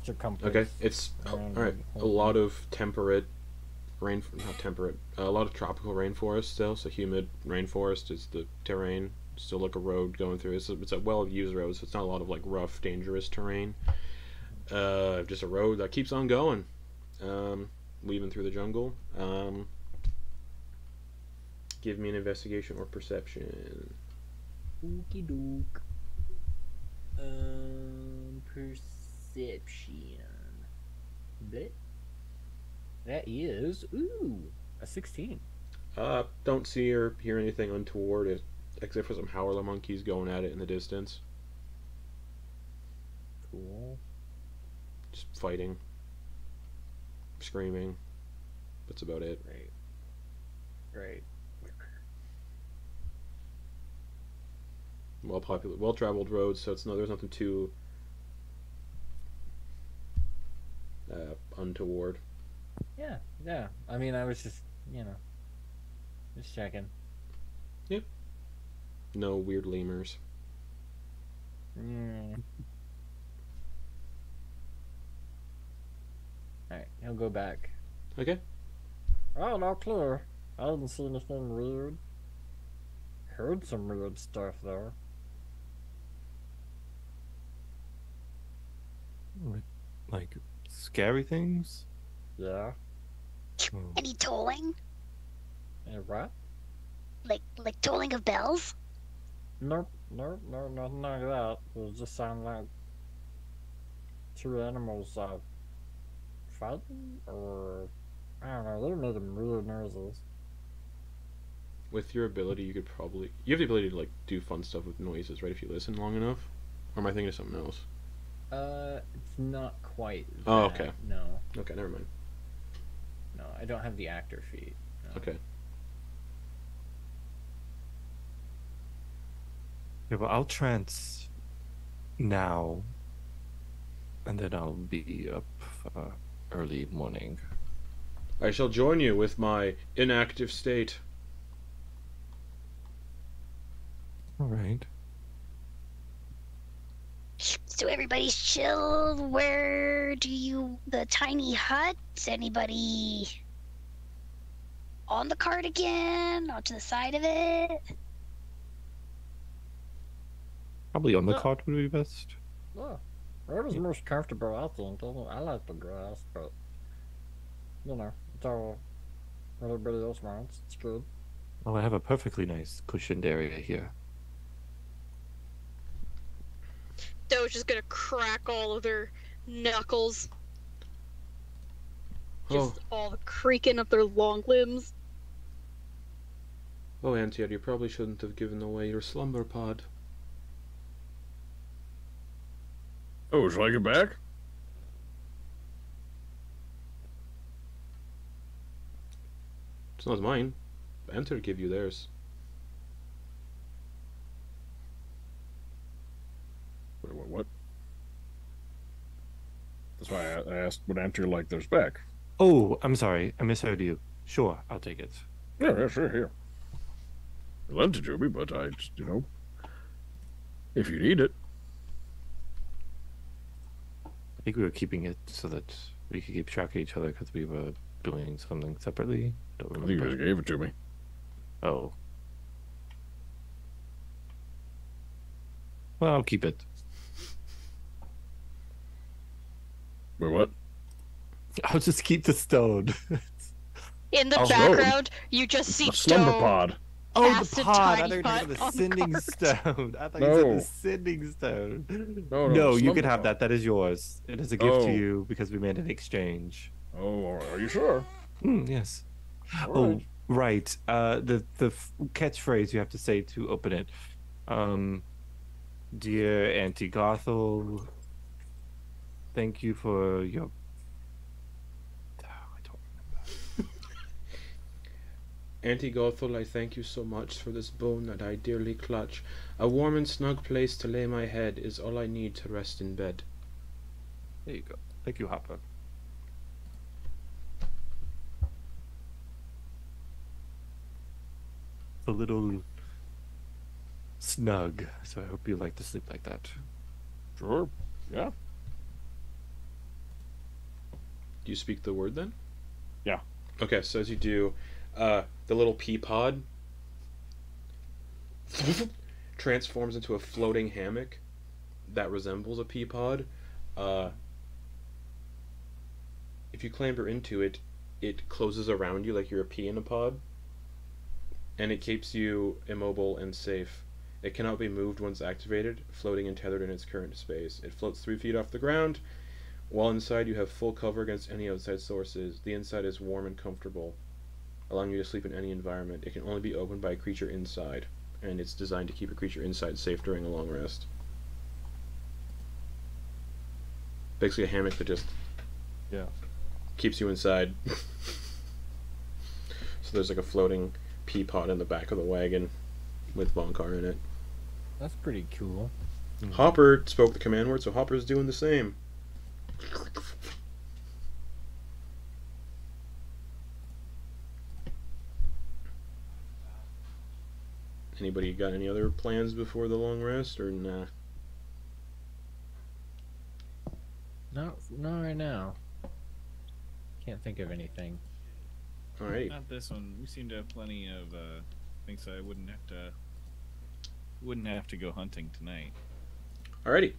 circumference. Okay, it's alright. A lot of temperate not temperate. A lot of tropical rainforest still. So humid rainforest is the terrain. Still like a road going through. It's a well-used road, so it's not a lot of like rough, dangerous terrain. Just a road that keeps on going, weaving through the jungle. Give me an investigation or perception. Okie doke. Perception. That is a 16. Don't see or hear anything untoward, except for some howler monkeys going at it in the distance. Cool. Just fighting, screaming. That's about it. Right. Well-traveled roads, so there's nothing too untoward. Yeah. I mean, I was just, just checking. Yep. No weird lemurs. Alright, he'll go back. Okay. Oh, not clear. I didn't see anything weird. Heard some weird stuff, though. Like scary things? Yeah. Any tolling? What? Like tolling of bells? Nope, nothing like that. It just sounded like two animals fighting, or I don't know. They're making weird noises. With your ability, you have the ability to like do fun stuff with noises, right? If you listen long enough, or am I thinking of something else? It's not quite that. Oh, okay. No. Okay, never mind. No, I don't have the actor feat. No. Okay. Yeah, well, I'll trance now, and then I'll be up early morning. I shall join you with my inactive state. All right. So everybody's chill. Where do you... the tiny hut? Anybody on the cart again? Or to the side of it? Probably on the cart would be best. Yeah, that is most comfortable, I think. I like the grass, but you know, it's all everybody else wants. It's good. Oh, I have a perfectly nice cushioned area here. Doge's just gonna crack all of their knuckles. Just all the creaking of their long limbs. Oh, Antyr, you probably shouldn't have given away your slumber pod. Oh, shall I get back? It's not mine. Antyr gave you theirs. What? That's why I asked what Antyr like theirs back. Oh, I'm sorry. I misheard you. Sure, I'll take it. Yeah, sure, here. I love to, Joby, but I just, if you need it. I think we were keeping it so that we could keep track of each other because we were doing something separately. Don't I think remember. you just gave it to me. Oh. Well, I'll keep it. Wait, what? I'll just keep the stone. In the Oh, background, you just see A slumber Doe pod. Oh, cast the a pod! I tiny thought you were hut the on the sending cart. stone. I thought you said No. the sending stone. No, No, the you can slumber have pod. that. That is yours. It is a gift to Oh. you because we made an exchange. Oh, are you sure? Yes. All Oh, right. right. The catchphrase you have to say to open it. Dear Auntie Gothel, thank you for your. I don't remember. Auntie Gothel, I thank you so much for this bone that I dearly clutch. A warm and snug place to lay my head is all I need to rest in bed. There you go. Thank you, Hopper. A little snug, so I hope you like to sleep like that. Sure. Yeah. Do you speak the word then? Yeah. Okay, so as you do, the little pea pod transforms into a floating hammock that resembles a pea pod. If you clamber into it, it closes around you like you're a pea in a pod, and it keeps you immobile and safe. It cannot be moved once activated, floating and tethered in its current space. It floats 3 feet off the ground. While inside, you have full cover against any outside sources. The inside is warm and comfortable, allowing you to sleep in any environment. It can only be opened by a creature inside, and it's designed to keep a creature inside safe during a long rest. Basically a hammock that just keeps you inside. So there's like a floating pea pod in the back of the wagon with Vonkar in it. That's pretty cool. Hopper spoke the command word, so Hopper's doing the same. Anybody got any other plans before the long rest, or nah? Not right now. Can't think of anything. Alright. Not this one. We seem to have plenty of things, so I wouldn't have to go hunting tonight. Alrighty.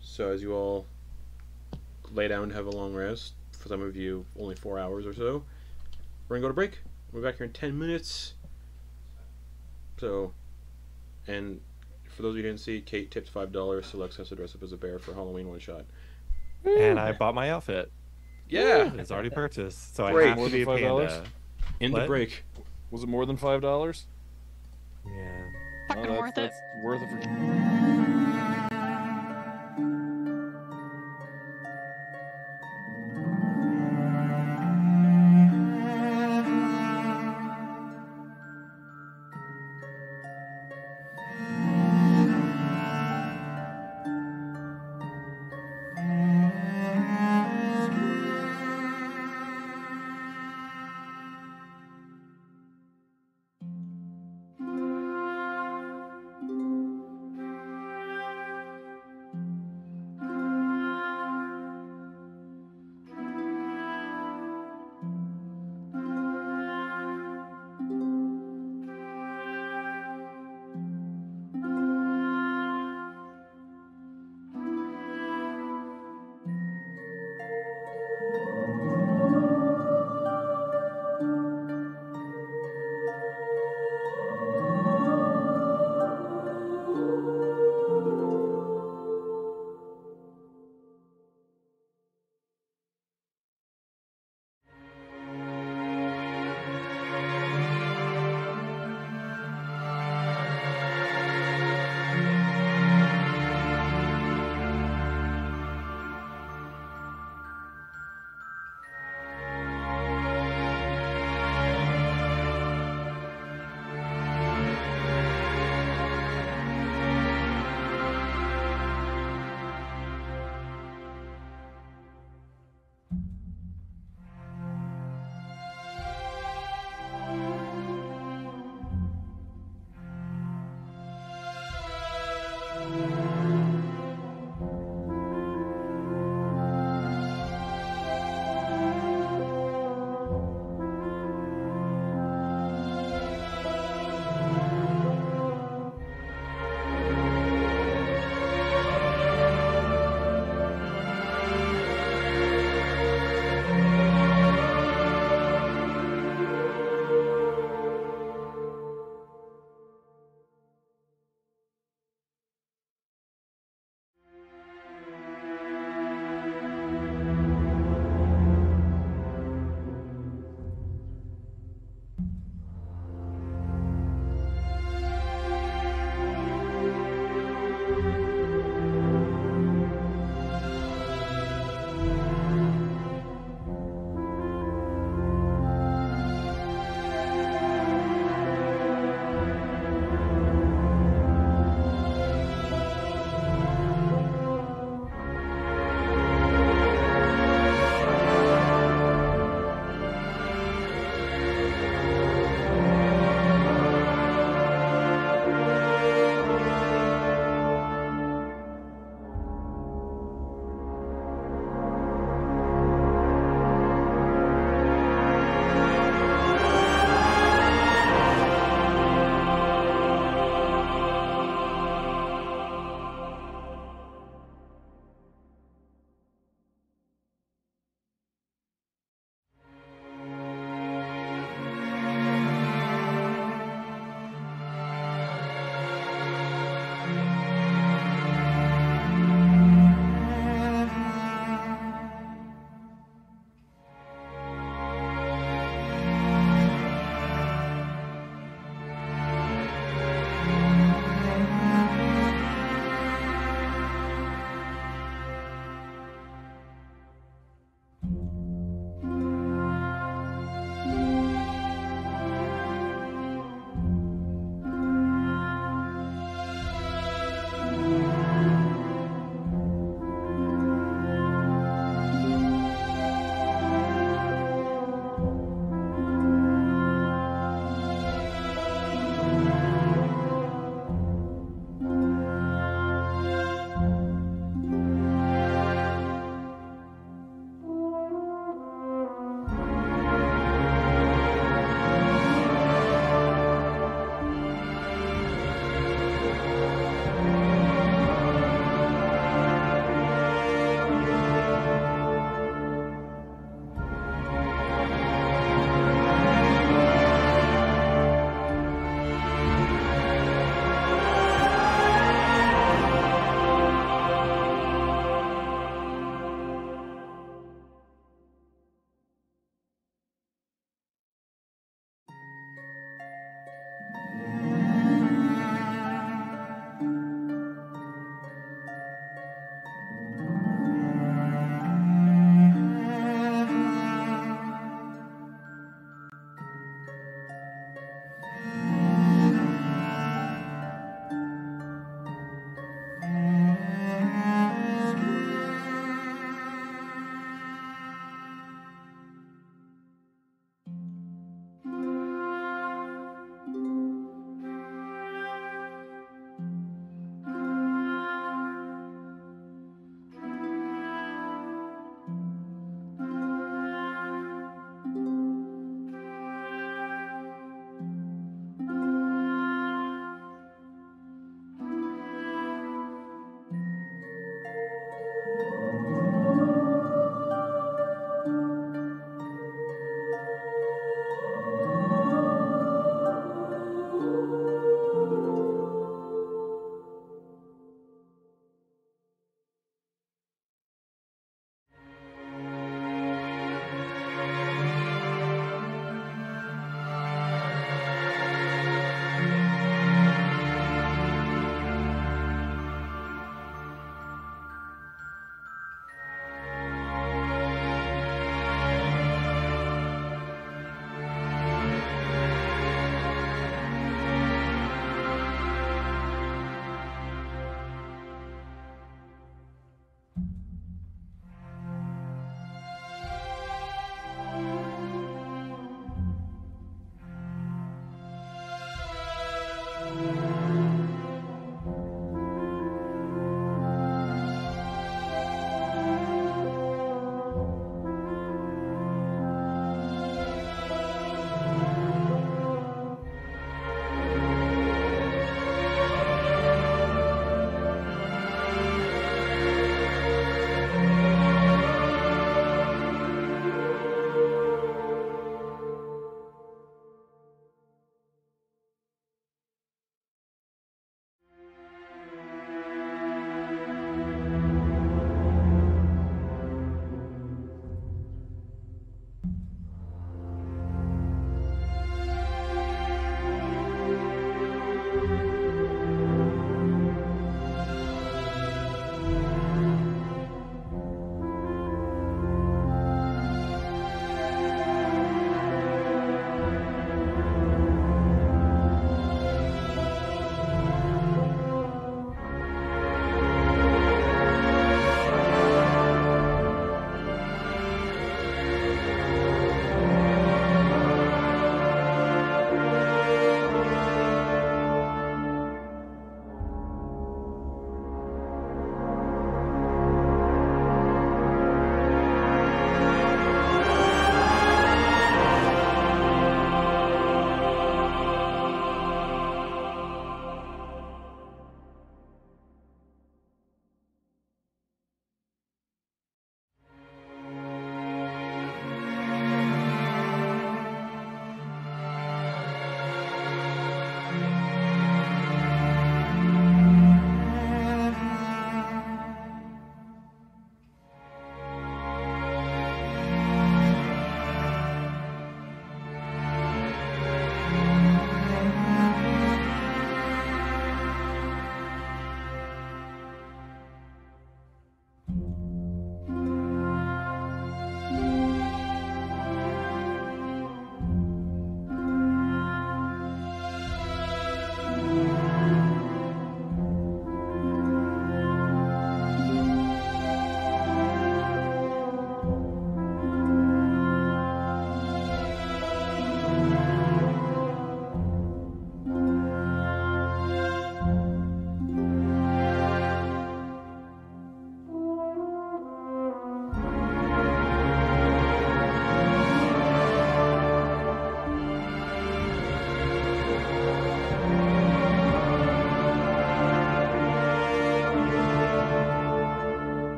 So as you all lay down to have a long rest, for some of you only 4 hours or so, we're gonna go to break. We'll be back here in 10 minutes. So, and for those of you who didn't see, Kate tipped $5 so Lex has to dress up as a bear for Halloween one shot. And I bought my outfit. Yeah! It's already purchased, so Great. I have to be a More than $5? panda. In the What? break. Was it more than $5? Yeah. Fucking worth it. That's worth it for.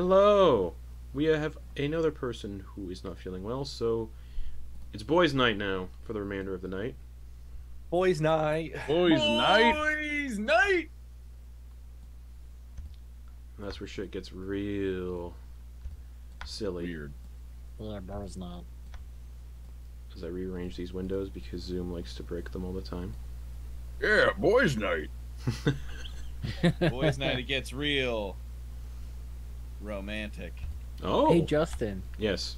Hello! We have another person who is not feeling well, so it's boys' night now for the remainder of the night. Boys' night. Boys' night. Boys' night. And that's where shit gets real silly. Weird. Yeah, boys' night. As I rearrange these windows because Zoom likes to break them all the time. Yeah, boys' night. Boys' night. It gets real romantic. Oh! Hey, Justin. Yes.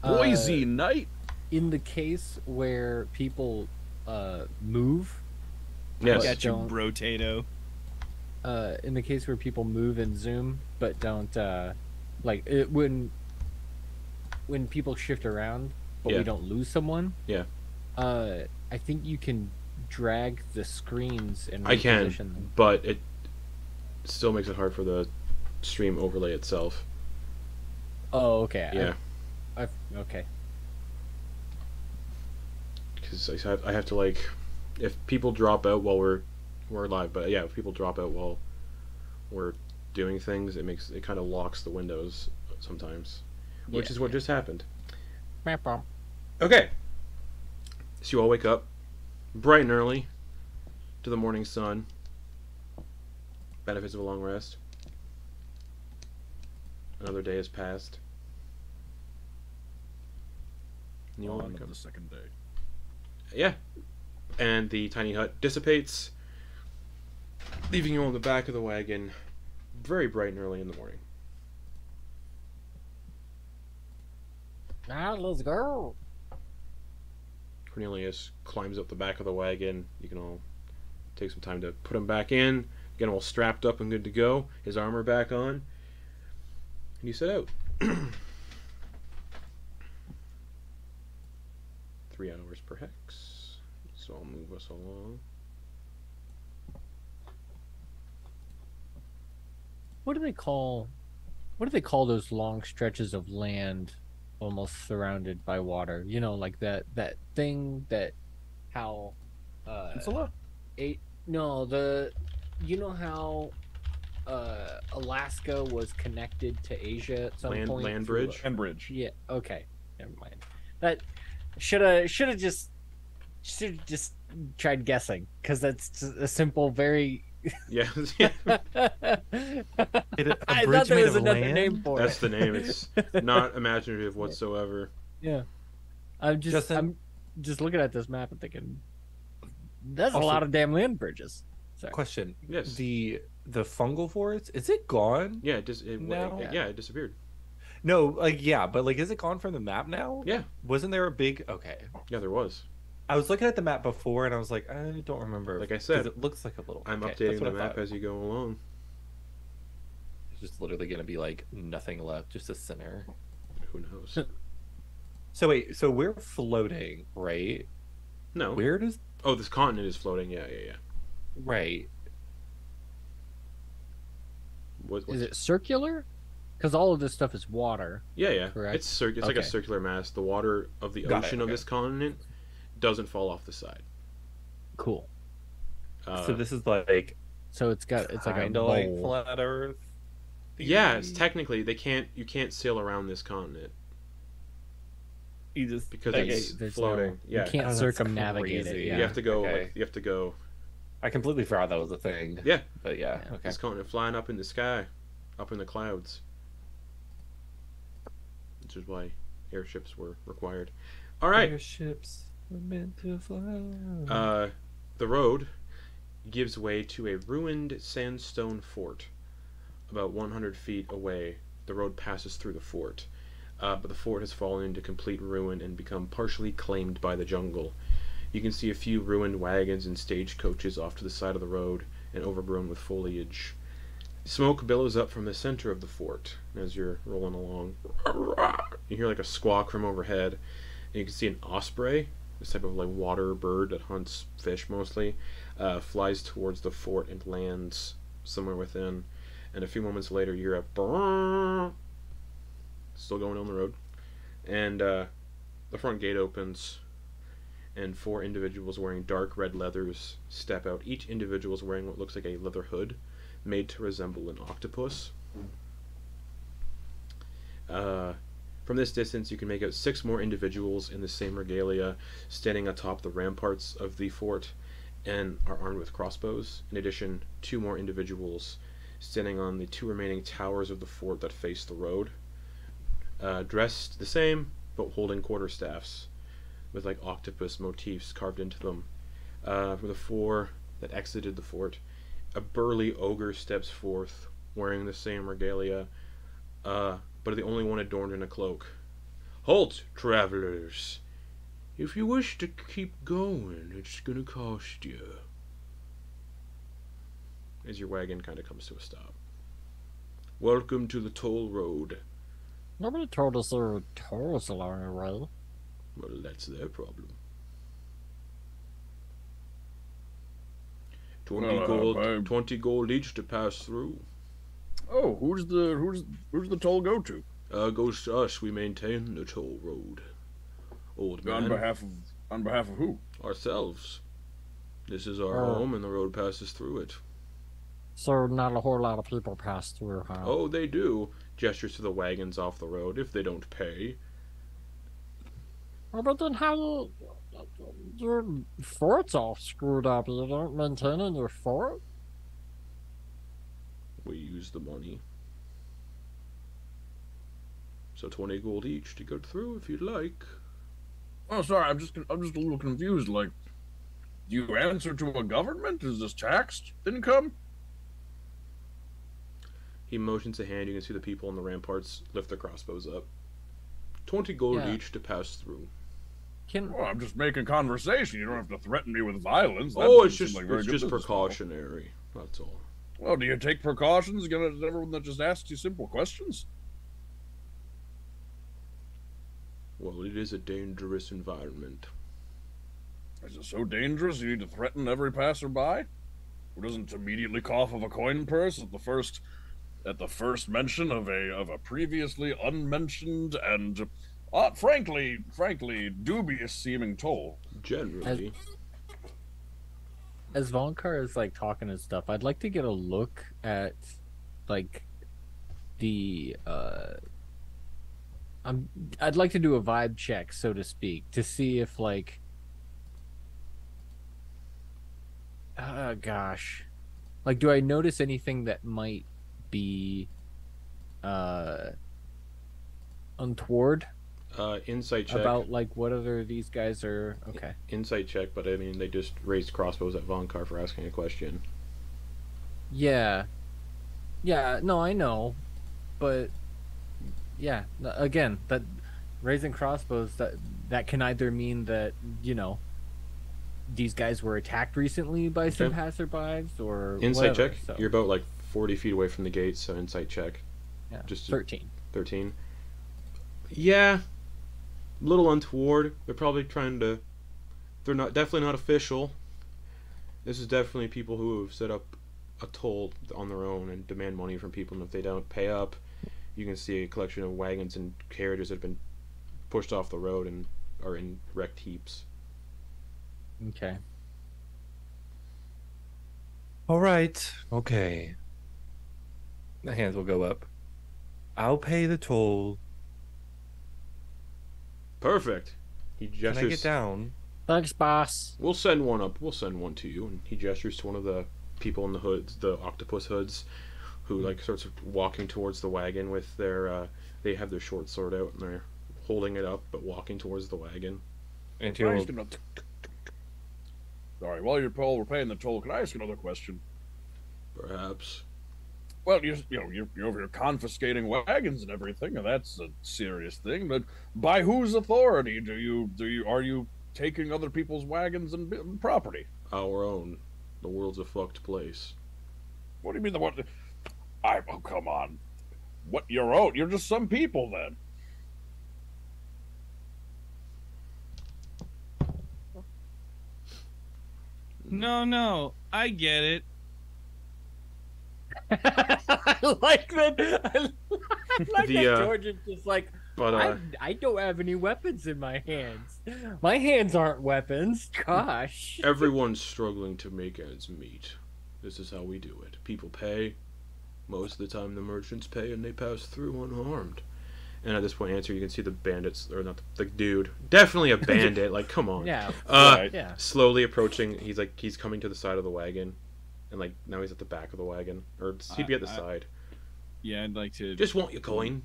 Boise night. In the case where people move, Yes. Got you, Don't- brotato. in the case where people move in Zoom but don't when people shift around but Yeah. we don't lose someone. Yeah. I think you can drag the screens and I can, reposition them. but it still makes it hard for the stream overlay itself. Oh, okay. Yeah. Okay. Because I have to, like, if people drop out while we're live, but yeah, if people drop out while we're doing things, it kind of locks the windows sometimes, which is what just happened. Okay, so you all wake up bright and early to the morning sun. Benefits of a long rest. Another day has passed. And you all On wake up. the second day. Yeah. And the tiny hut dissipates, leaving you on the back of the wagon very bright and early in the morning. Now let's go. Cornelius climbs up the back of the wagon. You can all take some time to put him back in, get him all strapped up and good to go, his armor back on, and you set out. 3 hours per hex, so I'll move us along. What do they call those long stretches of land almost surrounded by water? You know, like that thing that how Peninsula? you know how Alaska was connected to Asia at some point? Land through bridge? And bridge. Yeah, okay. Never mind. That should have just tried guessing, because that's just a simple, very Yeah, A I bridge thought there made was of another land? name for that's it. the name. It's not imaginative whatsoever. Yeah. I'm Justin? just looking at this map and thinking that's Also- a lot of damn land bridges. Sorry. Question. Yes. The fungal forest, is it gone? Yeah, it No. it disappeared. No, like, yeah, but like, is it gone from the map now? Yeah. Wasn't there a big? Okay. Yeah, there was. I was looking at the map before, and I was like, I don't remember. Like I 'cause said, it looks like a little. I'm okay, updating that's what the I map thought. as you go along. It's just literally gonna be like nothing left, just a center. Who knows? So wait, so we're floating, right? No. Where does Oh, this continent is floating. Yeah. right? What's Is it circular? Because all of this stuff is water. Yeah. Correct. It's like a Okay. circular mass. The water of the Got it, ocean of okay. this continent doesn't fall off the side. Cool. So this is like So it's like a kind of like bowl. flat Earth. yeah, it's technically you can't sail around this continent You just because okay, it's There's floating. no- yeah. You can't Oh, that's circumnavigate it. crazy. Yeah. You have to go. Okay. Like, you have to go. I completely forgot that was a thing. Yeah. But yeah, Yeah. okay. This continent flying up in the sky, up in the clouds, which is why airships were required. All right. Airships were meant to fly. The road gives way to a ruined sandstone fort. About 100 feet away, the road passes through the fort. But the fort has fallen into complete ruin and become partially claimed by the jungle. You can see a few ruined wagons and stagecoaches off to the side of the road and overgrown with foliage. Smoke billows up from the center of the fort as you're rolling along. You hear like a squawk from overhead, and you can see an osprey, this type of like water bird that hunts fish mostly, flies towards the fort and lands somewhere within. And a few moments later, you hear a brrrr, still going down the road, and the front gate opens, and 4 individuals wearing dark red leathers step out. Each individual is wearing what looks like a leather hood, made to resemble an octopus. From this distance, you can make out 6 more individuals in the same regalia, standing atop the ramparts of the fort, and are armed with crossbows. In addition, 2 more individuals standing on the 2 remaining towers of the fort that face the road, dressed the same, but holding quarterstaffs, with like octopus motifs carved into them. For the 4 that exited the fort, a burly ogre steps forth, wearing the same regalia, but the only one adorned in a cloak. "Halt, travelers! If you wish to keep going, it's gonna cost you." As your wagon kind of comes to a stop. "Welcome to the toll road." Nobody told us there were tolls along the way. Well, that's their problem. 20 gold each to pass through. Oh, who's the toll go to? Goes to us. We maintain the toll road. Old man. On behalf of who? Ourselves. This is our home, and the road passes through it. So not a whole lot of people pass through, huh? Oh, they do. Gestures to the wagons off the road if they don't pay. Well, but then how your fort's all screwed up? You don't maintain your fort? We use the money. So 20 gold each to go through if you'd like. Oh, sorry, I'm just a little confused. Like, do you answer to a government? Is this taxed income? He motions a hand. You can see the people on the ramparts lift their crossbows up. 20 gold each to pass through. Well, I'm just making conversation. You don't have to threaten me with violence. It's just precautionary. That's all. Well, do you take precautions against everyone that just asks you simple questions? Well, it is a dangerous environment. Is it so dangerous you need to threaten every passerby? Who doesn't immediately cough of a coin purse at the first mention of a previously unmentioned and frankly dubious seeming toll? Generally. As Vonkar is like talking and stuff, I'd like to get a look at like the I'd like to do a vibe check, so to speak, to see if like like do I notice anything that might be untoward? Insight check. About like what other these guys are. Okay. Insight check, but I mean they just raised crossbows at Vonkar for asking a question. Yeah. Yeah, no, I know. But yeah, again, that raising crossbows, that can either mean that, you know, these guys were attacked recently by some passerbys or insight whatever, check. so. You're about like 40 feet away from the gate, so insight check. Yeah. Just 13. 13. Yeah. A little untoward. They're probably trying to. They're definitely not official. This is definitely people who have set up a toll on their own and demand money from people, and if they don't pay up, you can see a collection of wagons and carriages that have been pushed off the road and are in wrecked heaps. Okay. All right. Okay. The hands will go up. I'll pay the toll. Perfect. He gestures. Can I get down? Thanks, boss. We'll send one up. We'll send one to you. And he gestures to one of the people in the hoods, the octopus hoods, who like starts walking towards the wagon with their. They have their short sword out and they're holding it up, but walking towards the wagon. Antyr. Sorry, while we're paying the toll, can I ask another question? Perhaps. Well, you're over here confiscating wagons and everything, and that's a serious thing. But by whose authority are you taking other people's wagons and property? Our own. The world's a fucked place. What do you mean oh, come on. What, your own? You're just some people then. No, I get it. I like that. I like that George is just like, but I don't have any weapons in my hands. My hands aren't weapons. Gosh. Everyone's struggling to make ends meet. This is how we do it. People pay. Most of the time the merchants pay and they pass through unharmed. And at this point, Antyr, you can see the bandits, or not the dude, definitely a bandit. Like, come on. Yeah. Yeah. Slowly approaching. He's coming to the side of the wagon, and like now he's at the back of the wagon, or he'd be at the side. Yeah, I'd like to just want your coin.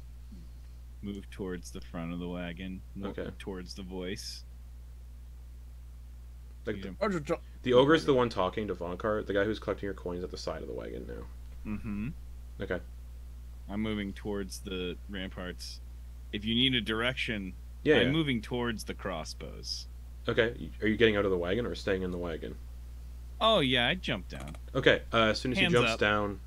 Move towards the front of the wagon. Okay. Towards the voice. Like the ogre's the one talking to Vonkar. The guy who's collecting your coins at the side of the wagon now. Mm-hmm. Okay. I'm moving towards the ramparts. If you need a direction, yeah, I'm moving towards the crossbows. Okay. Are you getting out of the wagon or staying in the wagon? Oh yeah, I jumped down. Okay. As soon as he jumps down,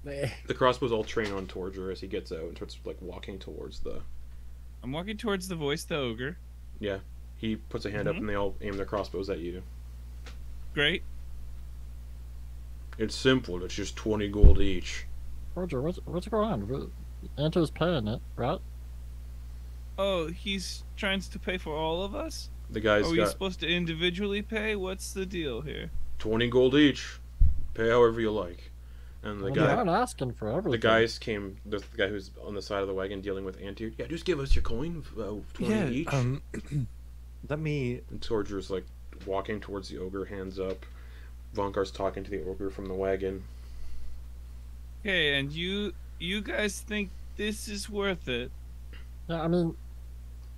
the crossbows all train on Torger as he gets out and starts like walking towards the. I'm walking towards the voice, the ogre. Yeah. He puts a hand up and they all aim their crossbows at you. Great. It's simple. It's just 20 gold each. Roger, what's going on? Antyr's paying it, right? Oh, he's trying to pay for all of us? The guy's Are we supposed to individually pay? What's the deal here? 20 gold each. Pay however you like. And the guy... You're not asking for everything. The guys came... The guy who's on the side of the wagon dealing with Antyr. Yeah, just give us your coin. 20 each. Let me... And Torger's like walking towards the ogre, hands up. Vonkar's talking to the ogre from the wagon. Okay, and you guys think this is worth it? Yeah, I mean,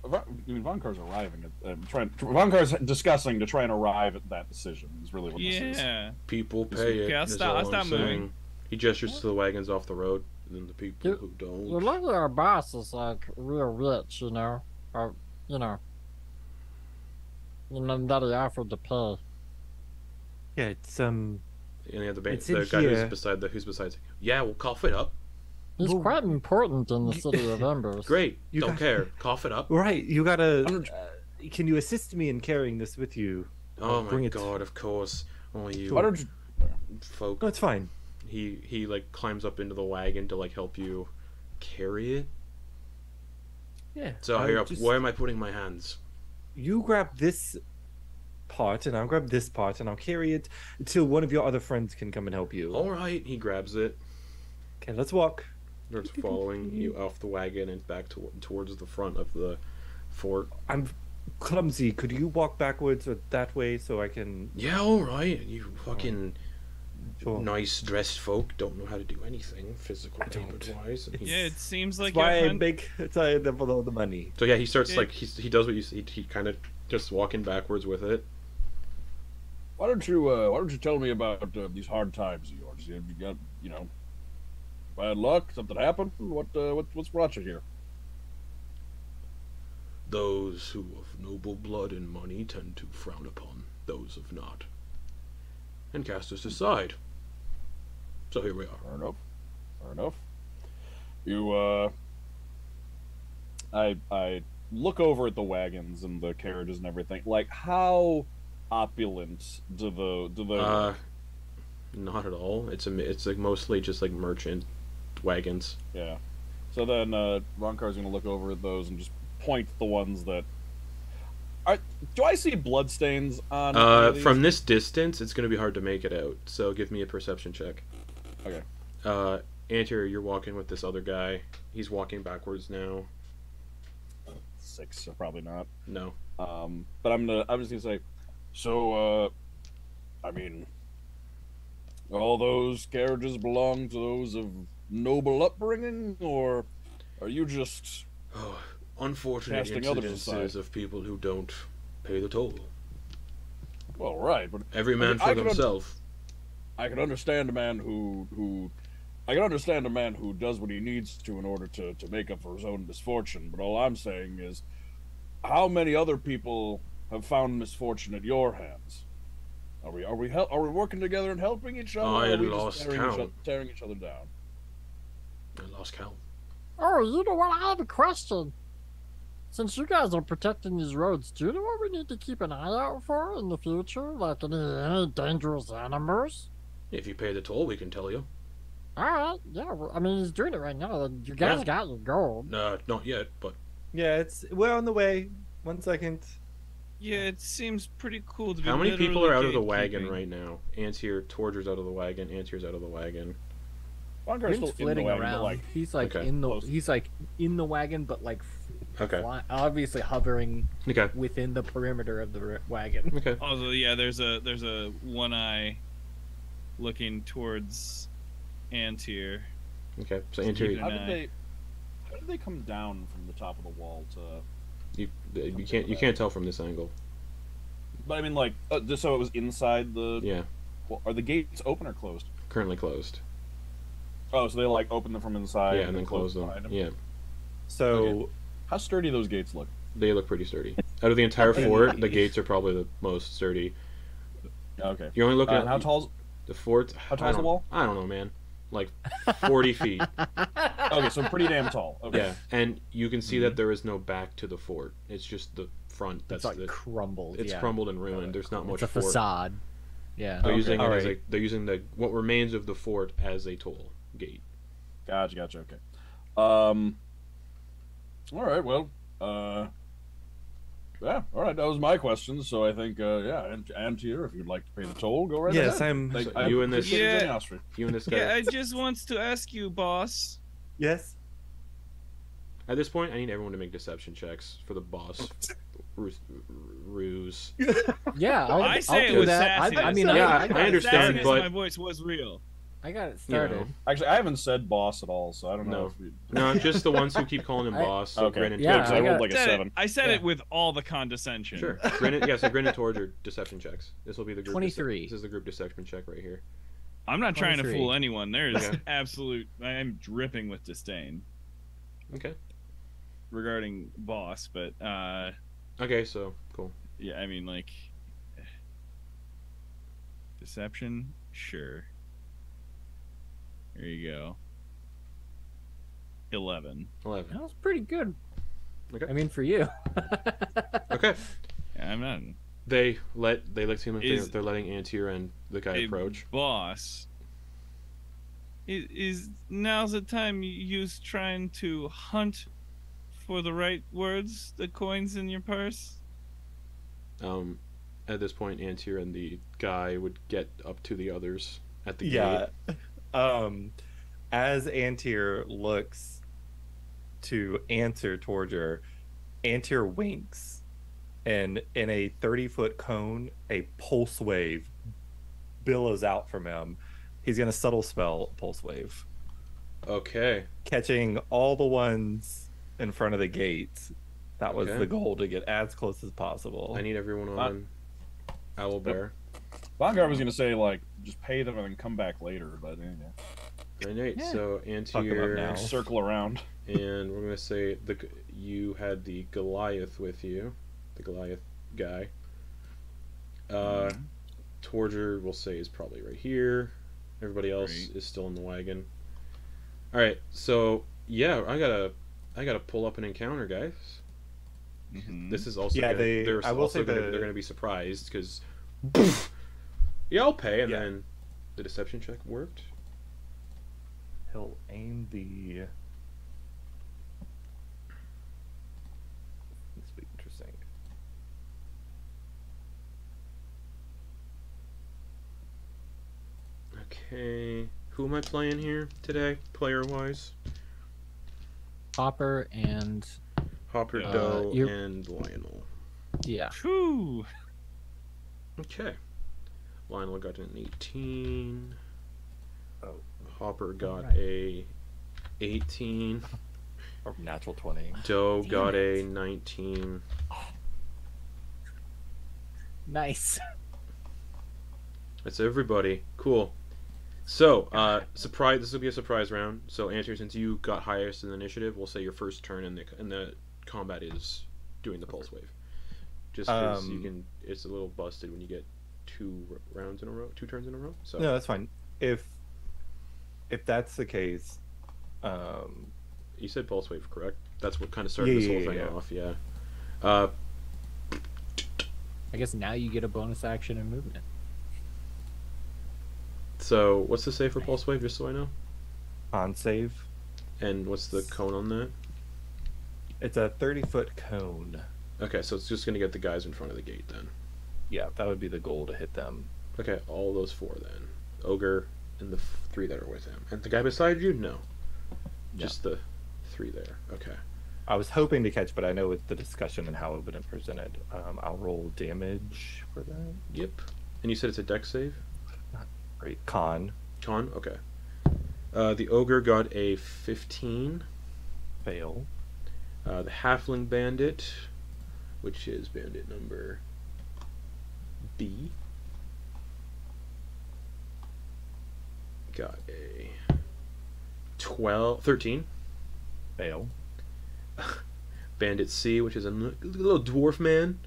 Vonkar's arriving at Vonkar's discussing to try and arrive at that decision. Is really what this is. Yeah. People pay it. Okay, I'll stop moving. He gestures to the wagons off the road, and then the people who don't. Well, luckily our boss is like real rich, you know, or that he offered to pay. Yeah, it's And yeah, the guy who's beside. Yeah, we'll cough it up. He's quite important in the city of Embers. Great. Don't care. Cough it up. Right. You gotta. Can you assist me in carrying this with you? Oh my god! Of course. Oh, you. Why don't you... folk. No, it's fine. He like climbs up into the wagon to like help you carry it. Yeah. So here, where am I putting my hands? You grab this part, and I'll grab this part, and I'll carry it until one of your other friends can come and help you. All right. He grabs it. Okay, let's walk. Starts following you off the wagon and back towards the front of the fort. I'm clumsy. Could you walk backwards or that way so I can... Yeah, all right. You fucking nice dressed folk don't know how to do anything physical damage-wise. Yeah, it seems like why I make below the money. So yeah, he starts like he does what you see. He kind of just walking backwards with it. Why don't you tell me about these hard times of yours? You got bad luck? Something happened? What's brought you here? Those who of noble blood and money tend to frown upon those of not, and cast us aside. So here we are. Fair enough. You I look over at the wagons and the carriages and everything. Like, how opulent do the not at all. It's like mostly just like merchant wagons. Yeah. So then Roncar's gonna look over at those and just point the ones that do I see bloodstains on from this distance it's gonna be hard to make it out, so give me a perception check. Okay. Antyr, you're walking with this other guy. He's walking backwards now. 6, probably not. No. But I'm just gonna say, so I mean, all those carriages belong to those of noble upbringing, or are you just unfortunate incidences of people who don't pay the toll? Well, right, but every man for themselves. I can understand a man who does what he needs to in order to make up for his own misfortune. But all I'm saying is, how many other people have found misfortune at your hands? Are we working together and helping each other? I or are we lost just count. tearing each other down? I lost count. Oh, you know what? I have a question. Since you guys are protecting these roads, do you know what we need to keep an eye out for in the future? Like any dangerous animals? If you pay the toll, we can tell you. Alright, yeah, well, I mean, he's doing it right now. You guys got your gold. Not yet, but... Yeah, we're on the way. 1 second. Yeah, it seems pretty cool to be. How many people are out of the gatekeeping. wagon right now? Antyr, Torger's out of the wagon. Antyr's out of the wagon. Vonkar's Grin's still in the flitting wagon, around. but like He's like Okay. in the Close. he's like in the wagon, but like Okay. obviously hovering Okay. within the perimeter of the wagon. Okay. Also, yeah, there's a one eye looking towards Antyr. Okay. So Keep Antyr, an how eye. did they come down from the top of the wall to? you can't tell from this angle. But I mean, like, just so it was inside the. Yeah. Well, are the gates open or closed? Currently closed. Oh, so they like opened them from inside. Yeah, and then close them. behind Yeah. So How sturdy those gates look? They look pretty sturdy. Out of the entire fort, the gates are probably the most sturdy. Okay. You're only looking at How tall's? the fort. How tall's the wall? I don't know, man. Like 40 feet. Okay, so pretty damn tall. Okay. Yeah, and you can see that there is no back to the fort. It's just the front. It's like crumbled. It's yeah. crumbled and ruined. There's not much It's a fort. facade. Yeah. They're Okay. using it as Alright. they're using the what remains of the fort as a toll gate. Gotcha. Okay. All right. Well. Yeah. All right. That was my question. So I think, yeah, Antyr, if you'd like to pay the toll, go right yes, ahead. I'm. So you and this- Yeah. generosity. You and this guy. Yeah, I just wants to ask you, boss. Yes. At this point, I need everyone to make deception checks for the boss. Ruse. Yeah, I say I'll it do was that. sassy. I mean, Yeah, I got I it understand, started. but- my voice was real. I got it You know. started. Actually, I haven't said boss at all, so I don't know No. if we. No, just the ones who keep calling him boss. So Okay. Grin and Yeah, Yeah, 'cause I I rolled got- like a Said 7. I said Yeah. it with all the condescension. Sure. Grin and, yeah, so Grin and Torger deception checks. This will be the group. 23. This is the group deception check right here. I'm not trying to 23. fool anyone. There's Okay. absolute. I am dripping with disdain Okay. regarding boss, but Okay, so cool. yeah, I mean like deception, sure. There you go. 11. 11. That was pretty good. Okay. I mean, for you. Okay. Yeah, I'm not They seem like Is- they're letting Antyr and the guy a approach. boss. Is now's the time you trying to hunt for the right words, the coins in your purse? At this point, Antyr and the guy would get up to the others at the Yeah. gate. As Antyr looks to answer Torger, Antyr winks, and in a 30-foot cone, a pulse wave billows out from him. He's gonna subtle spell pulse wave, Okay. catching all the ones in front of the gate. That was Okay. the goal, to get as close as possible. I need everyone on Owlbear. Vonkar was gonna say like just pay them and then come back later, but yeah. Right, Yeah. so Fuck 'em up Antyr, now. Circle around. and we're gonna say you had the Goliath with you, the Goliath guy. Torger, we'll say, is probably right here. Everybody else Great. is still in the wagon. All right, so yeah, I gotta pull up an encounter, guys. Mhm. This is also Yeah, they're I will also say gonna, the- they're gonna be surprised because yeah, I'll pay, and Yeah. then the deception check worked. He'll aim the. This will be interesting. Okay, who am I playing here today, player-wise? Hopper and Hopper, Yeah. Doe, you're- and Lionel. yeah. Whew. Okay, Lionel got an 18. Oh. Hopper got Alright. a 18. Or natural 20. Doe Damn got it. a 19. Nice. That's everybody. Cool. So, surprise. This will be a surprise round. So, Antyr, since you got highest in the initiative, we'll say your first turn in the combat is doing the pulse wave. Just because you can, it's a little busted when you get 2 rounds in a row, 2 turns in a row. So, No, that's fine. If that's the case, you said pulse wave, correct? That's what kind of started this Yeah, whole yeah, thing yeah. off. Yeah. I guess now you get a bonus action and movement. So, what's the save for pulse wave, just so I know? on save, And what's the cone on that? it's a 30-foot cone. Okay, so it's just gonna get the guys in front of the gate then. Yeah, that would be the goal, to hit them. Okay, all those 4 then. Ogre and the 3 that are with him. And the guy beside you? No. Just the 3 there. Okay. I was hoping to catch, but I know with the discussion and how it would have presented. I'll roll damage for that. Yep. And you said it's a dex save? Great. Con. Con? Okay. The ogre got a 15. Fail. The halfling bandit, which is bandit number B, got a 13. Fail. Bandit C, which is a little dwarf man,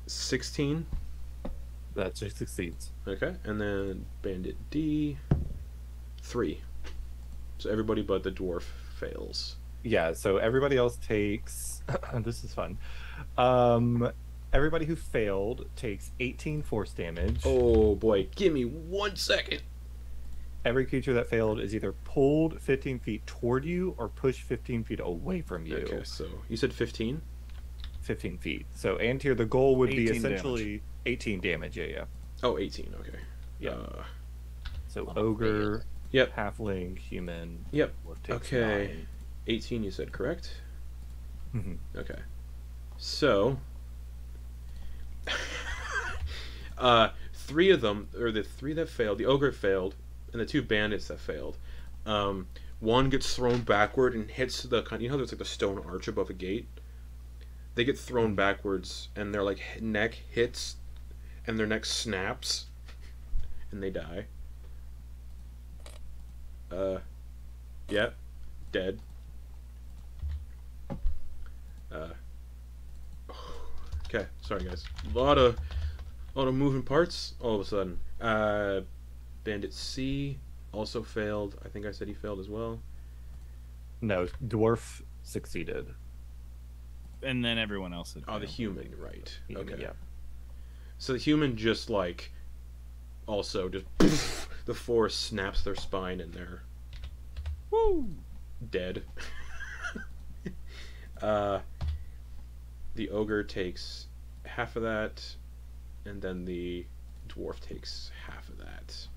16. That just succeeds. Okay, and then Bandit D, 3. So everybody but the dwarf fails. Yeah, so everybody else takes... this is fun. Everybody who failed takes 18 force damage. Oh boy, give me 1 second. Every creature that failed is either pulled 15 feet toward you or pushed 15 feet away from you. Okay, so you said 15? 15 feet. So, Antyr, the goal would be 18 essentially 18 damage. Yeah. Oh, 18, okay. Yeah. So, ogre, Yep. halfling, human. Yep. Takes Okay. 9. 18 you said, correct? Mhm. Okay. So 3 of them, or the 3 that failed, the ogre failed, and the 2 bandits that failed. One gets thrown backward and hits the kind. You know, there's like the stone arch above a gate. They get thrown backwards, and their like neck hits, and their neck snaps, and they die. Yeah, dead. Okay, sorry guys. A lot of moving parts all of a sudden. Bandit C also failed. I think I said he failed as well. No, dwarf succeeded. And then everyone else had Oh, the failed. human, right? Human, Okay. yeah. So the human just like also just the force snaps their spine and they're dead. The ogre takes half of that, and then the dwarf takes half of that.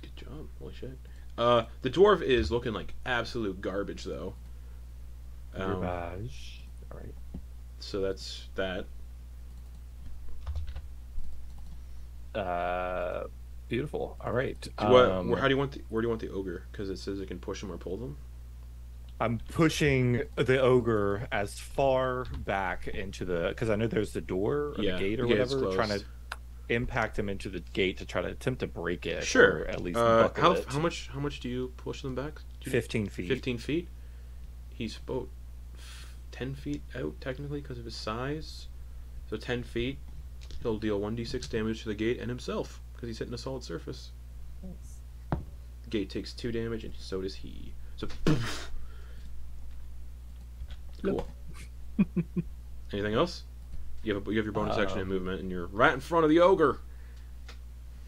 Good job. Holy shit. The dwarf is looking like absolute garbage though. Garbage. All right. So that's that. Beautiful. All right. How do you want where do you want the ogre? Because it says it can push them or pull them. I'm pushing the ogre as far back into the, because I know there's the door or Yeah, the gate or the gate is whatever, trying closed. to impact him into the gate to try to attempt to break it. Sure. Or at least buckle it. How much do you push them back? 15 feet. 15 feet. He's about 10 feet out technically because of his size. So 10 feet. He'll deal 1d6 damage to the gate and himself because he's hitting a solid surface. Nice. The gate takes 2 damage and so does he. So cool. Anything else? You have your bonus action and movement, and you're right in front of the ogre.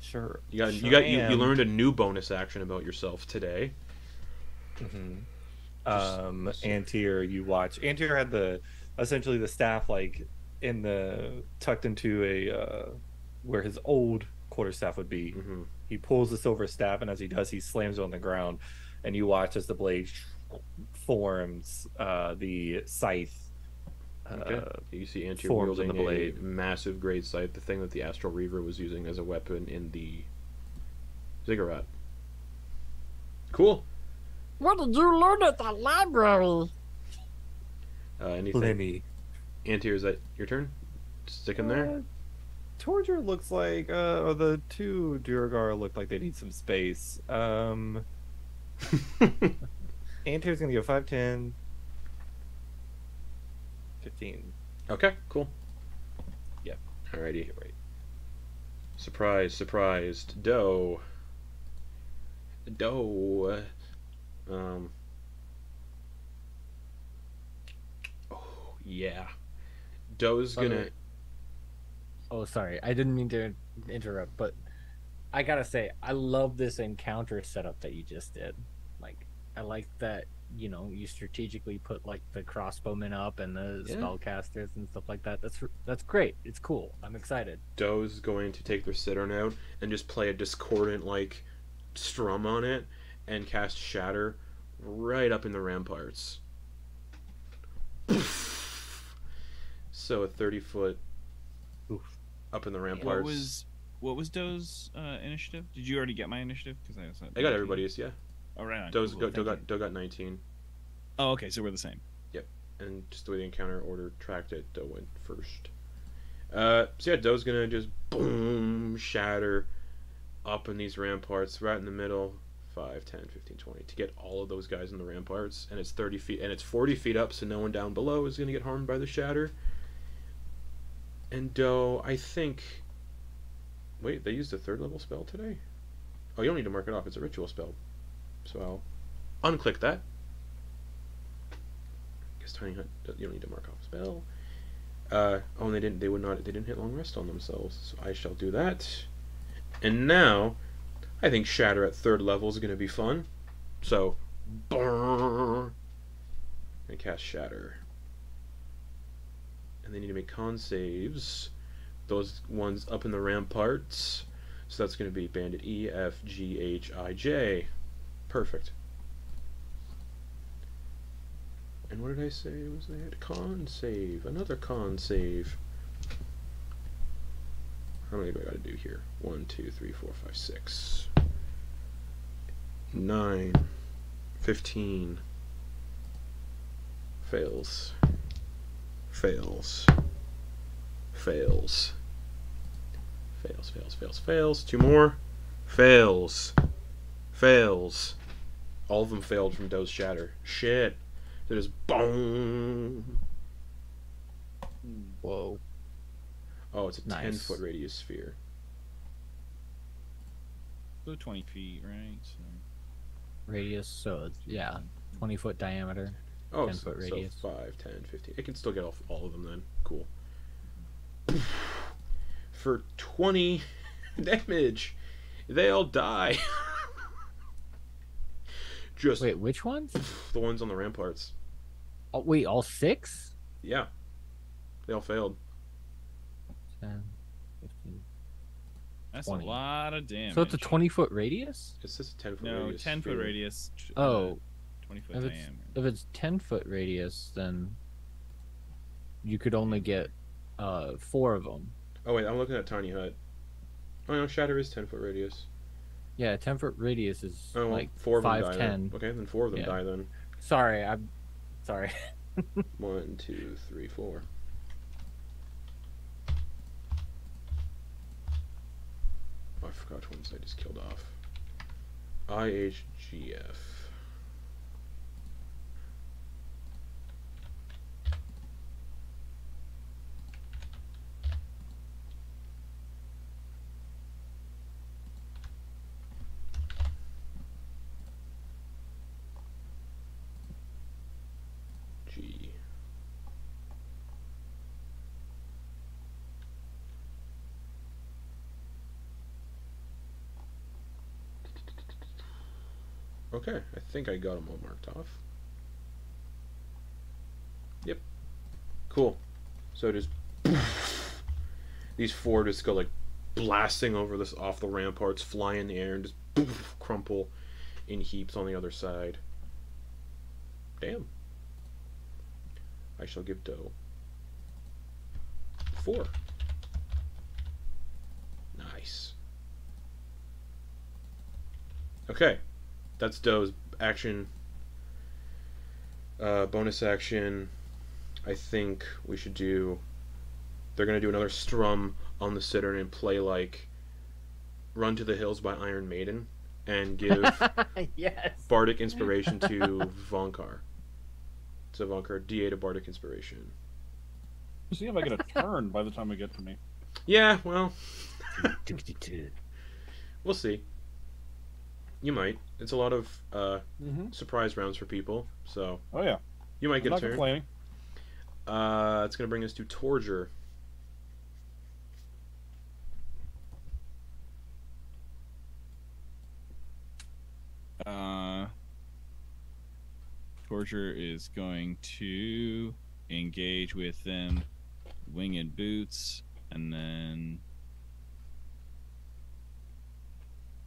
Sure. You am. learned a new bonus action about yourself today. Mm-hmm. Antyr, you watch. Antyr had essentially the staff like tucked into a where his old quarterstaff would be. Mm-hmm. He pulls the silver staff, and as he does, he slams it on the ground, and you watch as the blade forms. The scythe. Okay. You see Antyr forms wielding in the blade. a massive great scythe, the thing that the Astral Reaver was using as a weapon in the ziggurat. Cool. What did you learn at the library? Anything? Lemmy. Antyr, is that your turn? Stick him there. Torger looks like, or the 2 Duergar look like they need some space. Antyr's gonna go 5, 10, 15. Okay, cool. Yep. Alrighty. Right. Surprised. Doe. Oh, yeah. Doe's gonna... Oh, sorry. I didn't mean to interrupt, but I gotta say, I love this encounter setup that you just did. Like, I like that you know, you strategically put like the crossbowmen up and the Yeah. spellcasters and stuff like that. That's great. It's cool. I'm excited. Doe's going to take their Citern out and just play a discordant like strum on it and cast Shatter right up in the ramparts. So a 30-foot up in the ramparts. What was Doe's initiative? Did you already get my initiative? Because I got everybody's, yeah. Oh, right on. Doe Cool, got 19. Oh, okay, so we're the same. Yep. And just the way the encounter order tracked it, Doe went first. So yeah, Doe's gonna just boom shatter up in these ramparts right in the middle. 5, 10, 15, 20 to get all of those guys in the ramparts, and it's 30 feet and it's 40 feet up, so no one down below is gonna get harmed by the shatter. And Doe, I think, wait, they used a 3rd level spell today? Oh, you don't need to mark it off, it's a ritual spell. So I'll unclick that. Because Tiny Hut, you don't need to mark off spell. Oh, and they didn't hit long rest on themselves, so I shall do that. And now, I think Shatter at 3rd level is going to be fun. So, and cast Shatter. And they need to make con saves. Those ones up in the ramparts. So that's going to be Bandit E, F, G, H, I, J. Perfect. And what did I say was that? Con save. Another con save. How many do I got to do here? 1, 2, 3, 4, 5, 6. 9. 15. Fails. Fails. Fails. Fails, fails, fails, fails. 2 more. Fails. Fails. All of them failed from Doe's Shatter. Shit. They're just boom. Whoa. Oh, it's a Nice. 10-foot radius sphere. So 20 feet, right? So Radius, so it's, yeah, 20-foot diameter. Oh, 10-foot radius. So 5, 10, 15. It can still get off all of them then. Cool. For 20 damage, they all die. Just Wait, which ones? the ones on the ramparts. Oh, wait, all 6? Yeah. They all failed. 10, 15. that's 20. a lot of damage. So it's a 20-foot radius? It's just a 10-foot No, radius. 10-foot sphere. radius. Oh. 20-foot If diameter. it's 10-foot radius, then you could only get 4 of them. Oh, wait, I'm looking at Tiny Hut. Oh, no, Shatter is 10-foot radius. Yeah, 10-foot radius is Oh, well, like 4 of them 5, die 10. then. Okay, then 4 of them Yeah. die then. Sorry, I'm sorry. 1, 2, 3, 4. Oh, I forgot which ones I just killed off. IHGF. G. Okay, I think I got them all marked off. Yep. Cool. So just these 4 just go like blasting over this off the ramparts, fly in the air, and just crumple in heaps on the other side. Damn. I shall give Doe 4. Nice. Okay. That's Doe's action. Bonus action. I think we should do. They're gonna do another strum on the Citern and play like "Run to the Hills" by Iron Maiden, and give Yes. bardic inspiration to Vonkar. So Vonkar, D8 of bardic inspiration. See if I get a turn by the time we get to me. Yeah, well, we'll see. You might. It's a lot of surprise rounds for people, so Oh yeah, you might I'm get a not turn. complaining. It's gonna bring us to Torger. Torger is going to engage with them, winged boots, and then.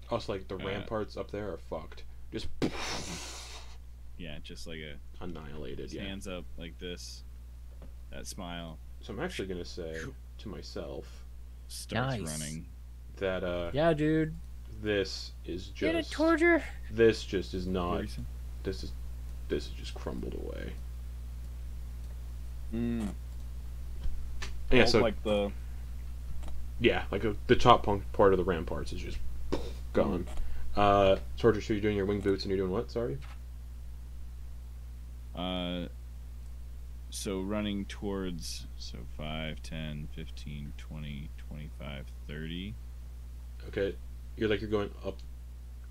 Also, like the ramparts up there are fucked. Just. Yeah, just like a annihilated. Yeah. Hands up like this. That smile. So I'm actually gonna say to myself, starts running. That yeah, dude. This is just. Get it, Torger. This just is not. This is just crumbled away. Yeah, so like the. Yeah, like the top part of the ramparts is just gone. Sorcerer, so you're doing your wing boots and you're doing what? Sorry. So running towards 5, 10, 15, 20, 25, 30. Okay, you're going up.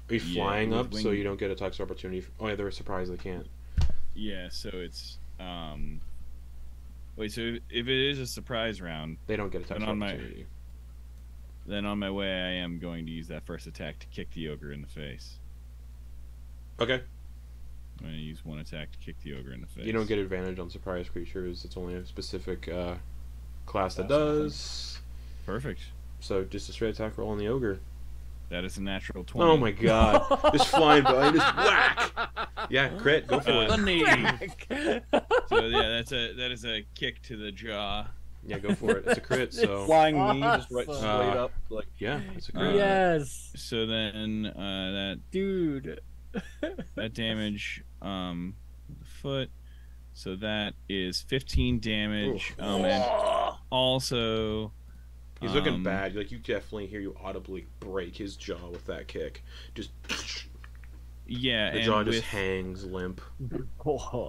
Are you flying up so you don't get attacks of opportunity? Oh yeah, they're surprised they can't. Yeah, so it's wait, so if it is a surprise round, they don't get attacks of opportunity. Then on my way, I am going to use that first attack to kick the ogre in the face. Okay. I'm going to use one attack to kick the ogre in the face. You don't get advantage on surprise creatures. It's only a specific class that does. Perfect. So just a straight attack roll on the ogre. That is a natural 20. Oh my god. Just flying by, just whack! Yeah, crit, go for it. So yeah, that is a kick to the jaw. Yeah, go for it. It's a crit, so... Flying knee, just right straight up. Like, yeah, it's a crit. Yes! So then, that... Dude. that damage, the foot. So that is 15 damage. And also... He's looking bad. Like, you definitely hear you audibly break his jaw with that kick. Just... Yeah, the jaw just hangs limp.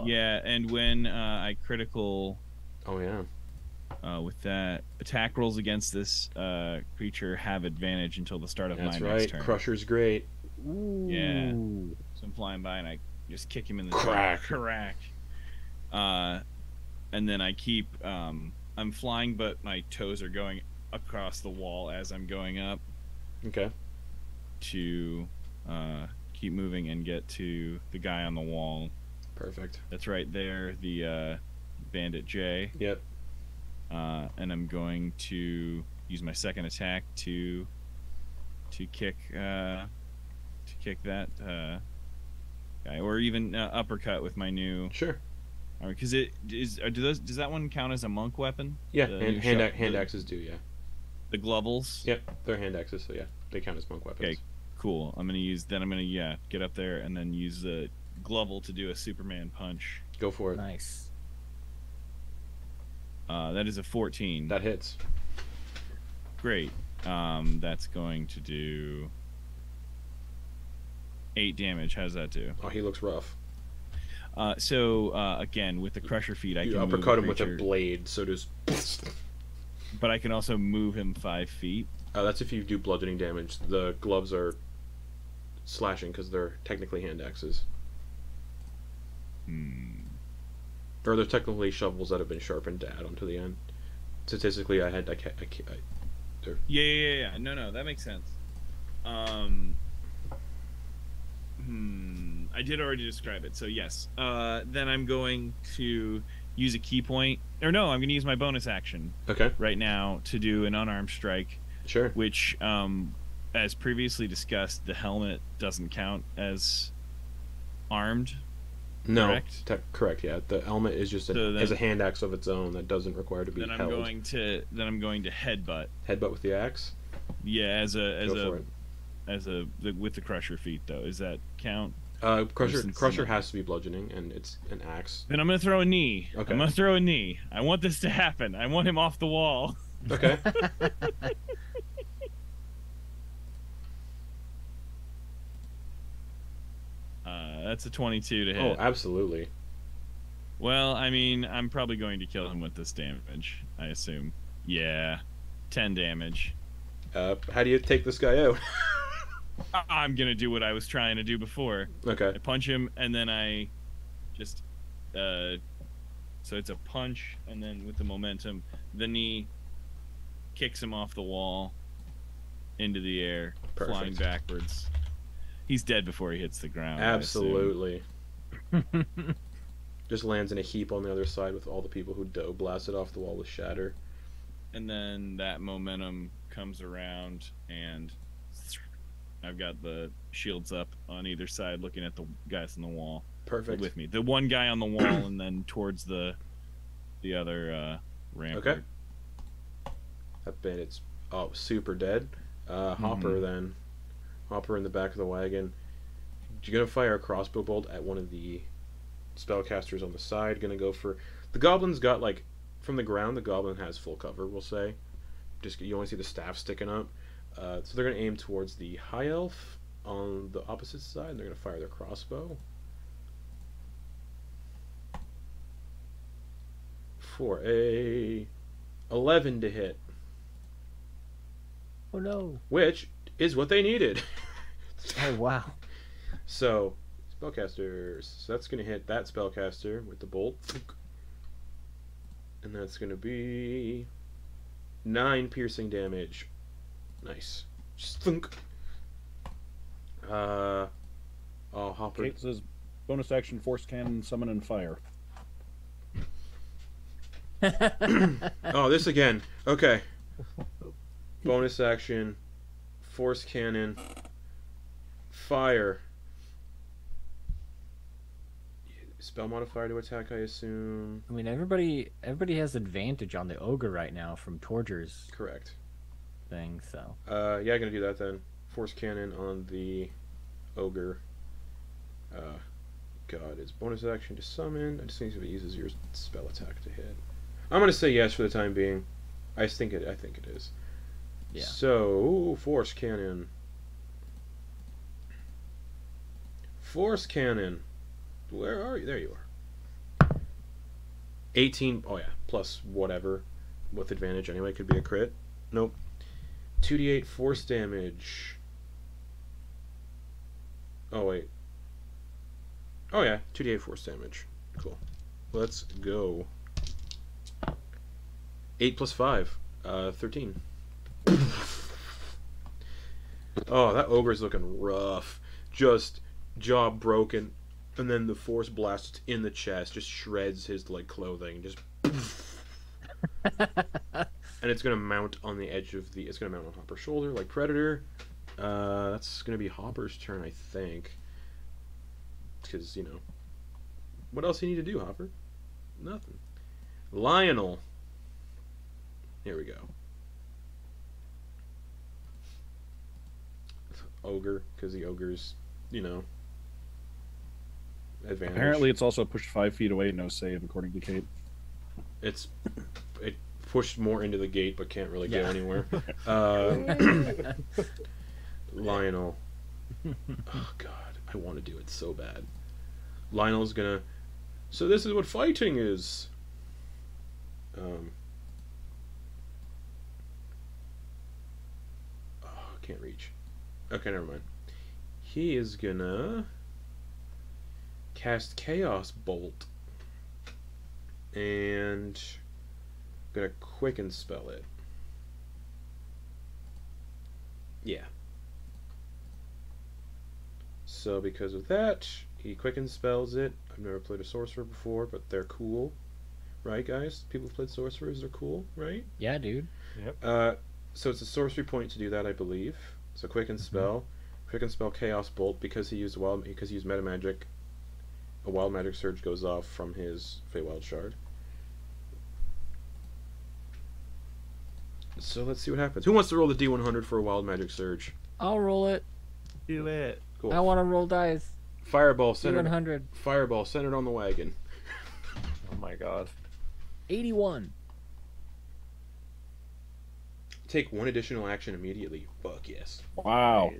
Yeah, and when I critical... Oh, yeah. With that, attack rolls against this creature have advantage until the start of my next turn. That's right. Crusher's great. Ooh. Yeah. So I'm flying by and I just kick him in the crack. Crack. And then I keep... I'm flying, but my toes are going across the wall as I'm going up. Okay. To keep moving and get to the guy on the wall. Perfect. That's right there, the Bandit J. Yep. And I'm going to use my second attack to kick that guy, or even uppercut with my new. Sure. Because does that one count as a monk weapon? Yeah, hand axes do. Yeah. The glovels. Yep, they're hand axes, so yeah, they count as monk weapons. Okay, cool. I'm gonna get up there and then use the glovel to do a Superman punch. Go for it. Nice. That is a 14. That hits. Great. That's going to do 8 damage. How does that do? Oh, he looks rough. Again, with the Crusher feat, I can uppercut him with a blade, so just... But I can also move him 5 feet. That's if you do bludgeoning damage. The gloves are slashing because they're technically hand axes. Or they're technically shovels that have been sharpened to add onto the end. Statistically, Yeah. No, that makes sense. I did already describe it, so yes. Then I'm going to use a key point. Or no, I'm going to use my bonus action. Okay. Right now to do an unarmed strike. Sure. Which, as previously discussed, the helmet doesn't count as armed. No, correct? Correct. Yeah, the helmet is just as a hand axe of its own that doesn't require to be held. I'm going to headbutt. Headbutt with the axe. Yeah, with the Crusher feat though. Does that count? Crusher has to be bludgeoning, and it's an axe. Then I'm gonna throw a knee. Okay. I'm gonna throw a knee. I want this to happen. I want him off the wall. Okay. That's a 22 to hit. Oh, absolutely. Well, I mean, I'm probably going to kill him with this damage, I assume. Yeah. 10 damage. How do you take this guy out? I'm gonna do what I was trying to do before. Okay. I punch him, and then I just... so it's a punch, and then with the momentum, the knee kicks him off the wall into the air, flying backwards. He's dead before he hits the ground. Absolutely. Just lands in a heap on the other side with all the people who blasted off the wall with shatter. And then that momentum comes around, and I've got the shields up on either side, looking at the guys on the wall. Perfect. With me, the one guy on the wall, and then towards the other rampart. Okay. That bandit's super dead. Hopper then. Hopper in the back of the wagon. You're gonna fire a crossbow bolt at one of the spellcasters on the side. Gonna go for the goblin's got like from the ground. The goblin has full cover. We'll say. Just you only see the staff sticking up. So they're gonna aim towards the high elf on the opposite side. And they're gonna fire their crossbow. For a 11 to hit. Oh no. Which is what they needed. Oh wow. So, spellcasters. So that's going to hit that spellcaster with the bolt. And that's going to be 9 piercing damage. Nice. Just thunk. Hopper. Kate says, bonus action, force cannon, summon, and fire. Oh, this again. Okay. Bonus action, force cannon, fire. Spell modifier to attack, I assume. I mean, everybody has advantage on the ogre right now from Torger's Correct. thing. So. Yeah, I'm gonna do that then. Force cannon on the ogre. God, it's bonus action to summon. I just think it uses your spell attack to hit. I'm gonna say yes for the time being. I think it is. Yeah. So force cannon. Force cannon. Where are you? There you are. 18. Oh yeah, plus whatever, with advantage anyway. Could be a crit. Nope. 2d8 force damage. Oh wait. Oh yeah, 2d8 force damage. Cool. Let's go. 8 plus 5. 13. Oh, that ogre's looking rough. Just jaw broken. And then the force blast in the chest just shreds his like clothing. Just and it's gonna mount on the edge of the. It's gonna mount on Hopper's shoulder like Predator. That's gonna be Hopper's turn, I think. Because what else do you need to do, Hopper? Nothing. Lionel. Here we go. Ogre, because the ogre's, advantage. Apparently, it's also pushed 5 feet away, no save, according to Kate. It pushed more into the gate, but can't really go anywhere. Lionel. Oh God, I want to do it so bad. Lionel's gonna. So this is what fighting is. Can't reach. Okay, never mind. He is gonna cast Chaos Bolt and gonna quicken spell it. Yeah. So because of that, he quicken spells it. I've never played a sorcerer before, but they're cool. Right, guys? People who've played sorcerers are cool, right? Yeah, dude. Yep. So it's a sorcery point to do that, I believe. So quicken spell, Chaos Bolt because he used meta magic. A wild magic surge goes off from his Feywild shard. So let's see what happens. Who wants to roll the D100 for a wild magic surge? I'll roll it. Do it. Cool. I want to roll dice. Fireball centered. 100. Fireball centered on the wagon. Oh my God. 81. Take 1 additional action immediately. Fuck yes. Wow.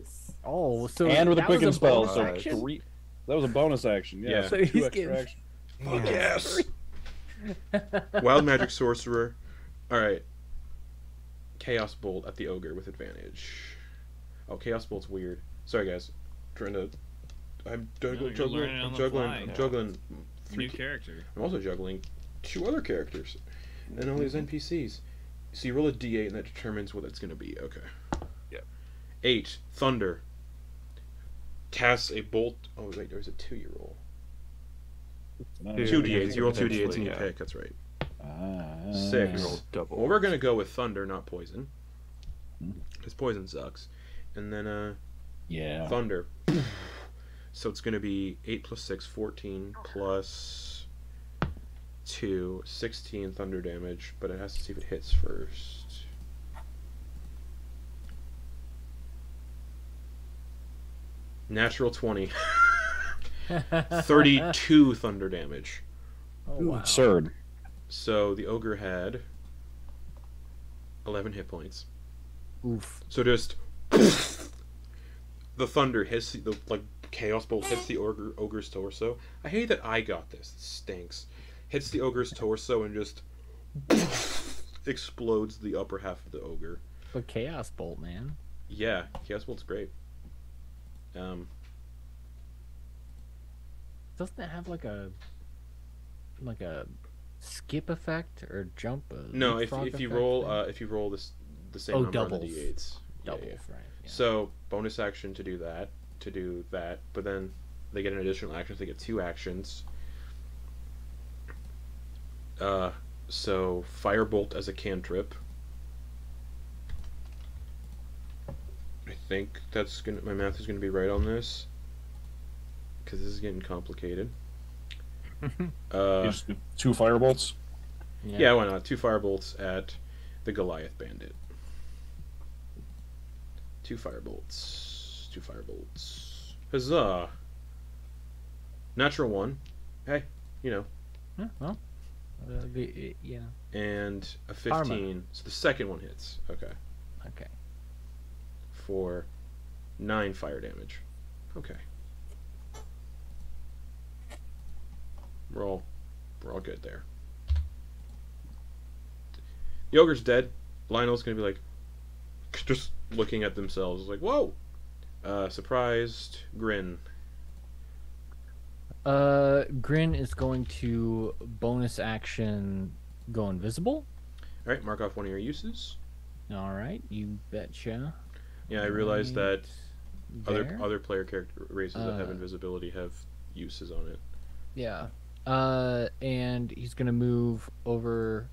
Oh, so And with a that was quicken spell, bonus so action? 3. That was a bonus action. Yeah. Yeah. So So 2 he's extra getting- action. Fuck yes. Wild magic sorcerer. All right. Chaos Bolt at the ogre with advantage. Oh, Chaos Bolt's weird. Sorry, guys. I'm you're juggling. learning on I'm the juggling. fly. I'm juggling. New character. I'm also juggling 2 other characters, and all these NPCs. So you roll a D8, and that determines what it's going to be. Okay. Yep. 8. Thunder. Casts a bolt. Oh wait, there's a 2 you roll. Two d8s. You roll 2d8s and you Eventually, pick. That's right. Ah. 6. roll double. Well, we're gonna go with thunder, not poison, because poison sucks. And then Yeah. thunder. So it's gonna be 8 plus 6, 14 plus 2, 16 thunder damage. But it has to see if it hits first. Natural 20. 32 thunder damage. Oh, wow. Absurd. So the ogre had 11 hit points. Oof. So just the thunder hits the like chaos bolt hits the ogre's torso. I hate that I got this. It stinks. Hits the ogre's torso and just explodes the upper half of the ogre. But Chaos Bolt, man. Yeah, chaos bolt's great. Doesn't it have like a skip effect or jump? No, leapfrog if you effect roll thing? if you roll this the same Oh, number on the doubles. d8s. Doubles, Yeah, yeah. right? Yeah. So bonus action to do that, but then they get an additional action. So they get 2 actions. So firebolt as a cantrip. I think that's gonna. My math is gonna be right on this, because this is getting complicated. Just 2 firebolts. Yeah, why not? 2 firebolts at the Goliath bandit. 2 firebolts. 2 firebolts. Huzzah! Natural 1. Hey, you know. Yeah, well, yeah. And a 15. Karma. So the second one hits. Okay. Okay. For 9 fire damage. Okay. We're all good there. The ogre's dead. Lionel's gonna be like, just looking at themselves, like, whoa! Surprised Grin. Grin is going to bonus action go invisible. Alright, mark off one of your uses. All right, you betcha. Yeah, I realized that There. other player character races that have invisibility have uses on it. Yeah. And he's gonna move over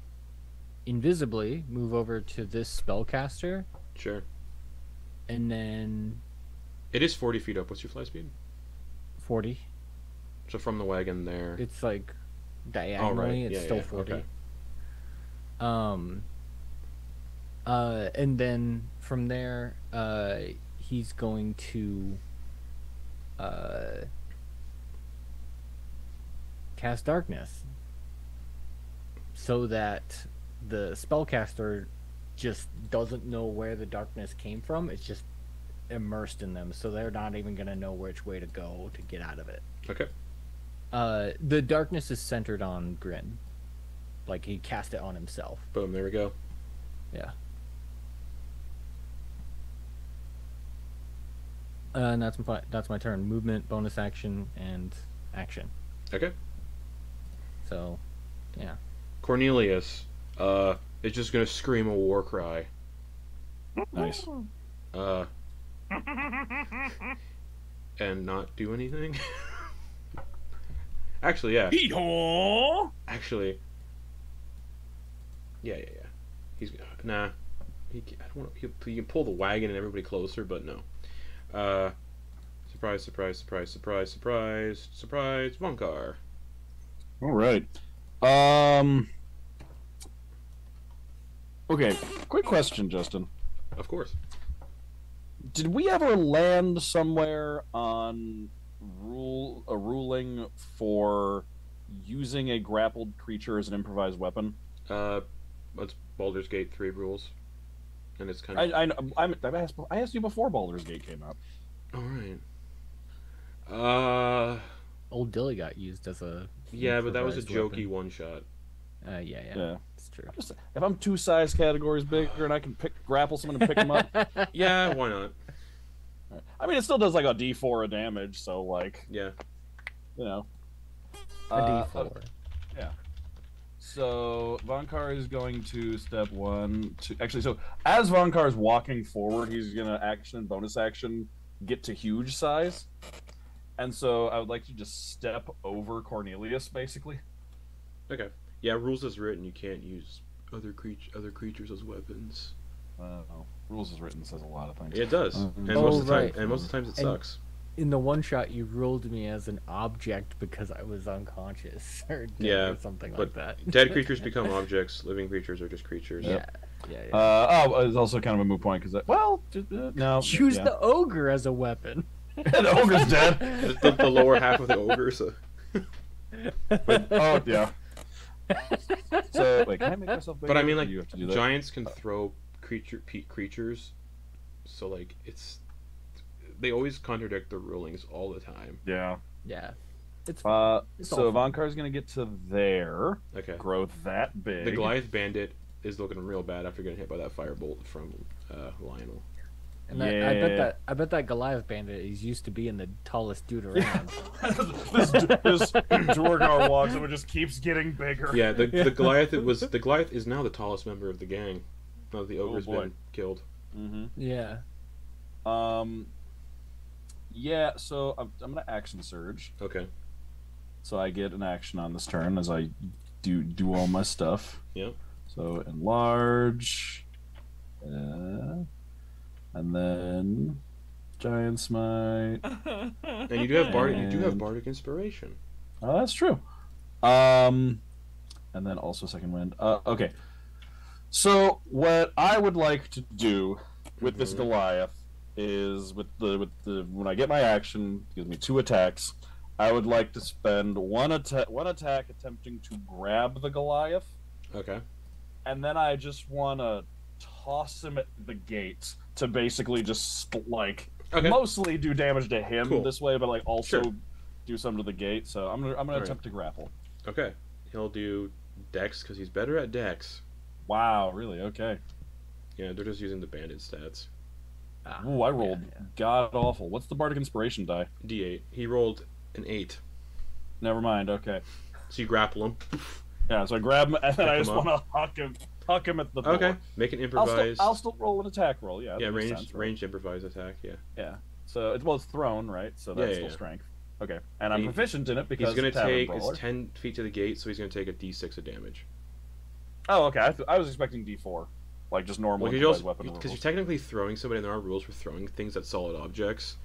invisibly, move over to this spellcaster, Sure. and then It is 40 feet up. What's your fly speed? 40. So from the wagon there. It's like diagonally, it's Yeah, still yeah, 40. okay. And then from there, he's going to cast darkness, so that the spellcaster just doesn't know where the darkness came from. It's just immersed in them, so they're not even gonna know which way to go to get out of it. Okay. The darkness is centered on Grin, like he cast it on himself. Boom, there we go. Yeah. And that's my turn. Movement, bonus action, and action. Okay. So, yeah. Cornelius is just gonna scream a war cry. Nice. And not do anything. Actually, yeah. Hee-haw! Actually, yeah. He's nah. I don't want. He can pull the wagon and everybody closer, but no. Surprise! Vonkar. All right. Okay. Quick question, Justin. Of course. Did we ever land somewhere on a ruling for using a grappled creature as an improvised weapon? It's Baldur's Gate 3 rules, and it's kind of. I asked you before Baldur's Gate came out. All right. Old Dilly got used as a. Yeah, but that was a improvised jokey weapon. one shot. Yeah. It's true. Just, if I'm 2 size categories bigger and I can grapple someone and pick them up, Yeah, why not? I mean, it still does like a D4 of damage, so like, Yeah. you know. A D4. Yeah. So Vonkar is going to step 1, 2. Actually, so as Vonkar is walking forward, he's gonna bonus action, get to huge size, And so I would like to just step over Cornelius, basically. Okay. Yeah, rules as written, you can't use other creatures as weapons. Rules as written says a lot of things. It does, and Oh, most of the time, right. and most of the times it And- sucks. In the one shot, you ruled me as an object because I was unconscious or dead Yeah, or something but like that. Dead creatures become objects. Living creatures are just creatures. Yeah. Yeah. It's also kind of a moot point because no. Choose yeah. the ogre as a weapon. The ogre's dead. The lower half of the ogre. So. Oh yeah. So wait, can I make myself bigger? But I mean, Or like, you have to do that? giants can throw creatures, so like they always contradict the rulings all the time. Yeah. Yeah. It's So all fun. Vonkar's gonna get to there. Okay. Grow that big. The Goliath Bandit is looking real bad after getting hit by that firebolt from Lionel. And I bet that Goliath bandit is used to being the tallest dude around. this Duergar walks and it just keeps getting bigger. Yeah, the Goliath is now the tallest member of the gang. Now that the ogre's boy. been killed. Mm-hmm. Yeah. Yeah. So I'm gonna action surge. Okay. So I get an action on this turn as I do all my stuff. Yep. So enlarge, and then giant smite. And you do have bardic inspiration. Oh, that's true. And then also second wind. Okay. So what I would like to do with this Goliath is with the when I get my action, it gives me 2 attacks. I would like to spend one attack attempting to grab the Goliath. Okay. And then I just want to toss him at the gate to basically just mostly do damage to him this way, but like also do some to the gate. So I'm gonna attempt to grapple. Okay. He'll do Dex because he's better at Dex. Wow, really? Okay. Yeah, they're just using the bandit stats. Ooh, I rolled god awful. What's the bardic inspiration die? D8. He rolled an 8. Never mind. Okay. So you grapple him. Yeah, so I grab him and then I Pick just him want to huck him at the door. Okay. Make an improvise. I'll still roll an attack roll. Yeah. Yeah, that makes sense, right? ranged improvise attack. Yeah. Yeah. So it's thrown, right? So that's still strength. Okay. And I'm proficient in it because he's going to take brawler. it's 10 feet to the gate, so he's going to take a D6 of damage. Oh, okay. I was expecting D4, like just normal weapon. Because you're technically throwing somebody, and there are rules for throwing things at solid objects.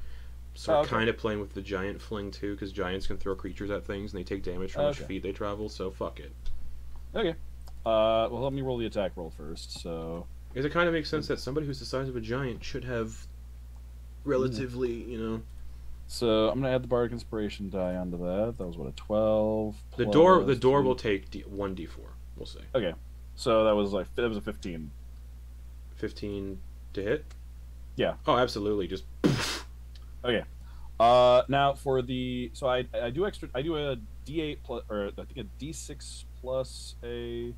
So Oh, we're kind of playing with the giant fling too, because giants can throw creatures at things, and they take damage from which feet they travel. So fuck it. Okay. Well, let me roll the attack roll first. So. Because it kind of makes sense that somebody who's the size of a giant should have relatively, you know. So I'm gonna add the bardic inspiration die onto that. That was what, a 12. The door will take 1d4. We'll say. Okay. So that was a 15. 15 to hit. Yeah. Oh, absolutely. Just. Okay. Now for the I do a D8 plus, or I think a D6 plus a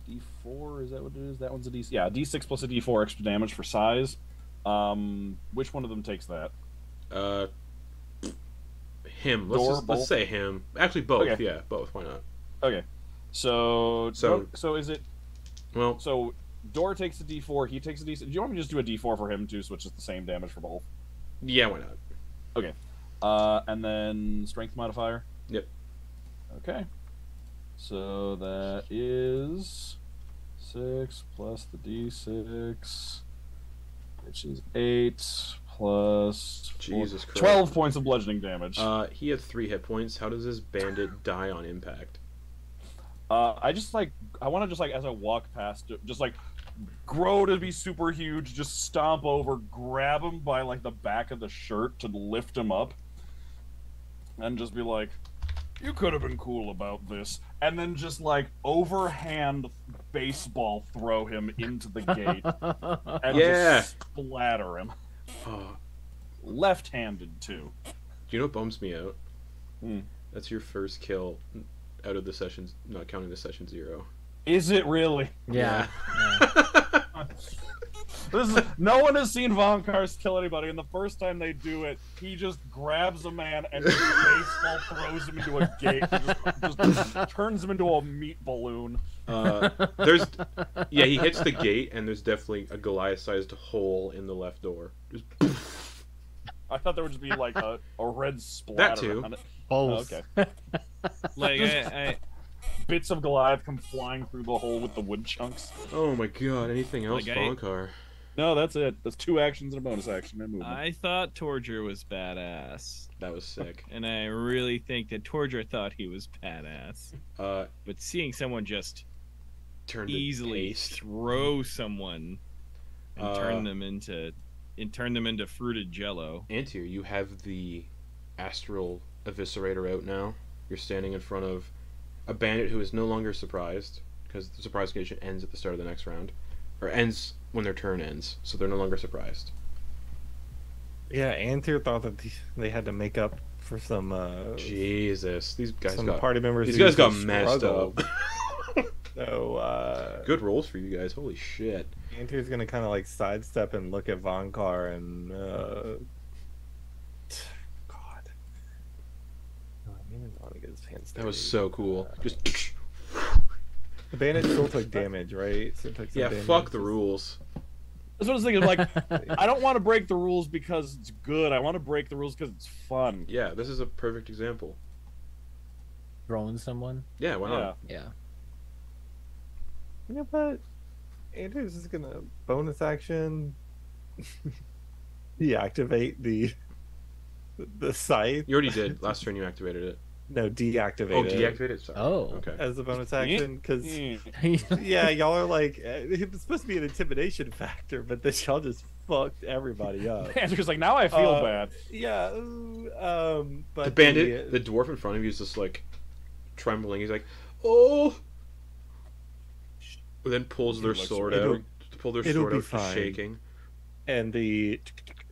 D4. Is that what it is? That one's a D. Yeah, D6 plus a D4 extra damage for size. Which one of them takes that? Him. Let's say him. Actually, both. Okay. Yeah, both. Why not? Okay. So is it? Well, so Door takes a D4. He takes a D6. Do you want me to just do a D4 for him too, so it's just the same damage for both? Yeah, why not? Okay. And then strength modifier. Yep. Okay. So that is 6 plus the D6, which is 8 plus Jesus Christ. 12 points of bludgeoning damage. He had 3 hit points. How does this bandit die on impact? I want to just as I walk past it, just grow to be super huge, just stomp over, grab him by the back of the shirt to lift him up, and just be like, "You could have been cool about this," and then just overhand baseball throw him into the gate and just splatter him. Left-handed too. Do you know what bums me out? Hmm. That's your first kill out of the sessions, not counting the session 0. Is it really? Yeah. No one has seen Vonkar kill anybody, and the first time they do it, he just grabs a man and just baseball throws him into a gate, just turns him into a meat balloon. He hits the gate, and there's definitely a Goliath-sized hole in the left door. Just, I thought there would just be like a red splatter too. on it. Both. Oh, okay. Like I Bits of Goliath come flying through the hole with the wood chunks. Oh my god, anything else, Like, Vonkar? No, that's it. That's 2 actions and a bonus action and movement. I thought Torger was badass, That was sick. and I really think that Torger thought he was badass. But But seeing someone just turned to easily paste. throw someone and turn Uh, them into fruited jello. Antyr, you have the Astral Eviscerator out now. You're standing in front of a bandit who is no longer surprised, because the surprise condition ends at the start of the next round. Or ends when their turn ends, so they're no longer surprised. Yeah, Antyr thought that they had to make up for some Jesus, these guys some got party members. these who guys got used to messed struggle. up. So Good rolls for you guys. Holy shit. Antyr's gonna kind of like sidestep and look at Vonkar and God. Oh, I didn't want to get his hands That was dirty. so cool. Just The bandit still took damage, right? Still took some yeah, damage. fuck the rules. That's what I was thinking. Like, I don't want to break the rules because it's good. I want to break the rules because it's fun. Yeah, this is a perfect example. Throwing someone. Yeah, why not? Yeah. Yeah. Yeah, but Andrew's just gonna bonus action deactivate the scythe. You already did. Last turn you activated it. No, deactivate Oh, it deactivate it? Sorry. Oh. Okay. as a bonus action because Mm. yeah, y'all are like it's supposed to be an intimidation factor, but then y'all just fucked everybody up. Andrew's like, now I feel bad. Yeah, but The bandit, the dwarf in front of you is just like trembling. He's like, oh. And then pulls their looks sword it'll- out. Pull their it'll sword be out, just fine. shaking. and the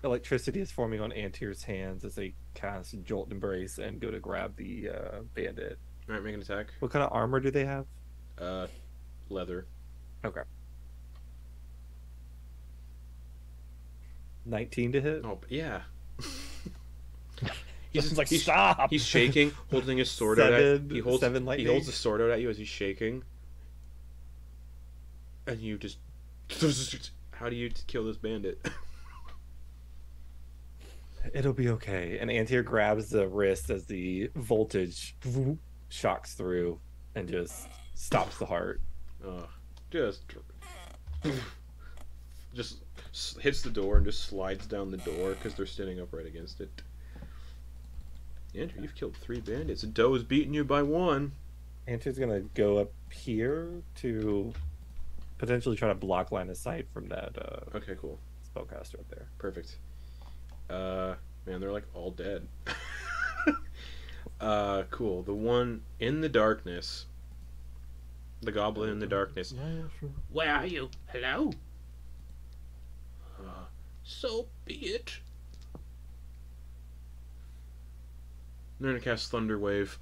electricity is forming on Antyr's hands as they cast Jolt Embrace and go to grab the bandit. All right, make an attack. What kind of armor do they have? Leather. Okay. 19 to hit. Oh, yeah. He's like, stop. He's shaking, holding his sword out. Seven- He holds seven he lightning. holds the sword out at you as he's shaking, and you just. How do you kill this bandit? It'll be okay. And Antyr grabs the wrist as the voltage shocks through and just stops the heart. Just hits the door and just slides down the door because they're standing up right against it. Andrew, you've killed 3 bandits. Doe is beating you by 1. Antyr's gonna go up here to potentially try to block line of sight from that Okay, cool. spellcaster up there. Perfect. Man, they're like all dead. Cool. The one in the darkness. The goblin in the darkness. Where are you? Hello? So be it. They're gonna cast Thunder Wave.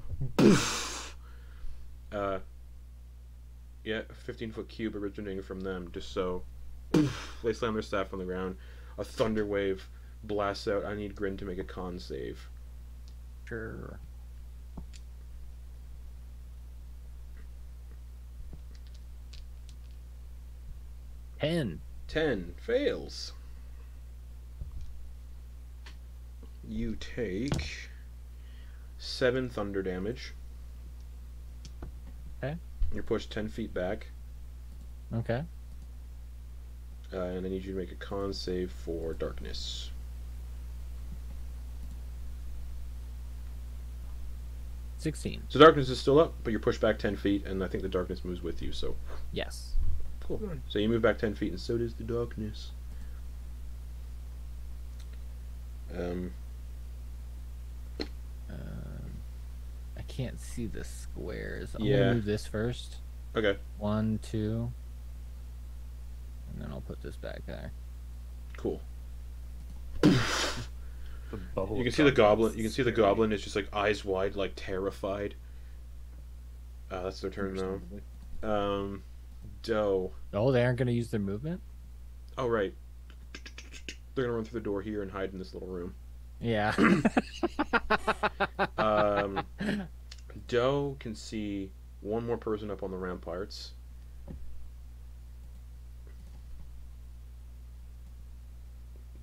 Yeah, a 15-foot cube originating from them, just so. They slam their staff on the ground. A Thunder Wave blasts out. I need Grin to make a con save. Sure. Ten. 10 fails. You take 7 thunder damage. Okay. You're pushed 10 feet back, Okay. and I need you to make a con save for darkness. $16. So darkness is still up, but you're pushed back 10 feet, and I think the darkness moves with you, so Yes. cool. So you move back 10 feet, and so does the darkness. I can't see the squares. I'm Yeah. gonna move this first. Okay, 1, 2, and then I'll put this back there. cool. The bubble You can of see the darkness goblin. You can see the is scary. goblin is just like eyes wide, like terrified. That's their turn now. Doe. Oh, they aren't gonna use their movement? Oh right. They're gonna run through the door here and hide in this little room. Yeah. Doe can see one more person up on the ramparts.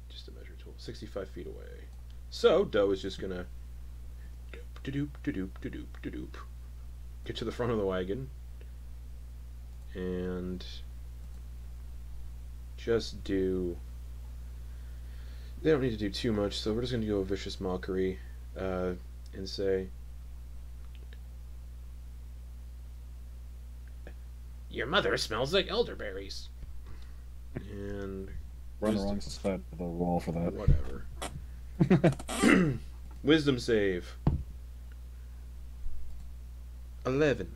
Just a measure tool. 65 feet away. So Doe is just gonna get to the front of the wagon and just do. They don't need to do too much, so we're just gonna go Vicious Mockery and say, "Your mother smells like elderberries." And Run the wrong side of the wall for that. whatever. Wisdom save. 11.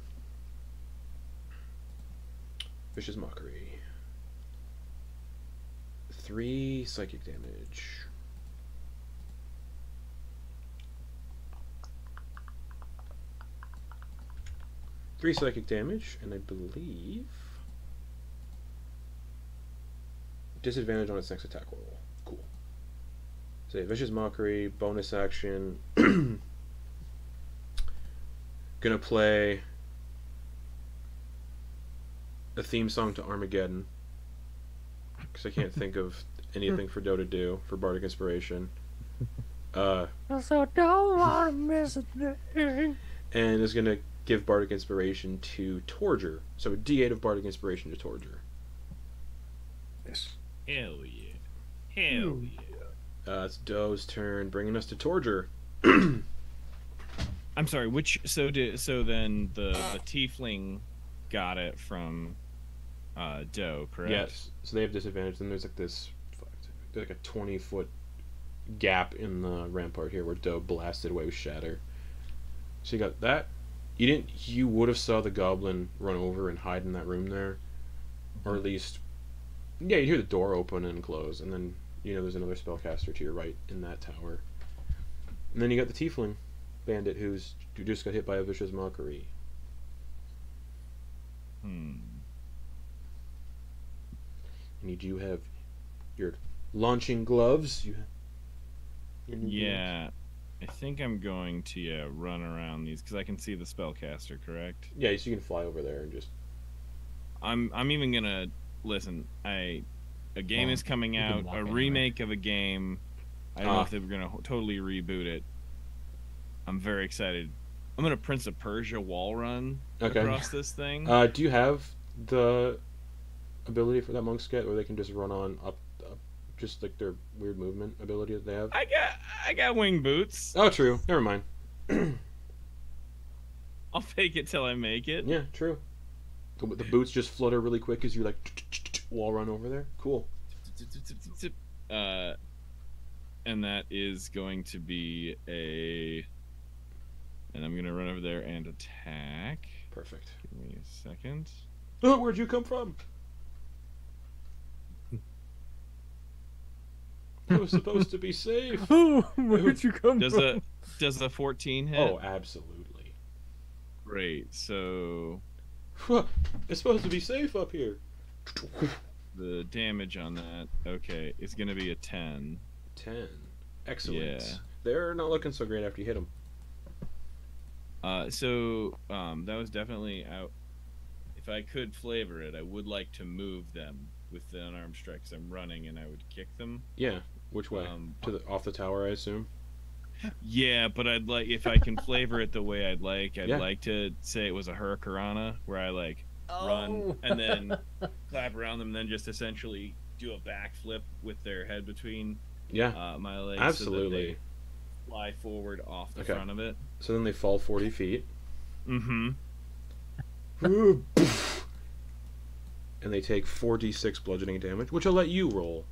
Vicious Mockery. 3 psychic damage. Three psychic damage, and I believe disadvantage on its next attack roll. Cool. Say Vicious Mockery, bonus action. Gonna play a theme song to Armageddon, because I can't think of anything for Doe to do for Bardic Inspiration. So don't want to miss a thing. And is gonna give Bardic Inspiration to Torger. So a D8 of Bardic Inspiration to Torger. Yes. Hell yeah. Hell yeah. It's Doe's turn, bringing us to Torger. I'm sorry, so then the tiefling got it from Doe, correct? Yes. So they have disadvantage. Then there's like this, there's like a 20-foot gap in the rampart here where Doe blasted away with Shatter. So you got that. You would have saw the goblin run over and hide in that room there, or at least, yeah, you'd hear the door open and close, and then there's another spellcaster to your right in that tower, and then you got the tiefling bandit who just got hit by a Vicious Mockery. And you do have your launching gloves. You have your new gloves. I think I'm going to run around these because I can see the spellcaster, correct? Yeah, so you can fly over there and just. I'm even gonna listen. A game is coming out, a remake of a game. I don't know if they were gonna totally reboot it. I'm very excited. I'm gonna Prince of Persia wall run across this thing. Do you have the ability for that monk's get, where they can just run on up, just like their weird movement ability that they have? I got wing boots. Oh, true. Never mind. I'll fake it till I make it. Yeah, true. The boots just flutter really quick as you wall run over there. Cool. And that is going to be and I'm gonna run over there and attack. Perfect. Give me a second. Oh, where'd you come from? I was supposed to be safe. Where'd you come from? Does a 14 hit? Oh, absolutely. Great. So it's supposed to be safe up here. the damage on that, okay, is going to be a 10. 10. Excellent. Yeah. They're not looking so great after you hit them. That was definitely out. If I could flavor it, I would like to move them with the unarmed strike, 'cause I'm running and I would kick them. Yeah. Which way? Off the tower, I assume. Yeah, but I'd like, if I can flavor it the way I'd like to say it was a Hurricanrana, where I run and then clap around them, and then just essentially do a backflip with their head between my legs. Absolutely. So that they fly forward off the front of it. So then they fall 40 feet. Mm-hmm. And they take 4d6 bludgeoning damage, which I'll let you roll.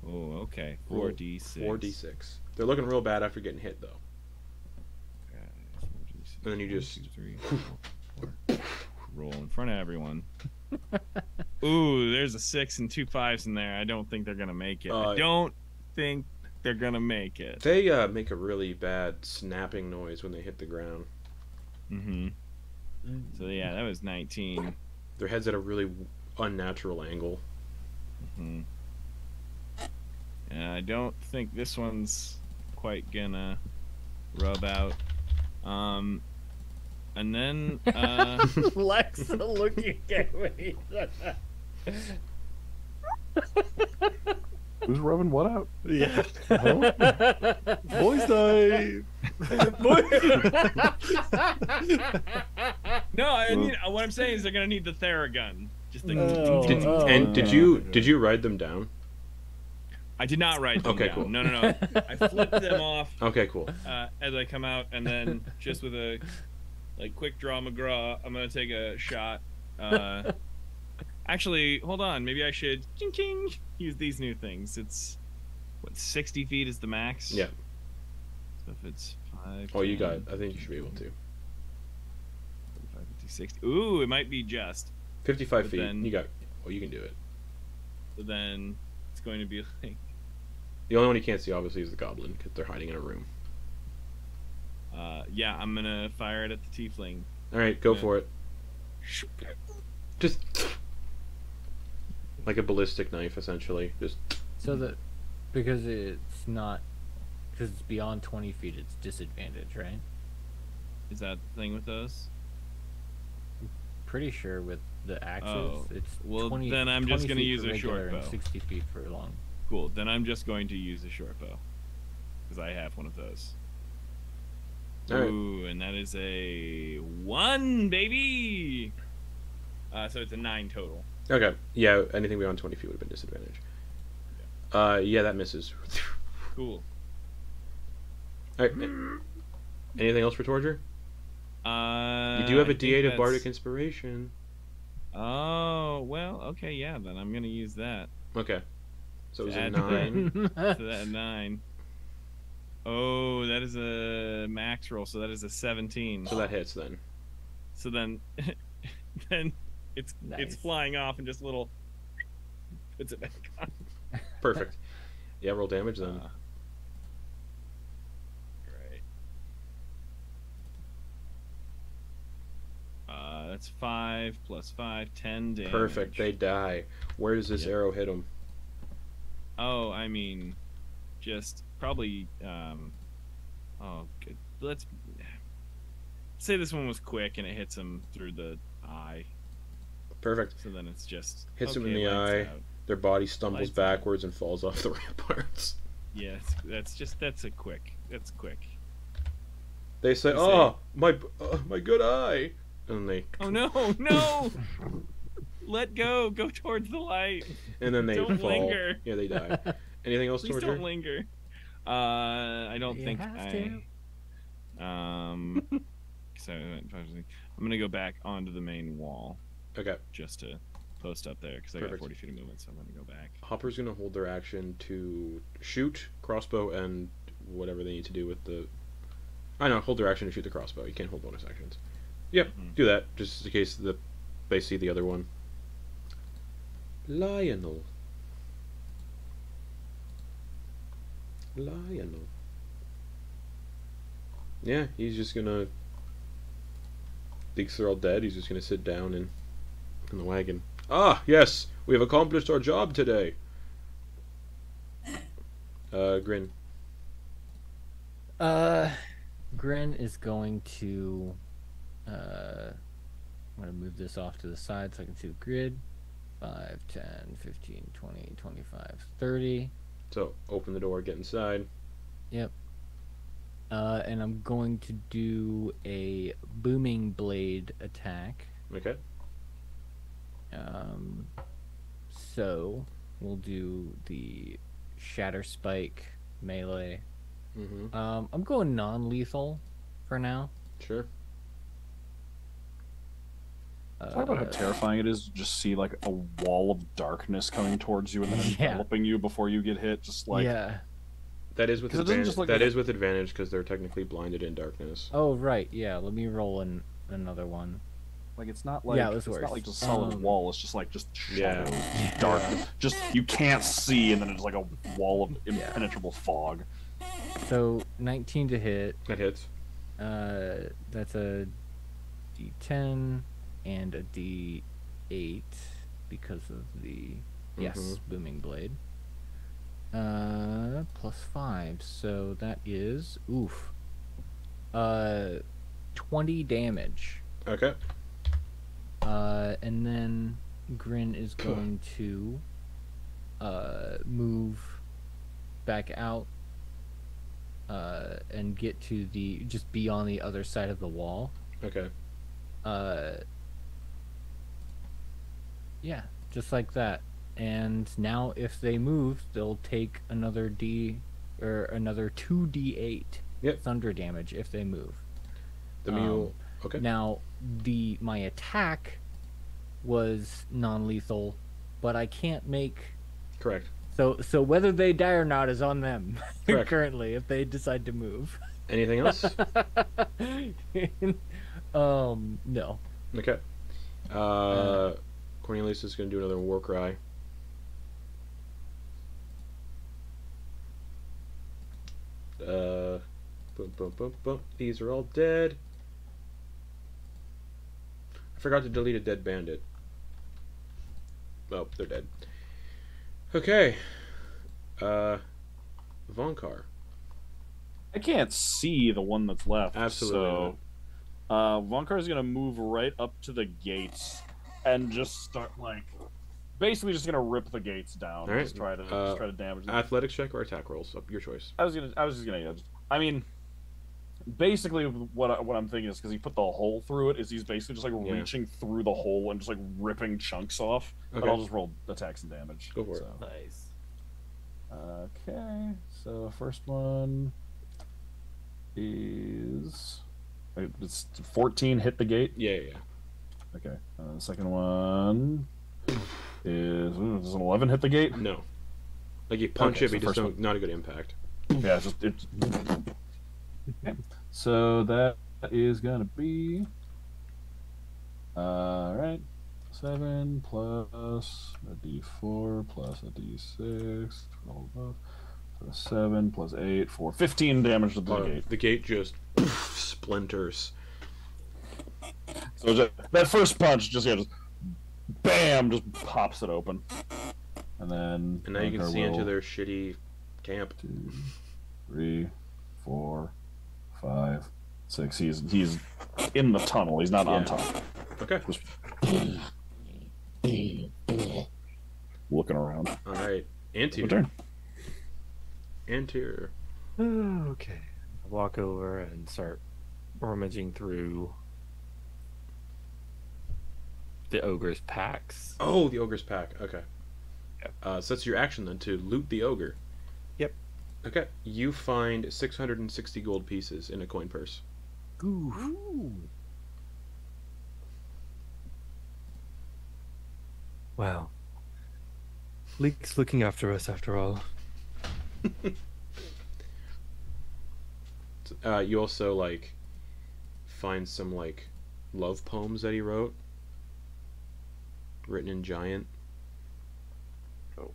Oh, okay. 4d6. 4d6. They're looking real bad after getting hit, though. Okay, 4d6. And then you just... 3, 4. Roll in front of everyone. Ooh, there's a 6 and 2 5s in there. I don't think they're going to make it. I don't think they're going to make it. They make a really bad snapping noise when they hit the ground. Mm-hmm. So, yeah, that was 19. Their head's at a really unnatural angle. Mm-hmm. And I don't think this one's quite gonna rub out. And then Lex looking at me. Who's rubbing what out? Yeah. Boys night. No, I mean what I'm saying is they're gonna need the Theragun. Just the Did you write them down? I did not write them down. Cool. No. I flipped them off. Okay, cool. As I come out, and then just with a quick draw McGraw, I'm gonna take a shot. Actually, hold on. Maybe I should use these new things. It's 60 feet is the max. Yeah. So if it's 5. Oh, you got it. I think you should be able to. 45, 50, 60. Ooh, it might be just 55 But feet. then- You got. Oh, you can do it. So then it's going to be like. The only one you can't see, obviously, is the goblin because they're hiding in a room. Yeah, I'm gonna fire it at the tiefling. All right, go for it. Just like a ballistic knife, essentially. Just So that because it's beyond 20 feet, it's disadvantage, right? Is that the thing with those? Pretty sure with the axes, Oh, it's well, 20. then I'm just 20 gonna feet use for a short regular and bow. 60 feet for long. Cool. Then I'm just going to use a short bow because I have one of those. All right. Ooh, and that is a 1, baby. So it's a 9 total. okay. Yeah, anything beyond 20 feet would have been disadvantage. Yeah, that misses. Cool. All right. Anything else for Torger? You do have a I think D8 of that's- Bardic Inspiration. Oh well, okay, yeah. Then I'm gonna use that. Okay. So it was a Add 9. So that 9. Oh, that is a max roll. So that is a 17. So that hits then. So then, then it's Nice. flying off and just a little puts it back on. Perfect. Yeah, roll damage then. Right. That's 5 plus 5, 10 damage. Perfect. They die. Where does this Yep. arrow hit them? Oh, I mean, just probably. Oh, good. Let's say this one was quick and it hits him through the eye. Perfect. So then it's just Hits him okay, in the lights eye. out. Their body stumbles Lights out. backwards and falls off the ramparts. Yeah, that's a quick. That's quick. They say, You say- "Oh, my good eye," and they Oh no, no! Let go. Go towards the light. and then they Don't fall. linger. Yeah, they die. Anything else, Please Torger? don't linger. I don't You think have So I'm gonna go back onto the main wall Okay. just to post up there because I got Perfect. 40 feet of movement, so I'm gonna go back. Hopper's gonna hold their action to shoot crossbow and whatever they need to do with the. I know, hold their action to shoot the crossbow. You can't hold bonus actions. Yep, Mhm. do that just in case they see the other one. Lionel. Yeah, he's just gonna. Thinks they're all dead. He's just gonna sit down in the wagon. Ah, yes, we have accomplished our job today. Grin. Grin is going to. I'm going to move this off to the side so I can see the grid. 5, 10, 15, 20, 25, 30. So open the door, get inside. Yep. And I'm going to do a booming blade attack. Okay. So we'll do the shatter spike melee. Mm-hmm. I'm going non-lethal for now. Sure. Talk about how terrifying it is to just see like a wall of darkness coming towards you and then Yeah. enveloping you before you get hit. Just like yeah. That is with 'Cause it doesn't advantage. just look That like is with advantage because they're technically blinded in darkness. Oh right, yeah. Let me roll another one. Like it's not like Yeah, it was it's worse. not like just a solid wall. It's just like Yeah. shadows, darkness. Just you can't see, and then it's like a wall of impenetrable fog. So 19 to hit. That hits. That's a D10 and a D8 because of the booming blade. Plus 5, so that is 20 damage. Okay. And then Grin is going to move back out and get to just be on the other side of the wall. Okay. Yeah, just like that. And now if they move, they'll take another 2d8 thunder damage if they move. The mule. Okay. Now my attack was non-lethal, but I can't make. Correct. So whether they die or not is on them. Correct. Currently, if they decide to move. Anything else? No. Okay. Cornelius is going to do another war cry. Boom, boom, boom, boom. These are all dead. I forgot to delete a dead bandit. Oh, they're dead. Okay. Vonkar. I can't see the one that's left. Absolutely. So, Vonkar is gonna move right up to the gates and just start basically just gonna rip the gates down. All right. Just try to damage them. Athletics check or attack rolls, up your choice. I was just gonna. I mean, basically what I'm thinking is because he put the hole through it, is he's basically just reaching through the hole and just ripping chunks off. Okay. But I'll just roll attacks and damage. Go for it. Nice. Okay, so first one is it's 14 hit the gate. Yeah. Okay. The second one is does an 11 hit the gate? No. Like you punch it, but you just one. not a good impact. Yeah, it's okay. So that is gonna be alright. 7 plus a d4 plus a d6. Roll above. So 7 plus 8 for 15 damage to the gate. The gate just splinters. So that first punch just bam, just pops it open. And now you can see into their shitty camp. 2, 3, 4, 5, 6. He's in the tunnel. He's not on top. Okay. Just looking around. All right, Antyr. Turn. Antyr. Okay. I walk over and start rummaging through the ogre's packs. Oh, the ogre's pack. Okay. Yep. So that's your action then, to loot the ogre. Yep. Okay. You find 660 gold pieces in a coin purse. Ooh. Wow. Leek's looking after us after all. You also find some love poems that he wrote, written in giant. Oh.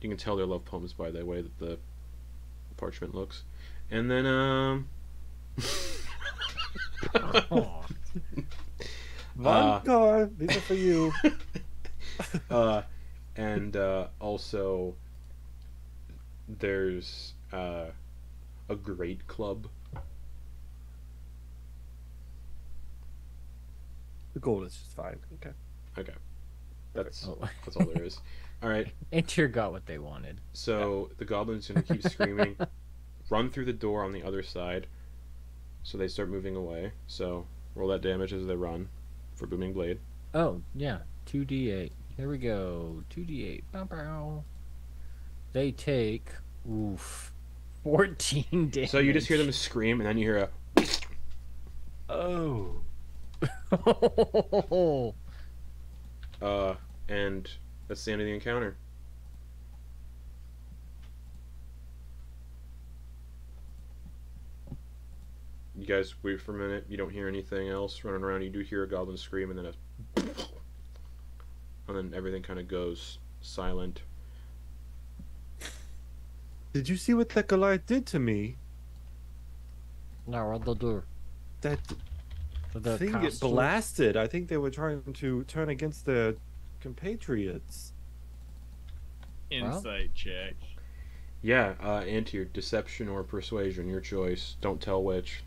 You can tell they're love poems by the way that the parchment looks. And then Vonkar, these are for you. and also there's a great club. The gold is just fine. Okay. That's all there is. All right. Antyr got what they wanted. So the goblin's gonna keep screaming, run through the door on the other side. So they start moving away. So roll that damage as they run for booming blade. Oh yeah, 2d8. Here we go. 2d8. Bow, bow. They take 14 damage. So you just hear them scream, and then you hear a. Oh. And that's the end of the encounter. You guys wait for a minute. You don't hear anything else running around. You do hear a goblin scream, and then and then everything kind of goes silent. Did you see what that Goliath did to me? No, what they'll do. That The thing get blasted. I think they were trying to turn against their compatriots. Insight check. Yeah, Antyr, deception or persuasion, your choice. Don't tell which.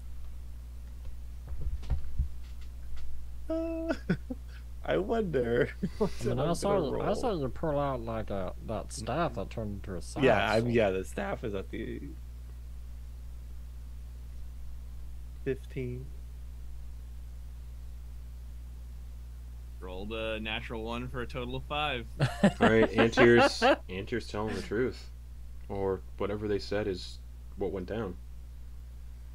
I wonder. And I saw you pull out like that staff that turned into a saw. Yeah, the staff is at the 15. Rolled a natural 1 for a total of 5. All right, Antyr's telling the truth, or whatever they said is what went down.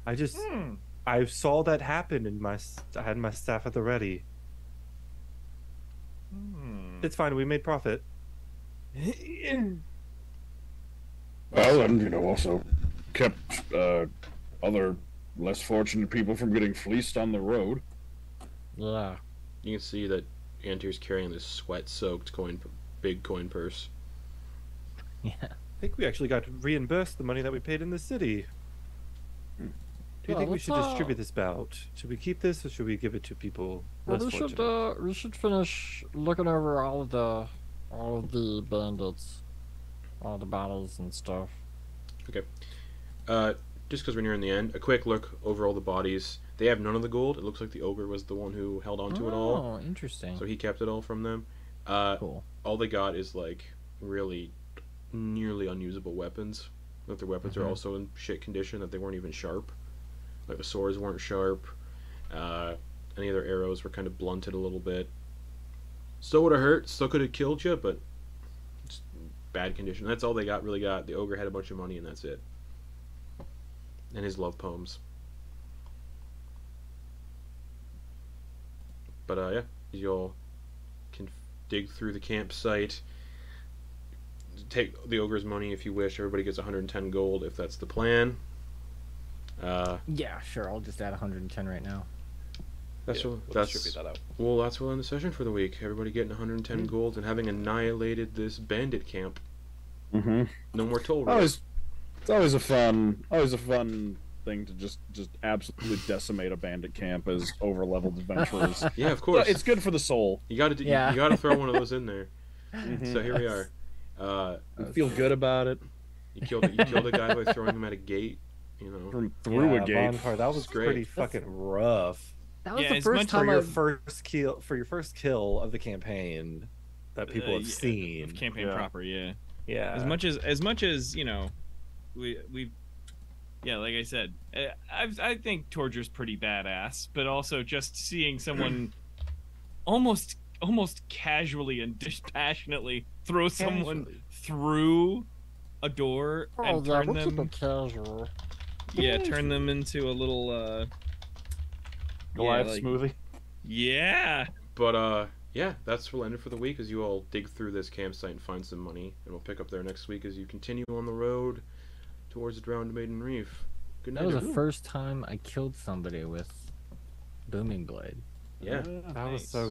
I saw that happen, and I had my staff at the ready. It's fine. We made profit. Well, and also kept other less fortunate people from getting fleeced on the road. Yeah. You can see that Antyr's carrying this sweat-soaked big coin purse. Yeah. I think we actually got reimbursed the money that we paid in the city. Do you think we should distribute this out? Should we keep this, or should we give it to people less fortunate? We should finish looking over all of the bandits, all the battles and stuff. Okay. Just because we're nearing the end, a quick look over all the bodies. They have none of the gold. It looks like the ogre was the one who held on to it all. Oh, interesting. So he kept it all from them. Cool. All they got is like really nearly unusable weapons. Like their weapons are also in shit condition, that they weren't even sharp. Like the swords weren't sharp. Any of their arrows were kind of blunted a little bit. Still would have hurt. Still could have killed you, but it's bad condition. That's all they really got. The ogre had a bunch of money, and that's it. And his love poems. But yeah, you all can dig through the campsite. Take the ogre's money if you wish. Everybody gets 110 gold if that's the plan. Yeah, sure. I'll just add 110 right now. Distribute that out. Well, that's we'll end the session for the week. Everybody getting 110 gold and having annihilated this bandit camp. Mm-hmm. No more toll roads. It's always a fun thing to just absolutely decimate a bandit camp as over-leveled adventurers. Yeah, of course. But it's good for the soul. You got to throw one of those in there. So here we are. You feel good about it. You killed a guy by throwing him at a gate. You know, From through a gate. Vonkar, that was great. Pretty fucking rough. That was the first time your first kill of the campaign that people have seen. Of campaign proper, yeah. Yeah. As much as you know, we yeah, like I said, I think Torger's pretty badass, but also just seeing someone almost casually and dispassionately throw someone through a door and turn them casual. Yeah, turn them into a little Goliath smoothie. Yeah. But yeah, that's where we'll end it for the week as you all dig through this campsite and find some money, and we'll pick up there next week as you continue on the road towards the Drowned Maiden Reef. Good night. That was the first time I killed somebody with Booming Blade. Yeah. That was so